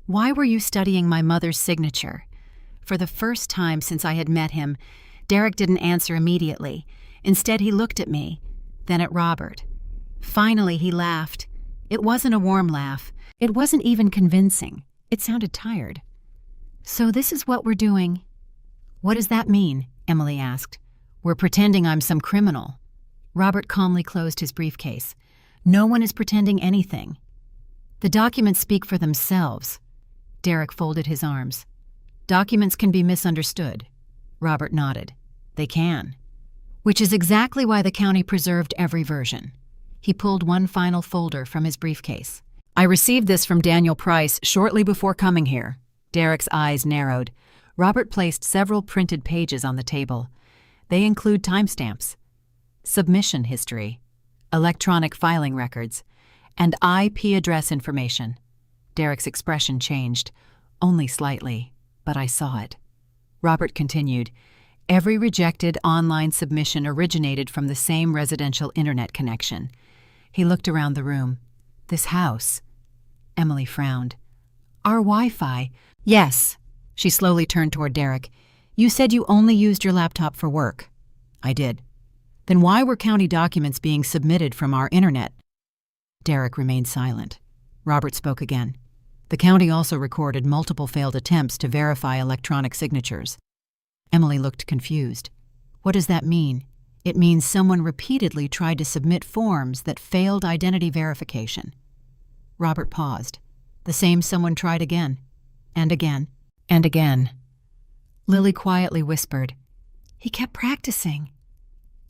Why were you studying my mother's signature?" For the first time since I had met him, Derek didn't answer immediately. Instead, he looked at me, then at Robert. Finally, he laughed. It wasn't a warm laugh. It wasn't even convincing. It sounded tired. "So this is what we're doing." "What does that mean?" Emily asked. "We're pretending I'm some criminal." Robert calmly closed his briefcase. "No one is pretending anything. The documents speak for themselves." Derek folded his arms. "Documents can be misunderstood." Robert nodded. They can. Which is exactly why the county preserved every version. He pulled one final folder from his briefcase. I received this from Daniel Price shortly before coming here. Derek's eyes narrowed. Robert placed several printed pages on the table. They include timestamps, submission history, electronic filing records, and IP address information. Derek's expression changed, only slightly, but I saw it. Robert continued, every rejected online submission originated from the same residential internet connection. He looked around the room. This house. Emily frowned. Our Wi-Fi. Yes. She slowly turned toward Derek. You said you only used your laptop for work. I did. Then why were county documents being submitted from our internet? Derek remained silent. Robert spoke again. The county also recorded multiple failed attempts to verify electronic signatures. Emily looked confused. What does that mean? It means someone repeatedly tried to submit forms that failed identity verification. Robert paused. The same someone tried again, and again, and again. Lily quietly whispered, he kept practicing.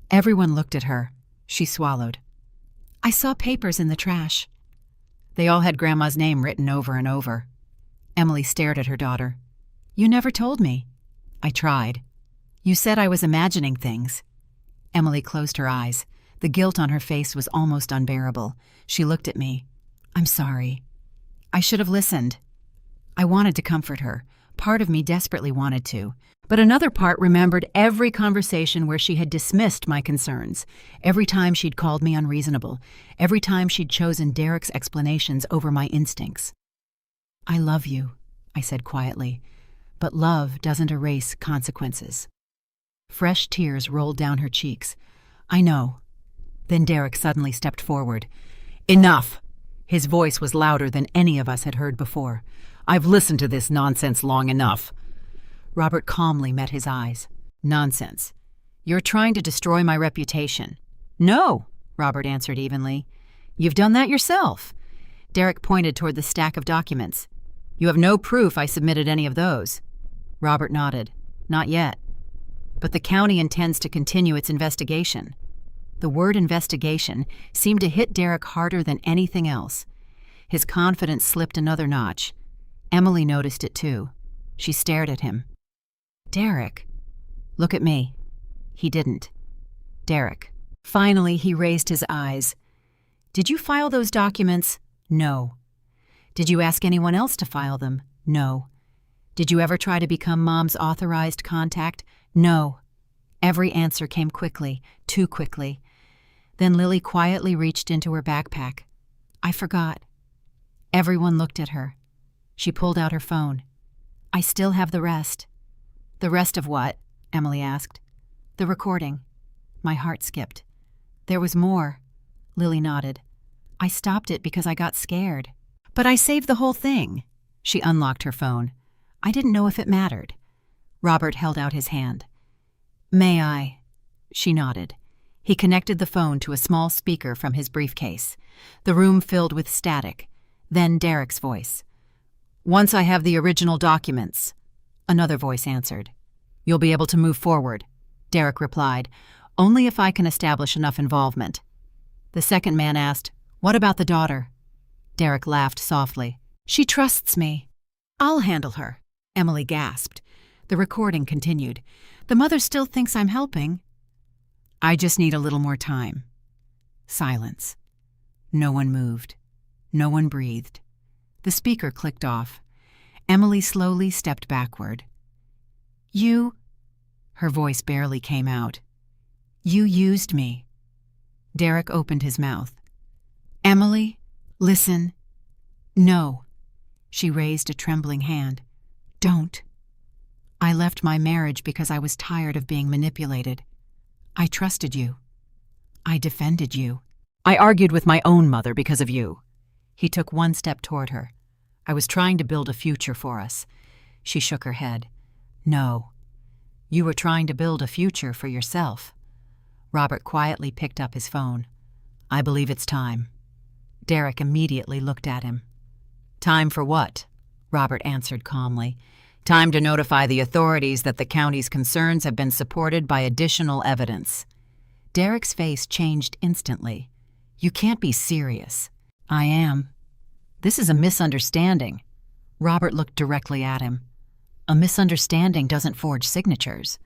Everyone looked at her. She swallowed. I saw papers in the trash. They all had Grandma's name written over and over. Emily stared at her daughter. You never told me. I tried. You said I was imagining things. Emily closed her eyes. The guilt on her face was almost unbearable. She looked at me. I'm sorry. I should have listened. I wanted to comfort her. Part of me desperately wanted to. But another part remembered every conversation where she had dismissed my concerns, every time she'd called me unreasonable, every time she'd chosen Derek's explanations over my instincts. I love you, I said quietly, but love doesn't erase consequences. Fresh tears rolled down her cheeks. I know. Then Derek suddenly stepped forward. Enough! His voice was louder than any of us had heard before. I've listened to this nonsense long enough. Robert calmly met his eyes. Nonsense. You're trying to destroy my reputation. No, Robert answered evenly. You've done that yourself. Derek pointed toward the stack of documents. You have no proof I submitted any of those. Robert nodded. Not yet. But the county intends to continue its investigation. The word investigation seemed to hit Derek harder than anything else. His confidence slipped another notch. Emily noticed it too. She stared at him. Derek. Look at me. He didn't. Derek. Finally, he raised his eyes. Did you file those documents? No. Did you ask anyone else to file them? No. Did you ever try to become Mom's authorized contact? No. Every answer came quickly, too quickly. Then Lily quietly reached into her backpack. I forgot. Everyone looked at her. She pulled out her phone. I still have the rest. The rest of what? Emily asked. The recording. My heart skipped. There was more. Lily nodded. I stopped it because I got scared. But I saved the whole thing. She unlocked her phone. I didn't know if it mattered. Robert held out his hand. May I? She nodded. He connected the phone to a small speaker from his briefcase. The room filled with static. Then Derek's voice. Once I have the original documents. Another voice answered. You'll be able to move forward, Derek replied. Only if I can establish enough involvement. The second man asked, What about the daughter? Derek laughed softly. She trusts me. I'll handle her, Emily gasped. The recording continued. The mother still thinks I'm helping. I just need a little more time. Silence. No one moved. No one breathed. The speaker clicked off. Emily slowly stepped backward. You... Her voice barely came out. You used me. Derek opened his mouth. Emily, listen. No. She raised a trembling hand. Don't. I left my marriage because I was tired of being manipulated. I trusted you. I defended you. I argued with my own mother because of you. He took one step toward her. I was trying to build a future for us. She shook her head. No. You were trying to build a future for yourself. Robert quietly picked up his phone. I believe it's time. Derek immediately looked at him. Time for what? Robert answered calmly. Time to notify the authorities that the county's concerns have been supported by additional evidence. Derek's face changed instantly. You can't be serious. I am. This is a misunderstanding. Robert looked directly at him. A misunderstanding doesn't forge signatures.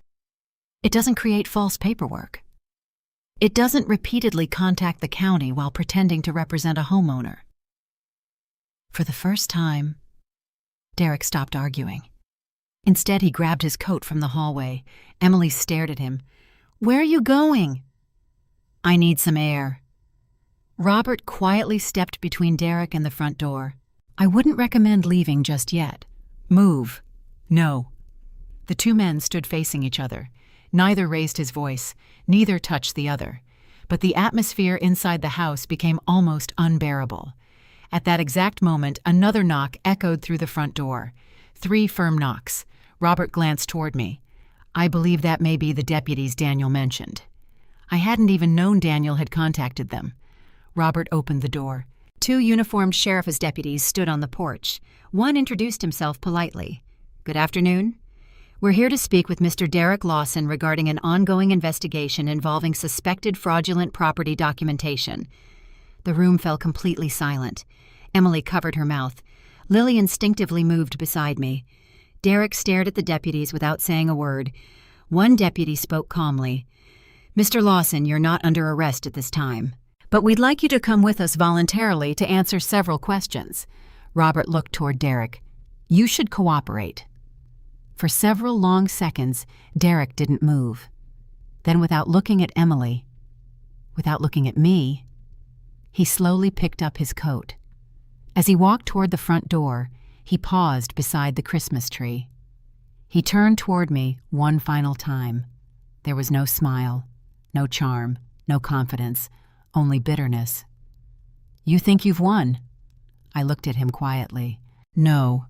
It doesn't create false paperwork. It doesn't repeatedly contact the county while pretending to represent a homeowner. For the first time, Derek stopped arguing. Instead, he grabbed his coat from the hallway. Emily stared at him. "Where are you going?" "I need some air." Robert quietly stepped between Derek and the front door. "I wouldn't recommend leaving just yet. Move." "No." The two men stood facing each other. Neither raised his voice, neither touched the other. But the atmosphere inside the house became almost unbearable. At that exact moment, another knock echoed through the front door. 3 firm knocks. Robert glanced toward me. "I believe that may be the deputies Daniel mentioned." I hadn't even known Daniel had contacted them. Robert opened the door. 2 uniformed sheriff's deputies stood on the porch. One introduced himself politely. "Good afternoon. We're here to speak with Mr. Derek Lawson regarding an ongoing investigation involving suspected fraudulent property documentation." The room fell completely silent. Emily covered her mouth. Lily instinctively moved beside me. Derek stared at the deputies without saying a word. One deputy spoke calmly. "Mr. Lawson, you're not under arrest at this time, but we'd like you to come with us voluntarily to answer several questions." Robert looked toward Derek. "You should cooperate." For several long seconds, Derek didn't move. Then, without looking at Emily, without looking at me, he slowly picked up his coat. As he walked toward the front door, he paused beside the Christmas tree. He turned toward me one final time. There was no smile, no charm, no confidence, only bitterness. "You think you've won?" I looked at him quietly. "No.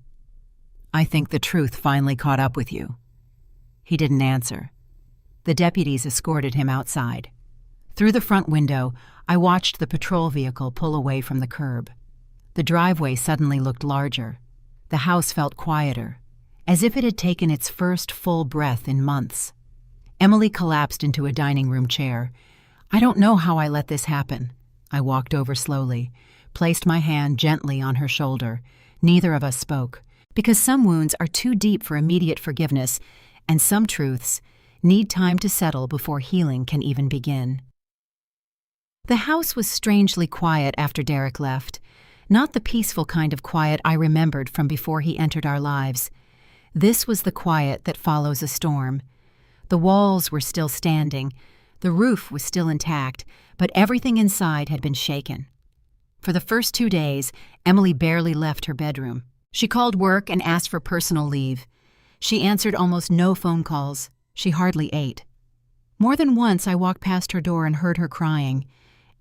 I think the truth finally caught up with you." He didn't answer. The deputies escorted him outside. Through the front window, I watched the patrol vehicle pull away from the curb. The driveway suddenly looked larger. The house felt quieter, as if it had taken its first full breath in months. Emily collapsed into a dining room chair. "I don't know how I let this happen." I walked over slowly, placed my hand gently on her shoulder. Neither of us spoke, because some wounds are too deep for immediate forgiveness, and some truths need time to settle before healing can even begin. The house was strangely quiet after Derek left, not the peaceful kind of quiet I remembered from before he entered our lives. This was the quiet that follows a storm. The walls were still standing, the roof was still intact, but everything inside had been shaken. For the first 2 days, Emily barely left her bedroom. She called work and asked for personal leave. She answered almost no phone calls. She hardly ate. More than once I walked past her door and heard her crying.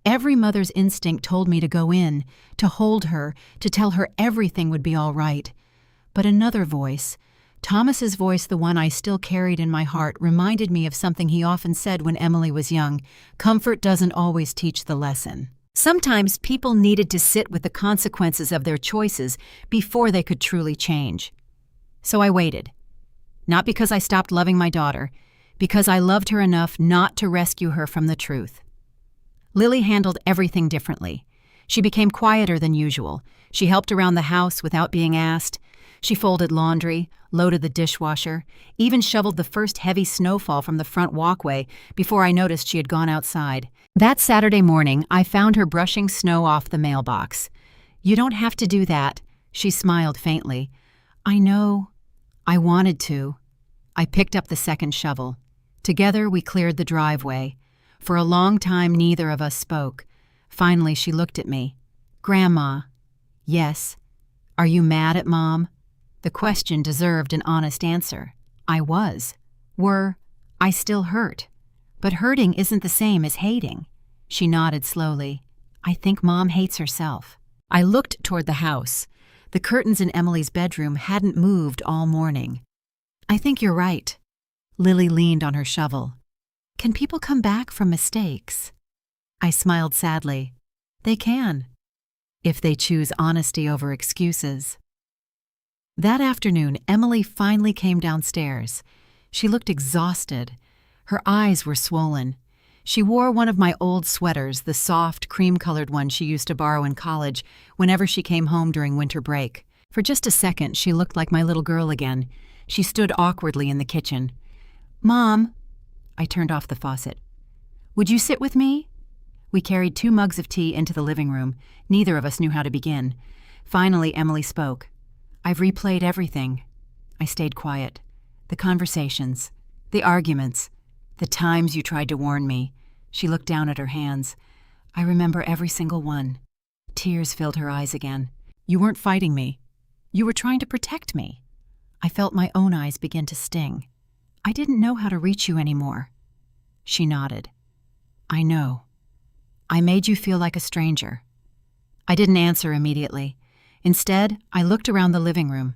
Every mother's instinct told me to go in, to hold her, to tell her everything would be all right. But another voice, Thomas's voice, the one I still carried in my heart, reminded me of something he often said when Emily was young: comfort doesn't always teach the lesson. Sometimes people needed to sit with the consequences of their choices before they could truly change. So I waited. Not because I stopped loving my daughter, because I loved her enough not to rescue her from the truth. Lily handled everything differently. She became quieter than usual. She helped around the house without being asked. She folded laundry, loaded the dishwasher, even shoveled the first heavy snowfall from the front walkway before I noticed she had gone outside. That Saturday morning, I found her brushing snow off the mailbox. "You don't have to do that," she smiled faintly. "I know. I wanted to." I picked up the second shovel. Together, we cleared the driveway. For a long time, neither of us spoke. Finally, she looked at me. "Grandma." "Yes." "Are you mad at Mom?" The question deserved an honest answer. I was. I still hurt. But hurting isn't the same as hating. She nodded slowly. "I think Mom hates herself." I looked toward the house. The curtains in Emily's bedroom hadn't moved all morning. "I think you're right." Lily leaned on her shovel. "Can people come back from mistakes?" I smiled sadly. "They can, if they choose honesty over excuses." That afternoon, Emily finally came downstairs. She looked exhausted. Her eyes were swollen. She wore one of my old sweaters, the soft, cream-colored one she used to borrow in college whenever she came home during winter break. For just a second, she looked like my little girl again. She stood awkwardly in the kitchen. "Mom," I turned off the faucet. "Would you sit with me?" We carried 2 mugs of tea into the living room. Neither of us knew how to begin. Finally, Emily spoke. "I've replayed everything." I stayed quiet. The conversations, the arguments, the times you tried to warn me. She looked down at her hands. I remember every single one. Tears filled her eyes again. "You weren't fighting me. You were trying to protect me." I felt my own eyes begin to sting. "I didn't know how to reach you anymore." She nodded. "I know. I made you feel like a stranger." I didn't answer immediately. Instead, I looked around the living room.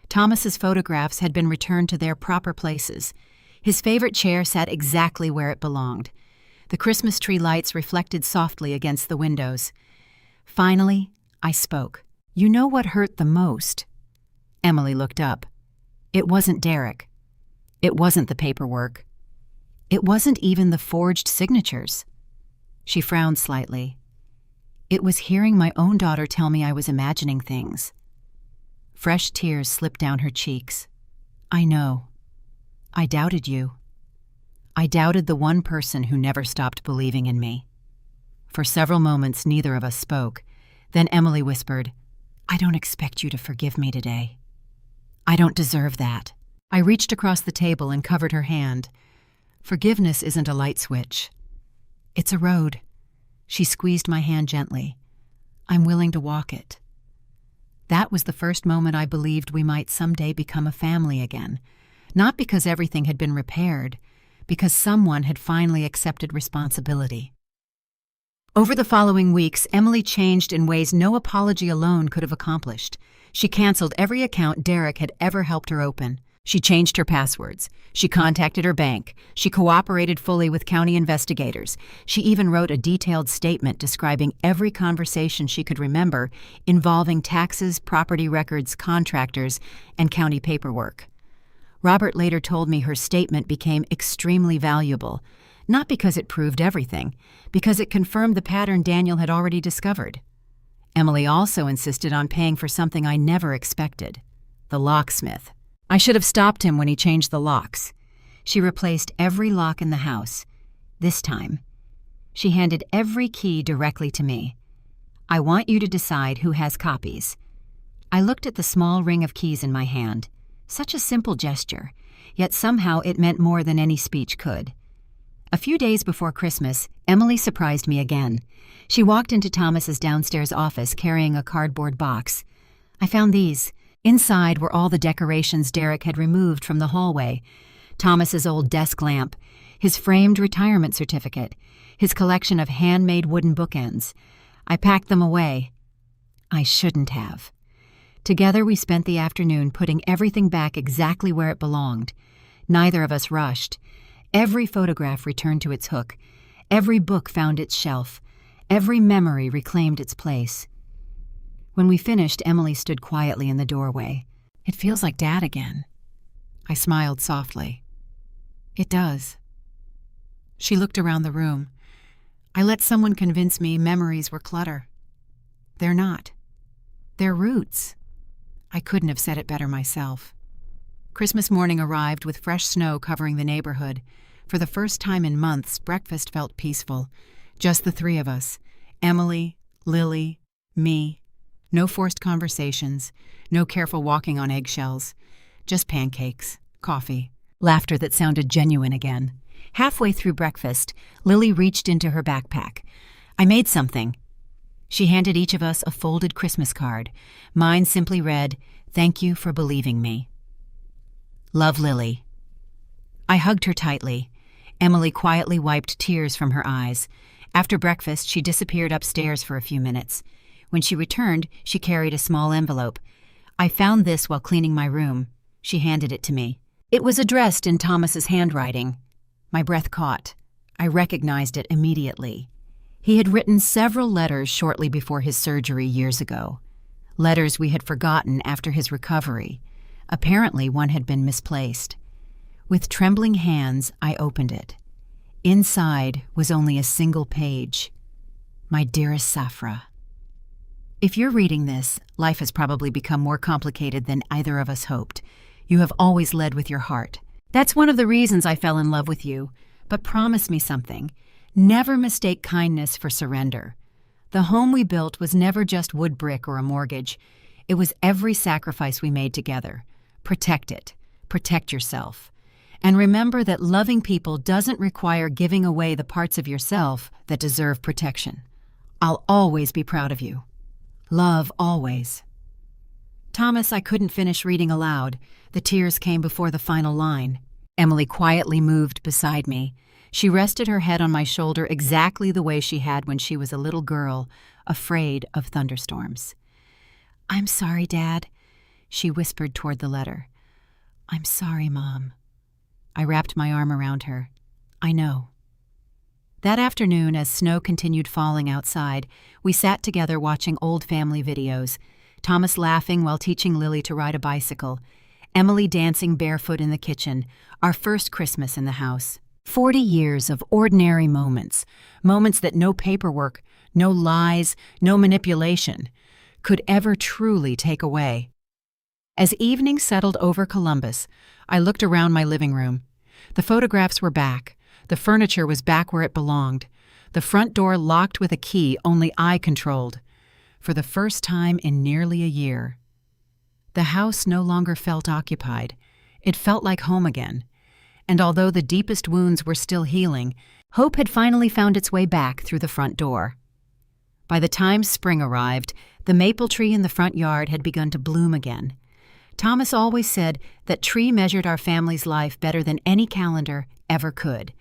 Thomas's photographs had been returned to their proper places. His favorite chair sat exactly where it belonged. The Christmas tree lights reflected softly against the windows. Finally, I spoke. "You know what hurt the most?" Emily looked up. It wasn't Derek. It wasn't the paperwork. It wasn't even the forged signatures. She frowned slightly. It was hearing my own daughter tell me I was imagining things. Fresh tears slipped down her cheeks. "I know. I doubted you. I doubted the one person who never stopped believing in me." For several moments, neither of us spoke. Then Emily whispered, "I don't expect you to forgive me today. I don't deserve that." I reached across the table and covered her hand. "Forgiveness isn't a light switch. It's a road." She squeezed my hand gently. "I'm willing to walk it." That was the first moment I believed we might someday become a family again. Not because everything had been repaired, because someone had finally accepted responsibility. Over the following weeks, Emily changed in ways no apology alone could have accomplished. She canceled every account Derek had ever helped her open. She changed her passwords. She contacted her bank. She cooperated fully with county investigators. She even wrote a detailed statement describing every conversation she could remember involving taxes, property records, contractors, and county paperwork. Robert later told me her statement became extremely valuable, not because it proved everything, because it confirmed the pattern Daniel had already discovered. Emily also insisted on paying for something I never expected: the locksmith. I should have stopped him when he changed the locks. She replaced every lock in the house. This time, she handed every key directly to me. "I want you to decide who has copies." I looked at the small ring of keys in my hand. Such a simple gesture, yet somehow it meant more than any speech could. A few days before Christmas, Emily surprised me again. She walked into Thomas's downstairs office carrying a cardboard box. "I found these." Inside were all the decorations Derek had removed from the hallway: Thomas's old desk lamp, his framed retirement certificate, his collection of handmade wooden bookends. I packed them away. I shouldn't have. Together we spent the afternoon putting everything back exactly where it belonged. Neither of us rushed. Every photograph returned to its hook. Every book found its shelf. Every memory reclaimed its place. When we finished, Emily stood quietly in the doorway. "It feels like Dad again." I smiled softly. "It does." She looked around the room. "I let someone convince me memories were clutter. They're not. They're roots." I couldn't have said it better myself. Christmas morning arrived with fresh snow covering the neighborhood. For the first time in months, breakfast felt peaceful. Just the 3 of us: Emily, Lily, me. No forced conversations, no careful walking on eggshells. Just pancakes, coffee, laughter that sounded genuine again. Halfway through breakfast, Lily reached into her backpack. "I made something." She handed each of us a folded Christmas card. Mine simply read, "Thank you for believing me. Love, Lily." I hugged her tightly. Emily quietly wiped tears from her eyes. After breakfast, she disappeared upstairs for a few minutes. When she returned, she carried a small envelope. "I found this while cleaning my room." She handed it to me. It was addressed in Thomas's handwriting. My breath caught. I recognized it immediately. He had written several letters shortly before his surgery years ago. Letters we had forgotten after his recovery. Apparently, one had been misplaced. With trembling hands, I opened it. Inside was only a single page. My dearest Safra. If you're reading this, life has probably become more complicated than either of us hoped. You have always led with your heart. That's one of the reasons I fell in love with you. But promise me something. Never mistake kindness for surrender. The home we built was never just wood brick or a mortgage. It was every sacrifice we made together. Protect it. Protect yourself. And remember that loving people doesn't require giving away the parts of yourself that deserve protection. I'll always be proud of you. Love always. Thomas, I couldn't finish reading aloud. The tears came before the final line. Emily quietly moved beside me. She rested her head on my shoulder exactly the way she had when she was a little girl, afraid of thunderstorms. "I'm sorry, Dad," she whispered toward the letter. "I'm sorry, Mom." I wrapped my arm around her. "I know." That afternoon, as snow continued falling outside, we sat together watching old family videos, Thomas laughing while teaching Lily to ride a bicycle, Emily dancing barefoot in the kitchen, our first Christmas in the house. 40 years of ordinary moments, moments that no paperwork, no lies, no manipulation could ever truly take away. As evening settled over Columbus, I looked around my living room. The photographs were back. The furniture was back where it belonged. The front door locked with a key only I controlled. For the first time in nearly a year. The house no longer felt occupied. It felt like home again. And although the deepest wounds were still healing, hope had finally found its way back through the front door. By the time spring arrived, the maple tree in the front yard had begun to bloom again. Thomas always said that tree measured our family's life better than any calendar ever could.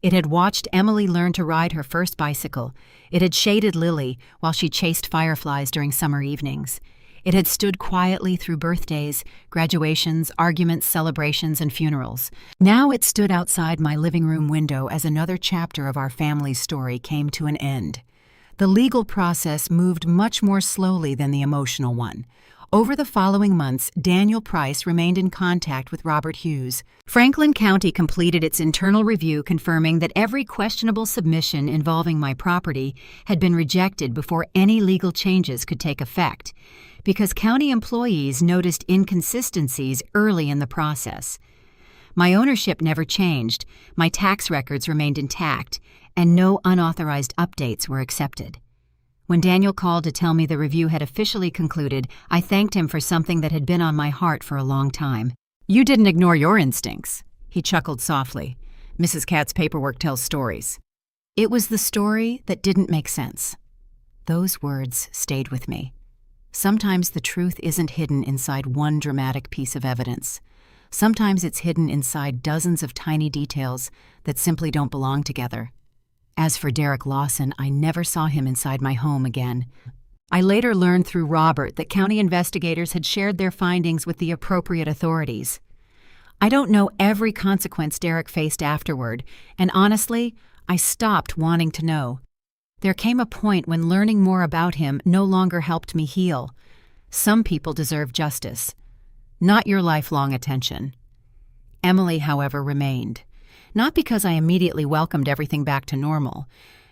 It had watched Emily learn to ride her first bicycle. It had shaded Lily while she chased fireflies during summer evenings. It had stood quietly through birthdays, graduations, arguments, celebrations, and funerals. Now it stood outside my living room window as another chapter of our family's story came to an end. The legal process moved much more slowly than the emotional one. Over the following months, Daniel Price remained in contact with Robert Hughes. Franklin County completed its internal review confirming that every questionable submission involving my property had been rejected before any legal changes could take effect, because county employees noticed inconsistencies early in the process. My ownership never changed, my tax records remained intact, and no unauthorized updates were accepted. When Daniel called to tell me the review had officially concluded, I thanked him for something that had been on my heart for a long time. "You didn't ignore your instincts," he chuckled softly. "Mrs. Catz' paperwork tells stories." It was the story that didn't make sense. Those words stayed with me. Sometimes the truth isn't hidden inside one dramatic piece of evidence. Sometimes it's hidden inside dozens of tiny details that simply don't belong together. As for Derek Lawson, I never saw him inside my home again. I later learned through Robert that county investigators had shared their findings with the appropriate authorities. I don't know every consequence Derek faced afterward, and honestly, I stopped wanting to know. There came a point when learning more about him no longer helped me heal. Some people deserve justice, not your lifelong attention. Emily, however, remained. Not because I immediately welcomed everything back to normal.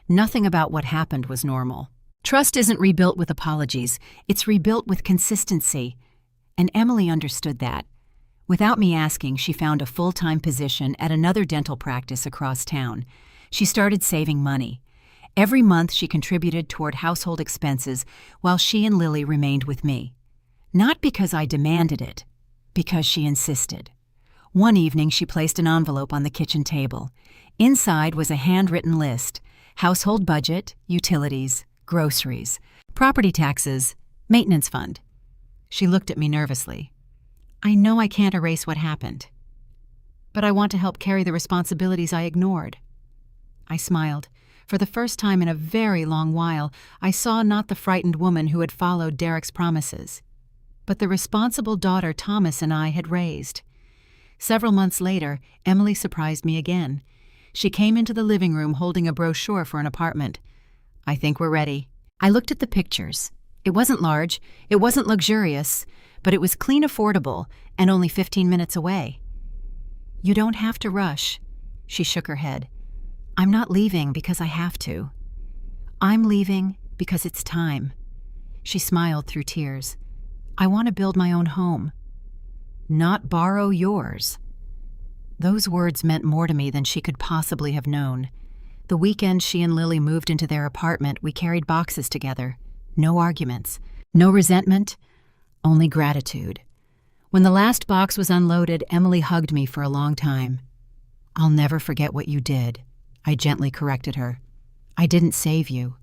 Nothing about what happened was normal. Trust isn't rebuilt with apologies. It's rebuilt with consistency. And Emily understood that. Without me asking, she found a full-time position at another dental practice across town. She started saving money. Every month she contributed toward household expenses while she and Lily remained with me. Not because I demanded it, because she insisted. One evening she placed an envelope on the kitchen table. Inside was a handwritten list: household budget, utilities, groceries, property taxes, maintenance fund. She looked at me nervously. "I know I can't erase what happened, but I want to help carry the responsibilities I ignored." I smiled. For the first time in a very long while, I saw not the frightened woman who had followed Derek's promises, but the responsible daughter Thomas and I had raised. Several months later, Emily surprised me again. She came into the living room holding a brochure for an apartment. "I think we're ready." I looked at the pictures. It wasn't large, it wasn't luxurious, but it was clean, affordable, and only 15 minutes away. You don't have to rush. She shook her head. I'm not leaving because I have to. I'm leaving because it's time. She smiled through tears. I want to build my own home. Not borrow yours. Those words meant more to me than she could possibly have known. The weekend she and Lily moved into their apartment, we carried boxes together. No arguments, no resentment, only gratitude. When the last box was unloaded, Emily hugged me for a long time. I'll never forget what you did, I gently corrected her. I didn't save you.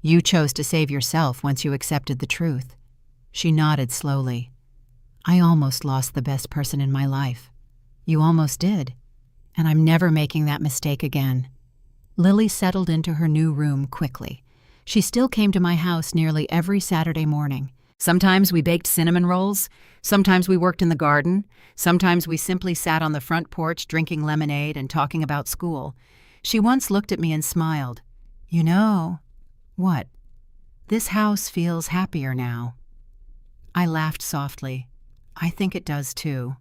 You chose to save yourself once you accepted the truth. She nodded slowly. I almost lost the best person in my life. You almost did, and I'm never making that mistake again. Lily settled into her new room quickly. She still came to my house nearly every Saturday morning. Sometimes we baked cinnamon rolls, sometimes we worked in the garden, sometimes we simply sat on the front porch drinking lemonade and talking about school. She once looked at me and smiled. You know, what? This house feels happier now. I laughed softly. I think it does too.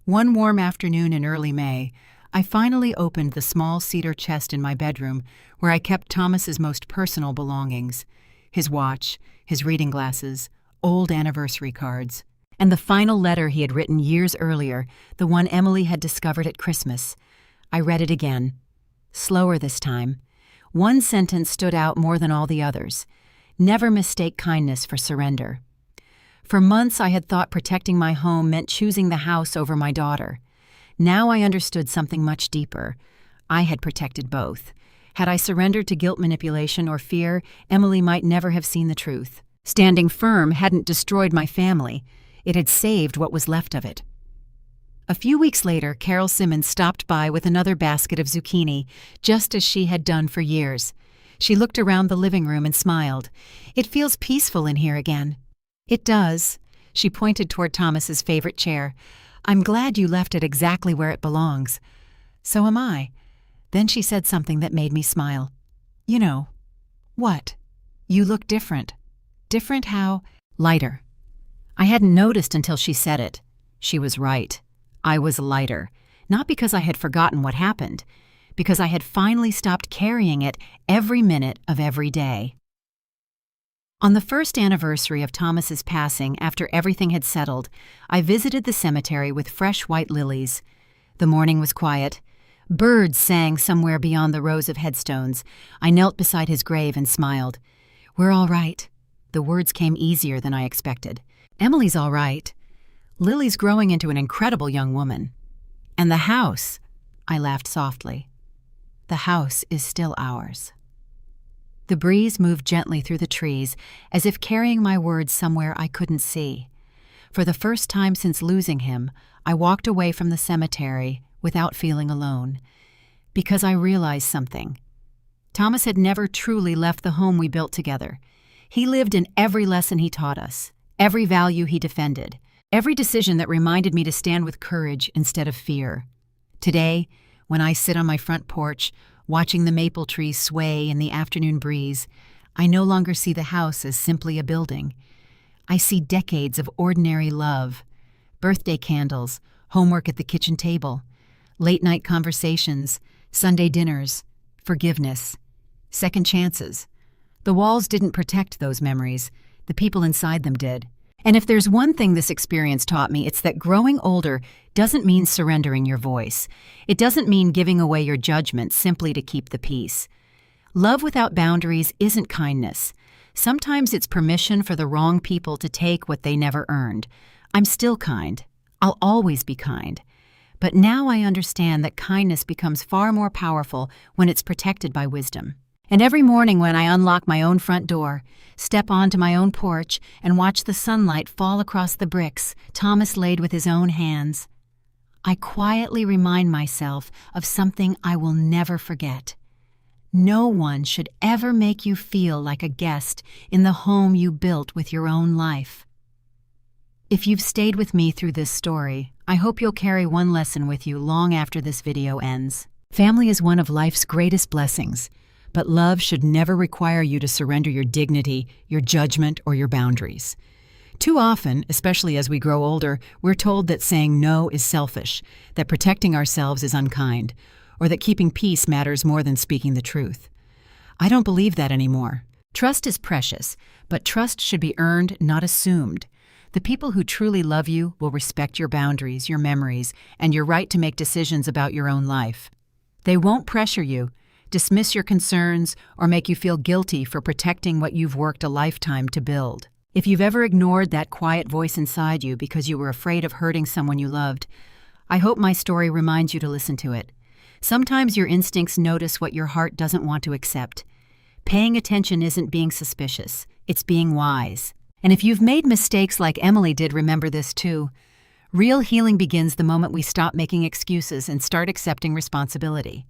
One warm afternoon in early May, I finally opened the small cedar chest in my bedroom where I kept Thomas's most personal belongings. His watch, his reading glasses, old anniversary cards, and the final letter he had written years earlier, the one Emily had discovered at Christmas. I read it again. Slower this time. One sentence stood out more than all the others. Never mistake kindness for surrender. For months I had thought protecting my home meant choosing the house over my daughter. Now I understood something much deeper. I had protected both. Had I surrendered to guilt manipulation or fear, Emily might never have seen the truth. Standing firm hadn't destroyed my family. It had saved what was left of it. A few weeks later, Carol Simmons stopped by with another basket of zucchini, just as she had done for years. She looked around the living room and smiled. It feels peaceful in here again. It does. She pointed toward Thomas's favorite chair. I'm glad you left it exactly where it belongs. So am I. Then she said something that made me smile. You know. What? You look different. Different how? Lighter. I hadn't noticed until she said it. She was right. I was lighter. Not because I had forgotten what happened, because I had finally stopped carrying it every minute of every day. On the first anniversary of Thomas's passing, after everything had settled, I visited the cemetery with fresh white lilies. The morning was quiet. Birds sang somewhere beyond the rows of headstones. I knelt beside his grave and smiled. We're all right. The words came easier than I expected. Emily's all right. Lily's growing into an incredible young woman. And the house, I laughed softly. The house is still ours. The breeze moved gently through the trees, as if carrying my words somewhere I couldn't see. For the first time since losing him, I walked away from the cemetery without feeling alone, because I realized something. Thomas had never truly left the home we built together. He lived in every lesson he taught us, every value he defended, every decision that reminded me to stand with courage instead of fear. Today, when I sit on my front porch, watching the maple trees sway in the afternoon breeze, I no longer see the house as simply a building. I see decades of ordinary love, birthday candles, homework at the kitchen table, late-night conversations, Sunday dinners, forgiveness, second chances. The walls didn't protect those memories. The people inside them did. And if there's one thing this experience taught me, it's that growing older doesn't mean surrendering your voice. It doesn't mean giving away your judgment simply to keep the peace. Love without boundaries isn't kindness. Sometimes it's permission for the wrong people to take what they never earned. I'm still kind. I'll always be kind. But now I understand that kindness becomes far more powerful when it's protected by wisdom. And every morning when I unlock my own front door, step onto my own porch, and watch the sunlight fall across the bricks Thomas laid with his own hands, I quietly remind myself of something I will never forget. No one should ever make you feel like a guest in the home you built with your own life. If you've stayed with me through this story, I hope you'll carry one lesson with you long after this video ends. Family is one of life's greatest blessings, but love should never require you to surrender your dignity, your judgment, or your boundaries. Too often, especially as we grow older, we're told that saying no is selfish, that protecting ourselves is unkind, or that keeping peace matters more than speaking the truth. I don't believe that anymore. Trust is precious, but trust should be earned, not assumed. The people who truly love you will respect your boundaries, your memories, and your right to make decisions about your own life. They won't pressure you, dismiss your concerns, or make you feel guilty for protecting what you've worked a lifetime to build. If you've ever ignored that quiet voice inside you because you were afraid of hurting someone you loved, I hope my story reminds you to listen to it. Sometimes your instincts notice what your heart doesn't want to accept. Paying attention isn't being suspicious, it's being wise. And if you've made mistakes like Emily did, remember this too. Real healing begins the moment we stop making excuses and start accepting responsibility.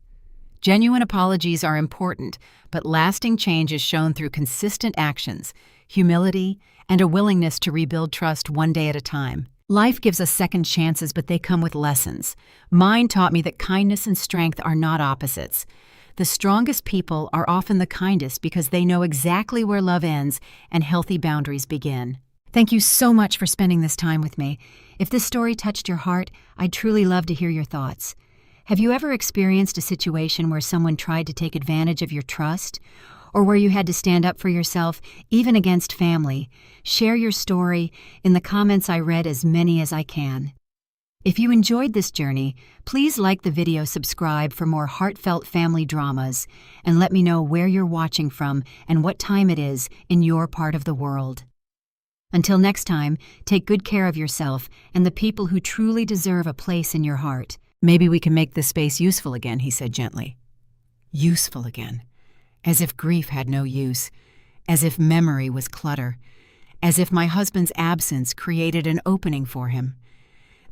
Genuine apologies are important, but lasting change is shown through consistent actions, humility, and a willingness to rebuild trust one day at a time. Life gives us second chances, but they come with lessons. Mine taught me that kindness and strength are not opposites. The strongest people are often the kindest because they know exactly where love ends and healthy boundaries begin. Thank you so much for spending this time with me. If this story touched your heart, I'd truly love to hear your thoughts. Have you ever experienced a situation where someone tried to take advantage of your trust? Or where you had to stand up for yourself, even against family? Share your story. In the comments, I read as many as I can. If you enjoyed this journey, please like the video, subscribe for more heartfelt family dramas, and let me know where you're watching from and what time it is in your part of the world. Until next time, take good care of yourself and the people who truly deserve a place in your heart. Maybe we can make this space useful again, he said gently. Useful again. As if grief had no use, as if memory was clutter, as if my husband's absence created an opening for him.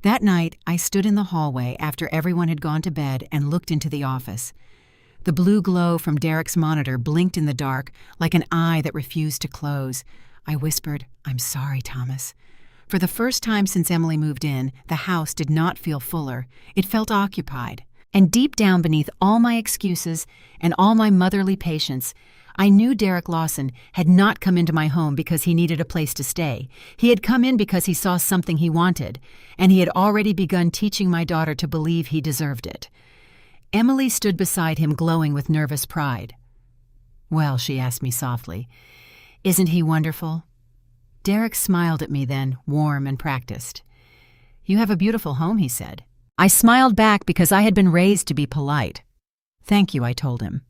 That night, I stood in the hallway after everyone had gone to bed and looked into the office. The blue glow from Derek's monitor blinked in the dark like an eye that refused to close. I whispered, "I'm sorry, Thomas." For the first time since Emily moved in, the house did not feel fuller. It felt occupied. And deep down beneath all my excuses and all my motherly patience, I knew Derek Lawson had not come into my home because he needed a place to stay. He had come in because he saw something he wanted, and he had already begun teaching my daughter to believe he deserved it. Emily stood beside him, glowing with nervous pride. "Well," she asked me softly, "isn't he wonderful?" Derek smiled at me then, warm and practiced. "You have a beautiful home," he said. I smiled back because I had been raised to be polite. "Thank you," I told him.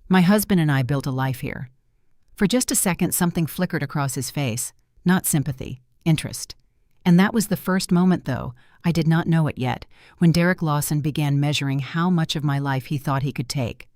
"My husband and I built a life here." For just a second, something flickered across his face. Not sympathy, interest. And that was the first moment, though, I did not know it yet, when Derek Lawson began measuring how much of my life he thought he could take.